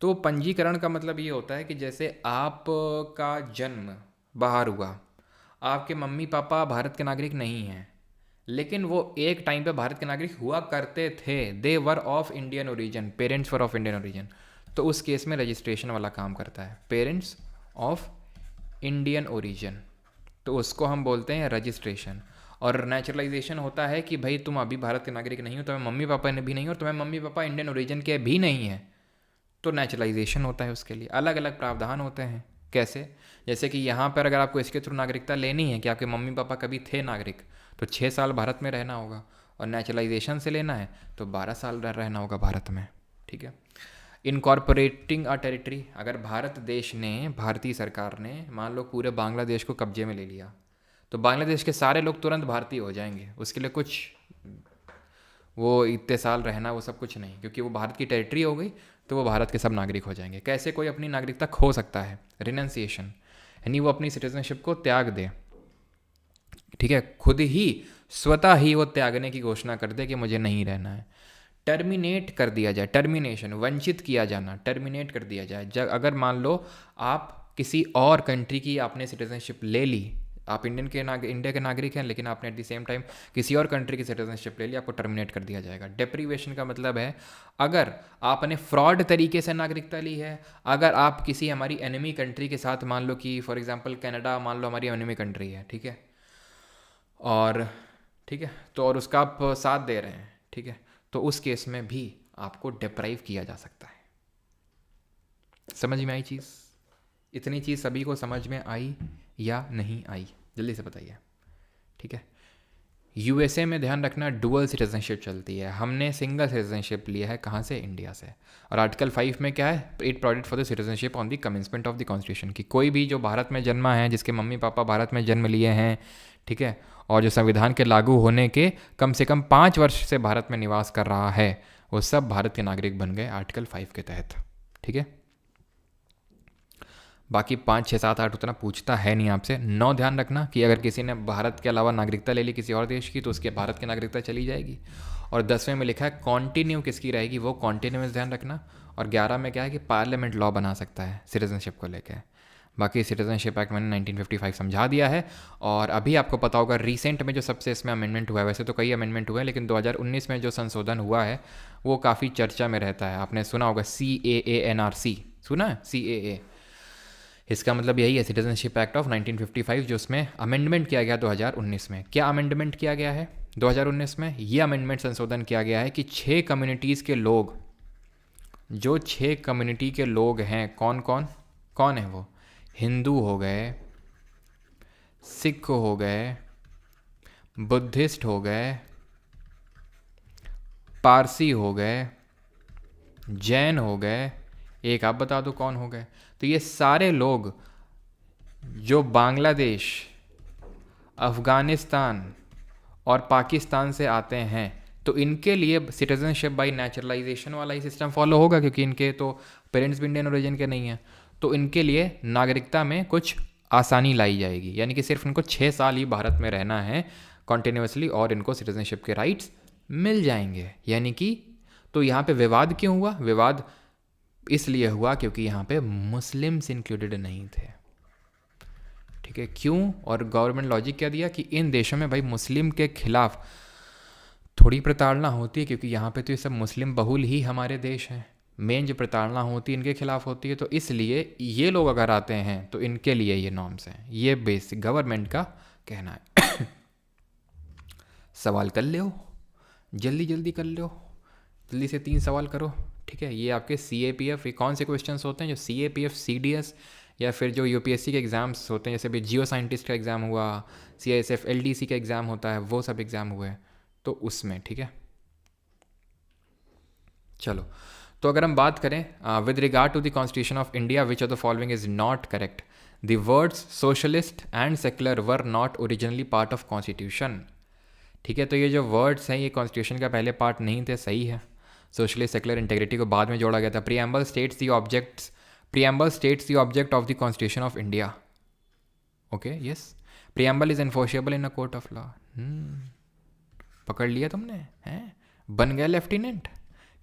तो पंजीकरण का मतलब ये होता है कि जैसे आपका जन्म बाहर हुआ, आपके मम्मी पापा भारत के नागरिक नहीं हैं लेकिन वो एक टाइम पे भारत के नागरिक हुआ करते थे, they were of Indian origin, parents were of Indian origin, तो उस केस में रजिस्ट्रेशन वाला काम करता है, पेरेंट्स ऑफ इंडियन ओरिजिन, तो उसको हम बोलते हैं रजिस्ट्रेशन। और नेचुरलाइजेशन होता है कि भाई तुम अभी भारत के नागरिक नहीं हो, तुम्हें मम्मी पापा ने भी नहीं और तुम्हें मम्मी पापा इंडियन ओरिजिन के भी नहीं है, तो नेचुरलाइजेशन होता है। उसके लिए अलग अलग प्रावधान होते हैं। कैसे, जैसे कि यहाँ पर अगर आपको इसके थ्रू नागरिकता लेनी है कि आपके मम्मी पापा कभी थे नागरिक तो 6 साल भारत में रहना होगा, और नेचुरलाइजेशन से लेना है तो 12 साल रहना होगा भारत में, ठीक है। इनकॉर्पोरेटिंग अ टेरिटरी, अगर भारत देश ने, भारतीय सरकार ने मान लो पूरे बांग्लादेश को कब्जे में ले लिया तो बांग्लादेश के सारे लोग तुरंत भारतीय हो जाएंगे, उसके लिए कुछ वो इतने साल रहना वो सब कुछ नहीं, क्योंकि वो भारत की टेरिटरी हो गई तो वो भारत के सब नागरिक हो जाएंगे। कैसे कोई अपनी नागरिकता खो सकता है, रिनंसिएशन, यानी वो अपनी सिटीजनशिप को त्याग दे, ठीक है, खुद ही स्वतः ही वो त्यागने की घोषणा कर दे कि मुझे नहीं रहना है। टर्मिनेट कर दिया जाए, टर्मिनेशन, वंचित किया जाना, टर्मिनेट कर दिया जाए। जब अगर मान लो आप किसी और कंट्री की आपने सिटीजनशिप ले ली, आप इंडिया के नागरिक हैं लेकिन आपने एट द सेम टाइम किसी और कंट्री की सिटीजनशिप ले ली, आपको टर्मिनेट कर दिया जाएगा। डेप्रीवेशन का मतलब है अगर आपने फ्रॉड तरीके से नागरिकता ली है, अगर आप किसी हमारी एनिमी कंट्री के साथ, मान लो कि फॉर एग्जांपल कनाडा मान लो हमारी एनिमी कंट्री है, ठीक है, और ठीक है, तो और उसका आप साथ दे रहे हैं, ठीक है, तो उस केस में भी आपको डिप्राइव किया जा सकता है। समझ में आई चीज़? इतनी चीज़ सभी को समझ में आई या नहीं आई, जल्दी से बताइए, ठीक है। यूएसए में ध्यान रखना डुअल सिटीजनशिप चलती है, हमने सिंगल सिटीजनशिप लिया है, कहाँ से, इंडिया से। और आर्टिकल 5 में क्या है, it provided for the citizenship on the commencement of the constitution, की कोई भी जो भारत में जन्मा है, जिसके मम्मी पापा भारत में जन्म लिए हैं, ठीक है, और जो संविधान के लागू होने के कम से कम 5 वर्ष से भारत में निवास कर रहा है, वो सब भारत के नागरिक बन गए आर्टिकल 5 के तहत, ठीक है। बाकी 5 6 7 8 उतना पूछता है नहीं आपसे। 9 ध्यान रखना कि अगर किसी ने भारत के अलावा नागरिकता ले ली किसी और देश की तो उसके भारत की नागरिकता चली जाएगी। और 10वें में लिखा है कॉन्टिन्यू किसकी रहेगी, वो कॉन्टिन्यूस ध्यान रखना। और 11 में क्या है कि पार्लियामेंट लॉ बना सकता है सिटीजनशिप को लेकर। बाकी सिटीजनशिप एक्ट मैंने 1955 समझा दिया है। और अभी आपको पता होगा रिसेंट में जो सबसे इसमें अमेंडमेंट हुआ है, वैसे तो कई अमेंडमेंट हुए हैं लेकिन 2019 में जो संशोधन हुआ है वो काफ़ी चर्चा में रहता है। आपने सुना होगा CAA-NRC, सुना है CAA? इसका मतलब यही है सिटीजनशिप एक्ट ऑफ 1955, जो उसमें अमेंडमेंट किया गया 2019 में। क्या अमेंडमेंट किया गया है 2019 में? ये अमेंडमेंट संशोधन किया गया है कि 6 कम्युनिटीज़ के लोग जो 6 कम्युनिटी के लोग हैं, कौन कौन कौन है वो? हिंदू हो गए, सिख हो गए, बुद्धिस्ट हो गए, पारसी हो गए, जैन हो गए, एक आप बता दो कौन हो गए। तो ये सारे लोग जो बांग्लादेश, अफ़गानिस्तान और पाकिस्तान से आते हैं, तो इनके लिए सिटीजनशिप बाय नेचुरलाइजेशन वाला ही सिस्टम फॉलो होगा, क्योंकि इनके तो पेरेंट्स भी इंडियन ओरिजिन के नहीं हैं। तो इनके लिए नागरिकता में कुछ आसानी लाई जाएगी, यानी कि सिर्फ इनको 6 साल ही भारत में रहना है कॉन्टिन्यूसली और इनको सिटीजनशिप के राइट्स मिल जाएंगे। यानी कि तो यहाँ पे विवाद क्यों हुआ? विवाद इसलिए हुआ क्योंकि यहाँ पे मुस्लिम्स इंक्लूडेड नहीं थे। ठीक है, क्यों? और गवर्नमेंट लॉजिक क्या दिया कि इन देशों में भाई मुस्लिम के खिलाफ थोड़ी प्रताड़ना होती है, क्योंकि यहाँ पे तो ये सब मुस्लिम बहुल ही हमारे देश हैं। मेन जो प्रताड़ना होती है इनके खिलाफ होती है, तो इसलिए ये लोग अगर आते हैं तो इनके लिए ये नॉर्म्स हैं। ये बेसिक गवर्नमेंट का कहना है। सवाल कर लो, जल्दी जल्दी कर लो, जल्दी से 3 सवाल करो। ठीक है, ये आपके CAPF, ये कौन से क्वेश्चंस होते हैं जो CAPF, CDS या फिर जो UPSC के एग्ज़ाम्स होते हैं, जैसे भी जियो साइंटिस्ट का एग्ज़ाम हुआ, CISF LDC का एग्ज़ाम होता है, वो सब एग्ज़ाम हुए तो उसमें। ठीक है, चलो तो अगर हम बात करें with regard to the constitution of India, which of the following is not correct? The words socialist and secular were not originally part of constitution. ठीक है, तो ये जो वर्ड्स हैं ये कॉन्स्टिट्यूशन का पहले पार्ट नहीं थे, सही है। सोशलिस्ट, सेक्युलर, इंटेग्रिटी को बाद में जोड़ा गया था। Preamble states the object of the constitution of India. Okay, yes, preamble is enforceable in a court of law. पकड़ लिया तुमने, हैं? बन गया लेफ्टिनेंट।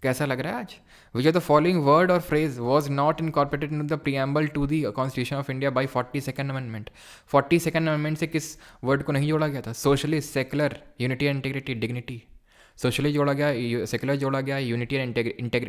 कैसा लग रहा है आज? Which are the following word or phrase was not incorporated in the preamble to the constitution of India by 42nd amendment? 42nd amendment से किस वर्ड को नहीं जोड़ा गया था? Socialist, secular, unity and integrity, dignity. Socialist जोड़ा गया, secular जोड़ा गया, यूनिटी एंड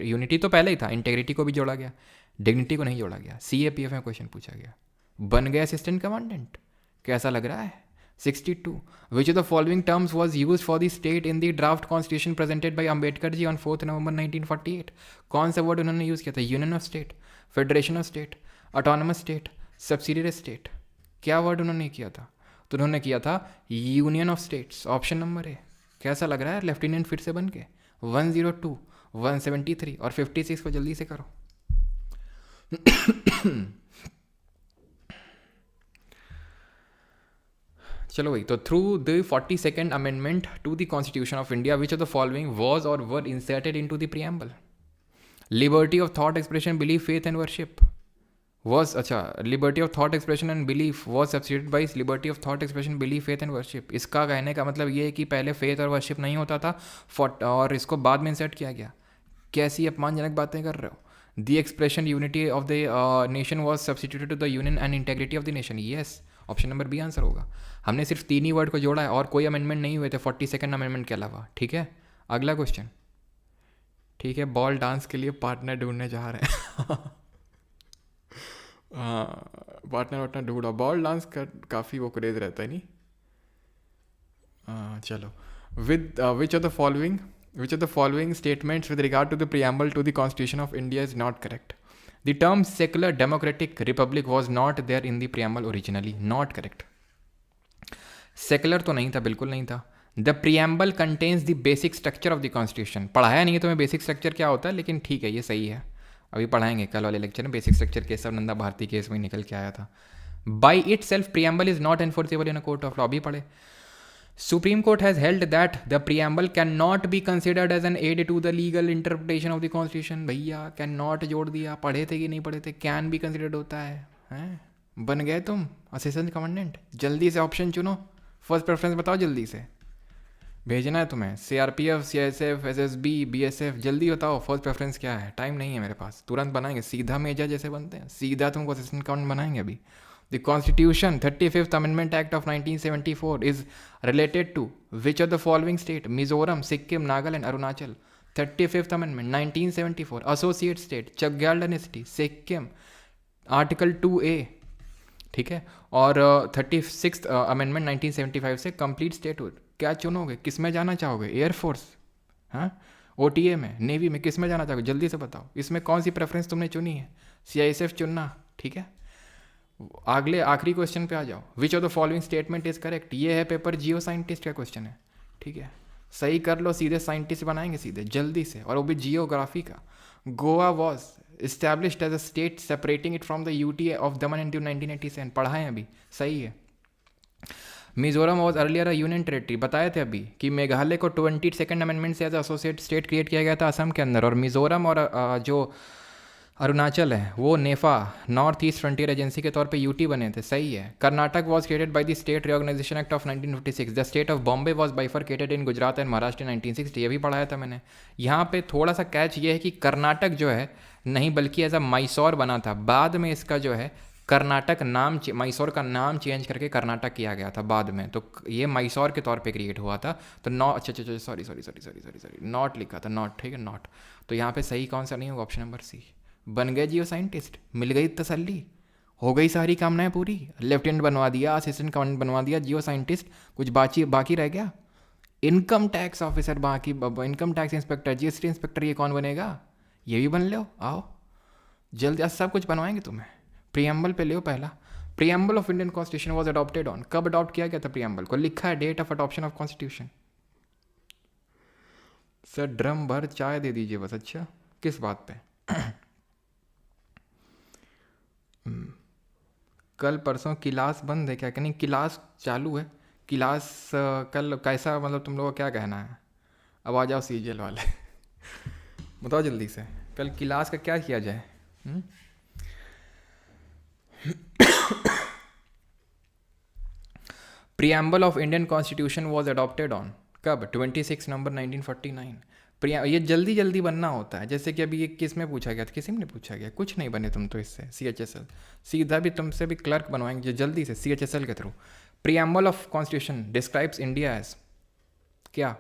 यूनिटी तो पहले ही था, इंटेग्रिटी को भी जोड़ा गया, डिग्निटी को नहीं जोड़ा गया। CAPF में क्वेश्चन पूछा गया। बन गया असिस्टेंट कमांडेंट। कैसा लग रहा है? 62. Which of the following terms was used for the state in the draft constitution presented by Ambedkar ji on 4th November 1948? कौन सा वर्ड उन्होंने यूज़ किया था? Union of state, federation of state, autonomous state, subsidiary state. क्या word उन्होंने किया था? तो उन्होंने किया था union of states. Option number A. कैसा लग रहा है लेफ्टिनेंट फिर से बन के? 102, 173 और 56 को जल्दी से करो। चलो भाई, तो through the 42nd amendment to the constitution of India, which of the following was or were inserted into the preamble? Liberty of thought expression, belief, faith and worship was, अच्छा, liberty of thought expression and belief was substituted by liberty of thought expression, belief, faith and worship. इसका कहने का मतलब ये है कि पहले faith और वर्शिप नहीं होता था और इसको बाद में इंसर्ट किया गया। कैसी अपमानजनक बातें कर रहे हो? The expression unity of the nation was substituted to the union and integrity of the nation. Yes, option number B answer होगा। हमने सिर्फ 3 ही वर्ड को जोड़ा है और कोई अमेंडमेंट नहीं हुए थे 42nd अमेंडमेंट के अलावा। ठीक है, अगला क्वेश्चन। ठीक है, बॉल डांस के लिए पार्टनर ढूंढने जा रहे हैं। पार्टनर ढूंढा। बॉल डांस का काफ़ी वो क्रेज रहता है नहीं। चलो, with which of the following statements with regard to the preamble to the constitution of India is not correct? The term secular democratic republic was not there in the preamble originally. Not correct. Secular तो नहीं था, बिल्कुल नहीं था। The preamble contains the basic structure of the constitution. पढ़ाया नहीं है तुम्हें बेसिक स्ट्रक्चर क्या होता है, लेकिन ठीक है, ये सही है, अभी पढ़ाएंगे कल वाले लेक्चर में। Basic structure Keshav Nanda Bharati case में निकल के आया था। By itself preamble is not enforceable in a court of law, भी पढ़े। Supreme court has held that the preamble can not be considered as an aid to the legal interpretation of the constitution. भैया can not जोड़ दिया, पढ़े थे कि नहीं पढ़े थे? कैन भी कंसिडर्ड होता है, हैं? बन गए तुम असिस्टेंट कमांडेंट। जल्दी से ऑप्शन चुनो, फर्स्ट प्रेफरेंस बताओ, जल्दी से भेजना है तुम्हें। CRPF, CISF, SSB, BSF, जल्दी बताओ फर्स्ट प्रेफरेंस क्या है। टाइम नहीं है मेरे पास, तुरंत बनाएंगे। सीधा मेजर जैसे बनते हैं, सीधा तुमको असिस्टेंट कमांडेंट बनाएंगे अभी। The constitution 35th amendment act of 1974 is related to which of the following state? Mizoram, Sikkim, Nagaland, Arunachal. 35th amendment 1974, associate state, Chogyal dynasty, Sikkim, article 2A। ठीक है, और 36th अमेंडमेंट 1975 से कंप्लीट स्टेटहुड। क्या चुनोगे, किस में जाना चाहोगे? एयरफोर्स, हाँ, OTA में, नेवी में, किस में जाना चाहोगे जल्दी से बताओ, इसमें कौन सी प्रेफरेंस तुमने चुनी है? CISF चुनना, ठीक है। अगले आखिरी क्वेश्चन पे आ जाओ, विच of the following statement is correct. ये है पेपर जियो साइंटिस्ट का क्वेश्चन है, ठीक है। सही कर लो, सीधे साइंटिस्ट बनाएंगे सीधे जल्दी से, और वो भी जियोग्राफी का। Goa was established as a state separating it from the UTA of Daman and Diu 1987, पढ़ा है अभी, सही है। Mizoram was earlier a union territory, बताए थे अभी कि मेघालय को 22nd अमेंडमेंट से एज एसोसिएट स्टेट क्रिएट किया गया था असम के अंदर, और मिजोरम और जो अरुणाचल है वो नेफा नॉर्थ ईस्ट फ्रंटियर एजेंसी के तौर पे यूटी बने थे, सही है। Karnataka was created by the state reorganisation act of 1956। The state of Bombay was bifurcated in Gujarat and Maharashtra 1960, ये भी पढ़ाया था मैंने। यहाँ पे थोड़ा सा कैच ये है कि कर्नाटक जो है नहीं बल्कि एज अ मैसूर बना था, बाद में इसका जो है कर्नाटक नाम, मैसूर का नाम चेंज करके कर्नाटक किया गया था बाद में, तो ये मैसूर के तौर पे क्रिएट हुआ था। तो नॉट, अच्छा सॉरी नॉट लिखा था, नॉट, ठीक है, नॉट। तो यहाँ पे सही कौन सा नहीं होगा, ऑप्शन नंबर सी। बन गए जियो साइंटिस्ट, मिल गई तसल्ली, हो गई सारी कामनाएं पूरी, लेफ्टिनेंट बनवा दिया, असिस्टेंट कमांडेंट बनवा दिया, जियो साइंटिस्ट, कुछ बाकी रह गया? इनकम टैक्स ऑफिसर बाकी, income tax inspector, GST inspector, ये कौन बनेगा? ये भी बन लो, आओ जल्दी, आज सब कुछ बनवाएंगे तुम्हें। प्रियम्बल पे ले पहला, preamble of Indian constitution was adopted on, कब अडॉप्ट किया गया था प्रियम्बल को? लिखा है date of adoption of constitution. Sir drum भर चाय दे दीजिए बस। अच्छा, किस बात पे? कल परसों क्लास बंद है क्या? कि नहीं, क्लास चालू है। क्लास कल कैसा, मतलब तुम लोगों का क्या कहना है? अब आ जाओ CGL वाले बताओ जल्दी से, कल क्लास का क्या किया जाए? Preamble of Indian constitution was adopted on, कब? 26 नवंबर 1949। ये जल्दी जल्दी बनना होता है, जैसे कि अभी ये किस में पूछा गया था, किसी में पूछा गया, कुछ नहीं बने तुम तो इससे। CHSL सीधा भी तुमसे भी क्लर्क बनवाएंगे जल्दी से CHSL के through. Preamble of constitution describes India as क्या?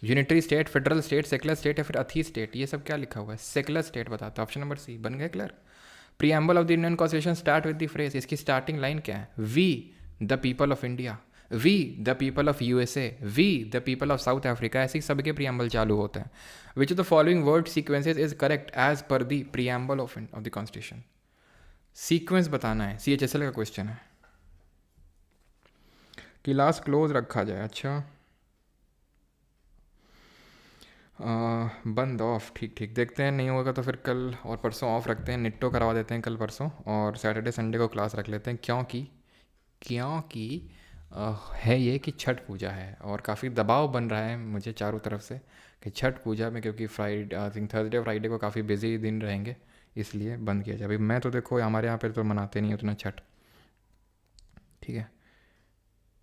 Unitary state, federal state, secular state या फिर अथी स्टेट? ये सब क्या लिखा हुआ है? सेकुलर स्टेट बताता है, ऑप्शन नंबर सी। बन गए clerk. Preamble of the Indian constitution start with the phrase, इसकी स्टार्टिंग लाइन क्या है? We the people of India, we the people of USA, we the people of South Africa, ऐसे सबके preamble चालू होते हैं। Which of the following word sequences is correct as per the preamble of the constitution? Sequence बताना है, CHSL का question है। Class close रखा जाए, अच्छा बंद, ऑफ, ठीक, देखते हैं, नहीं होगा तो फिर कल और परसों ऑफ रखते हैं, निट्टो करवा देते हैं कल परसों, और सैटरडे संडे को क्लास रख लेते हैं, क्योंकि है ये कि छठ पूजा है और काफ़ी दबाव बन रहा है मुझे चारों तरफ से कि छठ पूजा में, क्योंकि Friday, I think Thursday Friday को काफ़ी बिजी दिन रहेंगे, इसलिए बंद किया जाए। अभी मैं तो देखो हमारे यहाँ पे तो मनाते नहीं उतना छठ, ठीक है।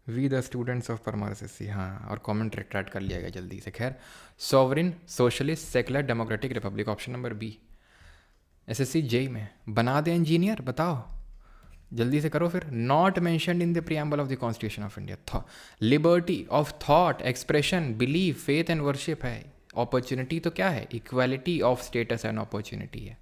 We the students of Parmar SSC, हाँ, और कमेंट रिट्रैक्ट कर लिया गया जल्दी से। खैर, sovereign socialist secular democratic republic, option number B. SSC JEE में बना दे इंजीनियर, बताओ जल्दी से करो फिर। Not mentioned in the preamble of the constitution of India, liberty of thought, expression, belief, faith and worship है। अपॉर्चुनिटी तो क्या है? Equality of status and opportunity है।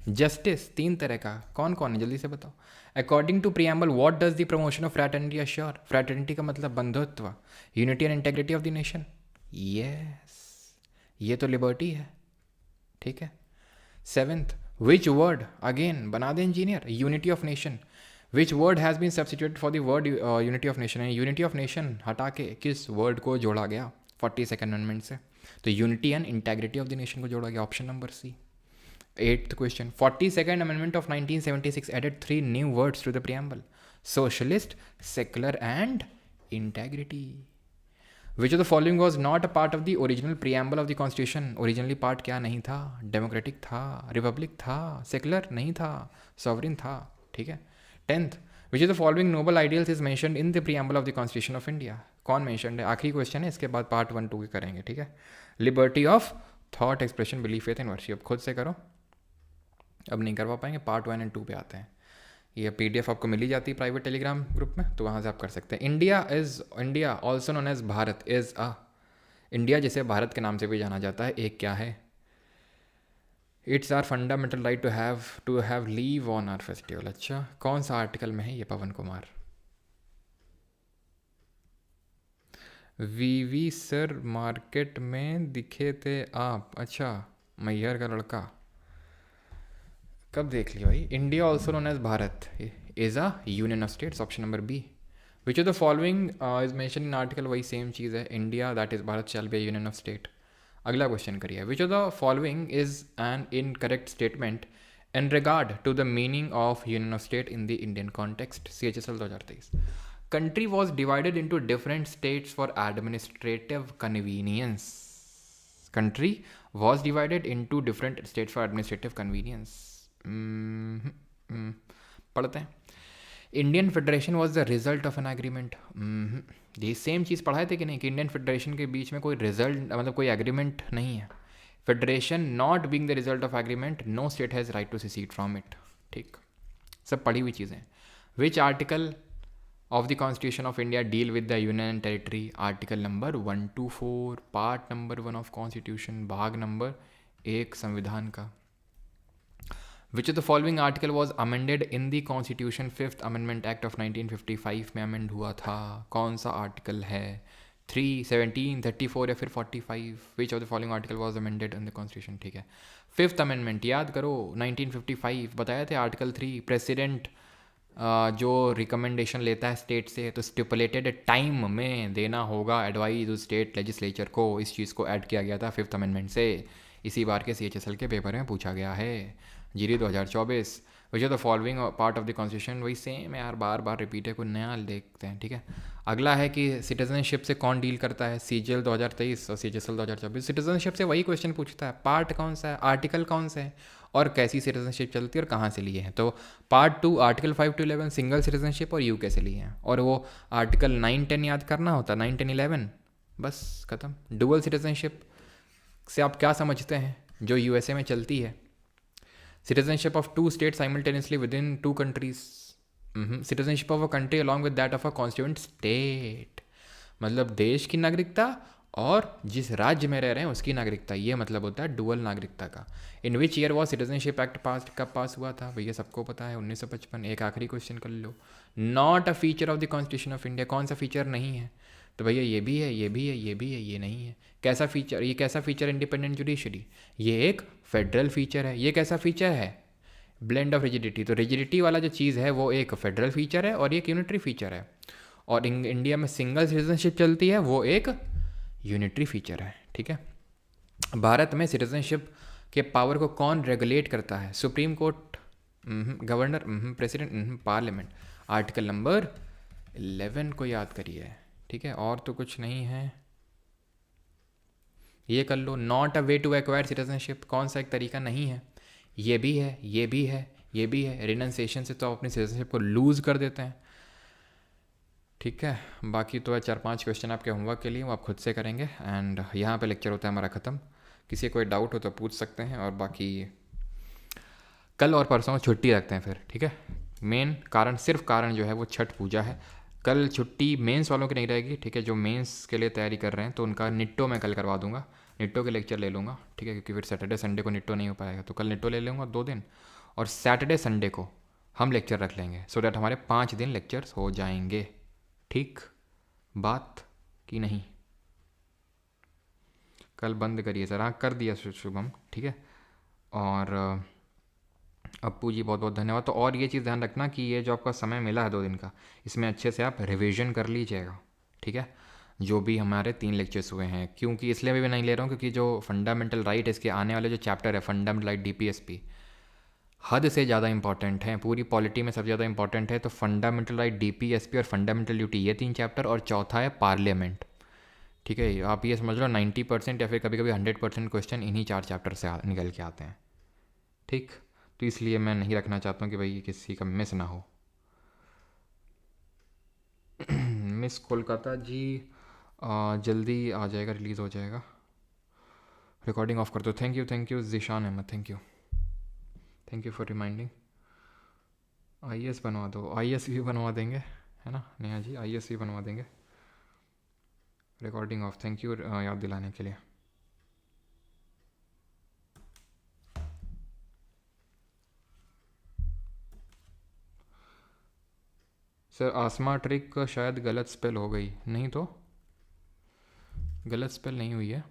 जस्टिस 3 तरह का, कौन कौन है जल्दी से बताओ। According to preamble what does the promotion of fraternity assure? Fraternity का मतलब बंधुत्व, unity and integrity of the nation, yes, ये तो लिबर्टी है, ठीक है। 7th, विच वर्ड, अगेन बना दे engineer, unity of nation, which word has been substituted for the word unity of nation? Unity of nation हटा के किस वर्ड को जोड़ा गया 42nd अमेंडमेंट से? तो unity and integrity of the nation को जोड़ा गया, option number C. 8th question, 42nd amendment of 1976 added 3 new words to the preamble, socialist, secular and integrity. Which of the following was not a part of the original preamble of the constitution? Originally part क्या नहीं था? Democratic था, Republic था, secular नहीं था, sovereign था, ठीक है। 10th, which of the following noble ideals is mentioned in the preamble of the constitution of India? कौन मेंशन्ड है? आखिरी क्वेश्चन है, इसके बाद पार्ट 1 2 के करेंगे, ठीक है। Liberty of thought, expression, belief, faith and worship, खुद से करो, अब नहीं करवा पाएंगे, पार्ट 1 and 2 पे आते हैं। ये PDF आपको मिली जाती है प्राइवेट टेलीग्राम ग्रुप में, तो वहाँ से आप कर सकते हैं। India also known as Bharat is a, India जिसे भारत के नाम से भी जाना जाता है, एक क्या है? It's our fundamental right to have leave on our festival. अच्छा, कौन सा आर्टिकल में है ये पवन कुमार? वीवी सर मार्केट में दिखे थे आप, अच्छा मैहर का लड़का, कब देख लिया भाई। India also known as Bharat is a union of states, option number B. Which of the following is mention in article, वही सेम चीज़ है, India that is Bharat shall be union of state. अगला क्वेश्चन करिए, which of the following is an incorrect statement in regard to the meaning of union of state in the Indian context, CHSL 2023। Country was divided into different states for administrative convenience. Country was divided into different states for administrative convenience. पढ़ते हैं। Indian federation was the result of an agreement. ये same चीज़ पढ़ाए थे कि नहीं, कि Indian federation के बीच में कोई रिजल्ट मतलब कोई एग्रीमेंट नहीं है। Federation not being the result of agreement, no state has right to secede from it. ठीक, सब पढ़ी हुई चीज़ें। Which article of the Constitution of India deal with the Union and Territory? Article number 1 to 4, part number 1 of constitution, भाग number 1 संविधान का। Which of the following article was amended in the Constitution 5th Amendment Act of 1955 में amend हुआ था? कौन सा article है? 3, 17, 34 या फिर 45? Which of the following article was amended in the Constitution? ठीक है, 5th Amendment याद करो, 1955 बताया थे। आर्टिकल 3, प्रेसिडेंट जो रिकमेंडेशन लेता है स्टेट से, तो स्टिपुलेटेड टाइम में देना होगा एडवाइस उस स्टेट लेजिस्लेचर को। इस चीज़ को ऐड किया गया था 5th अमेंडमेंट से। इसी बार के CHSL के पेपर में पूछा गया है, जीरी 2024। Which are the following part of the constitution, वही सेम है यार, बार बार रिपीट है, कोई नया देखते हैं। ठीक है, अगला है कि सिटीजनशिप से कौन डील करता है? CGL 2023 और CHSL 2024 सिटीजनशिप से वही क्वेश्चन पूछता है, पार्ट कौन सा है, आर्टिकल कौन सा है, और कैसी सिटीजनशिप चलती है और कहाँ से लिए हैं। तो part 2 article 5 to 11 single citizenship और UK से लिए हैं, और वो आर्टिकल 9, 10 याद करना होता, 9, 10, 11 बस खत्म। डुअल सिटीजनशिप से आप क्या समझते हैं, जो USA में चलती है? Citizenship of 2 state simultaneously with in 2 countries. Citizenship of a country along with that of a constituent state, मतलब देश की नागरिकता और जिस राज्य में रह रहे हैं उसकी नागरिकता, ये मतलब होता है डुअल नागरिकता का। In which year was citizenship act pass, कब पास हुआ था भैया? सबको पता है, 1955। एक आखिरी क्वेश्चन कर लो, not a feature of the constitution of India, कौन सा फीचर नहीं है? तो भैया ये भी है, ये भी है, ये भी है, ये नहीं है। कैसा फीचर, ये कैसा फीचर? इंडिपेंडेंट जुडिशरी, ये एक फेडरल फीचर है। ये कैसा फीचर है? Blend of rigidity. तो रिजिडिटी वाला जो चीज़ है वो एक फेडरल फीचर है और ये एक यूनिटरी फीचर है। और इंडिया में सिंगल सिटीजनशिप चलती है, वो एक यूनिटरी फीचर है। ठीक है, भारत में सिटीजनशिप के पावर को कौन रेगुलेट करता है? Supreme court, governor, president, parliament. Article number 11 को याद करिए। ठीक है, और तो कुछ नहीं है, ये कर लो। Not a way to acquire citizenship, कौन सा एक तरीका नहीं है? ये भी है, ये भी है, ये भी है। रिनंसिएशन से तो आप अपनी सिटीजनशिप को लूज़ कर देते हैं। ठीक है, बाकी तो है 4-5 क्वेश्चन आपके होमवर्क के लिए, वो आप खुद से करेंगे। एंड यहाँ पे लेक्चर होता है हमारा ख़त्म। किसी कोई डाउट हो तो पूछ सकते हैं, और बाकी कल और परसों छुट्टी रखते हैं फिर। ठीक है, मेन कारण, सिर्फ कारण जो है वो छठ पूजा है। कल छुट्टी मेंस वालों की नहीं रहेगी। ठीक है, जो मेंस के लिए तैयारी कर रहे हैं तो उनका निट्टो मैं कल करवा दूंगा, निट्टो के लेक्चर ले लूँगा। ठीक है, क्योंकि फिर सैटरडे संडे को निट्टो नहीं हो पाएगा, तो कल निट्टो ले लूँगा 2 दिन, और सैटरडे संडे को हम लेक्चर रख लेंगे, सो डैट हमारे 5 दिन लेक्चर्स हो जाएंगे। ठीक बात कि नहीं? कल बंद करिए सर। हाँ, कर दिया शुभम। ठीक है, और अप्पू जी बहुत बहुत धन्यवाद। तो और ये चीज़ ध्यान रखना कि ये जो आपका समय मिला है 2 दिन का, इसमें अच्छे से आप रिवीजन कर लीजिएगा। ठीक है, जो भी हमारे 3 लेक्चर्स हुए हैं, क्योंकि इसलिए भी मैं नहीं ले रहा हूँ क्योंकि जो फंडामेंटल राइट, इसके आने वाले जो चैप्टर है फंडामेंटल राइट DPSP, हद से ज़्यादा इंपॉर्टेंट है। पूरी पॉलिटी में सबसे ज़्यादा इंपॉर्टेंट है। तो फंडामेंटल राइट, DPSP और फंडामेंटल ड्यूटी, ये 3 चैप्टर, और चौथा है पार्लियामेंट। ठीक है, आप ये समझ लो 90% या फिर कभी कभी 100% क्वेश्चन इन्हीं 4 चैप्टर से निकल के आते हैं। ठीक, तो इसलिए मैं नहीं रखना चाहता हूँ कि भाई किसी का मिस ना हो। मिस कोलकाता जी जल्दी आ जाएगा, रिलीज़ हो जाएगा। रिकॉर्डिंग ऑफ कर दो। Thank you Zeeshan Ahmed, thank you for reminding. IAS बनवा दो, IAS भी बनवा देंगे, है ना नेहा जी? IAS भी बनवा देंगे। रिकॉर्डिंग ऑफ, थैंक यू याद दिलाने के लिए। सर आसमा ट्रिक शायद गलत स्पेल हो गई, नहीं तो गलत स्पेल नहीं हुई है।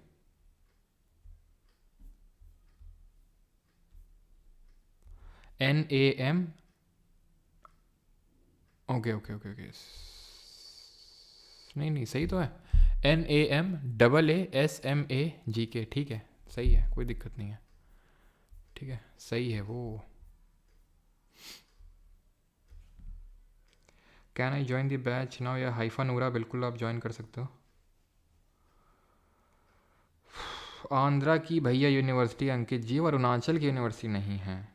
NAM, okay okay okay okay, नहीं नहीं सही तो है। NAMAASMAGK, ठीक है सही है, कोई दिक्कत नहीं है, ठीक है सही है वो। Can I join the batch now या हाइफा नूरा? बिल्कुल आप ज्वाइन कर सकते हो। आंध्रा की भैया यूनिवर्सिटी अंकित जी, और अरुणाचल की यूनिवर्सिटी नहीं है।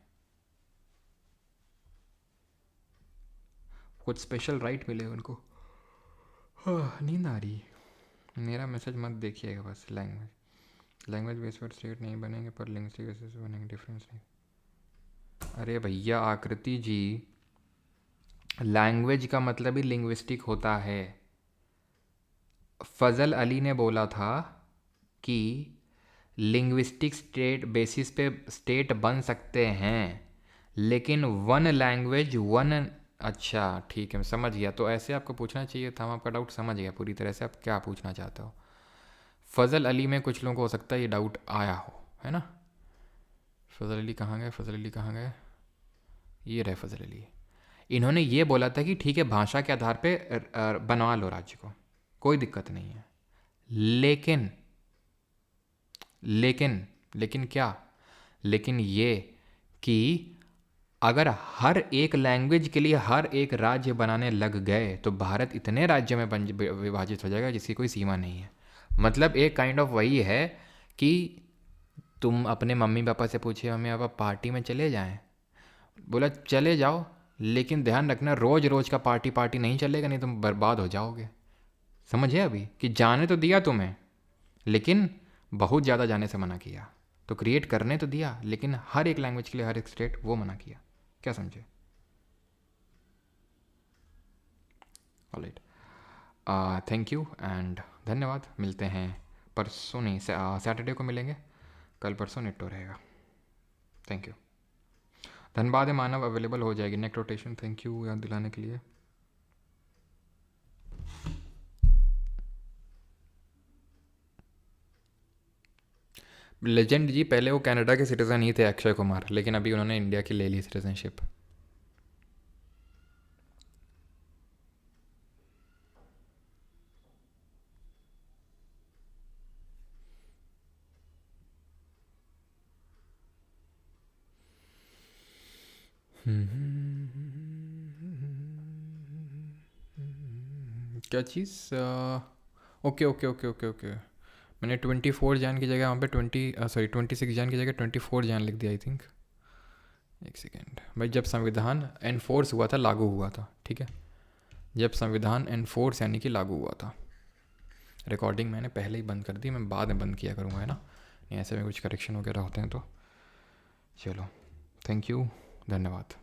कुछ स्पेशल राइट मिले उनको। नींद आ रही। मेरा मैसेज मत देखिएगा बस। लैंग्वेज बेस पर स्टेट नहीं बनेंगे, पर लिंग्विस्टिक बेसिस पे बनेंगे, डिफरेंस नहीं। अरे भैया आकृति जी, लैंग्वेज का मतलब ही लिंग्विस्टिक होता है। फजल अली ने बोला था कि लिंग्विस्टिक स्टेट बेसिस पे स्टेट बन सकते हैं, लेकिन वन लैंग्वेज वन। अच्छा ठीक है, मैं समझ गया। तो ऐसे आपको पूछना चाहिए था, हम आपका डाउट समझ गया पूरी तरह से, आप क्या पूछना चाहते हो। फजल अली में कुछ लोगों को हो सकता है ये डाउट आया हो, है ना। फजल अली कहाँ गए, फजल अली कहाँ गए, ये रहे फजल अली। इन्होंने ये बोला था कि ठीक है भाषा के आधार पे बनवा लो राज्य को, कोई दिक्कत नहीं है, लेकिन लेकिन लेकिन क्या, लेकिन ये कि अगर हर एक लैंग्वेज के लिए हर एक राज्य बनाने लग गए तो भारत इतने राज्य में विभाजित हो जाएगा जिसकी कोई सीमा नहीं है। मतलब एक काइंड ऑफ वही है कि तुम अपने मम्मी पापा से पूछिए, मम्मी पापा पार्टी में चले जाएं, बोला चले जाओ, लेकिन ध्यान रखना रोज़ रोज़ का पार्टी पार्टी नहीं चलेगा, नहीं तुम बर्बाद हो जाओगे। समझे अभी कि जाने तो दिया तुम्हें, लेकिन बहुत ज़्यादा जाने से मना किया। तो क्रिएट करने तो दिया, लेकिन हर एक लैंग्वेज के लिए हर एक स्टेट वो मना किया। क्या समझे? ऑलराइट, थैंक यू एंड धन्यवाद। मिलते हैं परसों, नहीं सैटरडे को मिलेंगे, कल परसों नेटो रहेगा। Thank you. Dhanbad Manav available हो जाएगी नेक्स्ट रोटेशन। थैंक यू याद दिलाने के लिए। लेजेंड जी, पहले वो कनाडा के सिटीज़न ही थे अक्षय कुमार, लेकिन अभी उन्होंने इंडिया की ले ली सिटीजनशिप। क्या चीज़? Okay okay okay okay okay, मैंने 24 जैन की जगह वहाँ पे 26 जैन की जगह 24 जैन लिख दिया आई थिंक। एक सेकेंड भाई, जब संविधान एनफोर्स हुआ था, लागू हुआ था, ठीक है, जब संविधान एनफोर्स यानी कि लागू हुआ था। रिकॉर्डिंग मैंने पहले ही बंद कर दी, मैं बाद में बंद किया करूँगा, है ना, नहीं ऐसे में कुछ करेक्शन वगैरह होते हैं तो। चलो थैंक यू, धन्यवाद।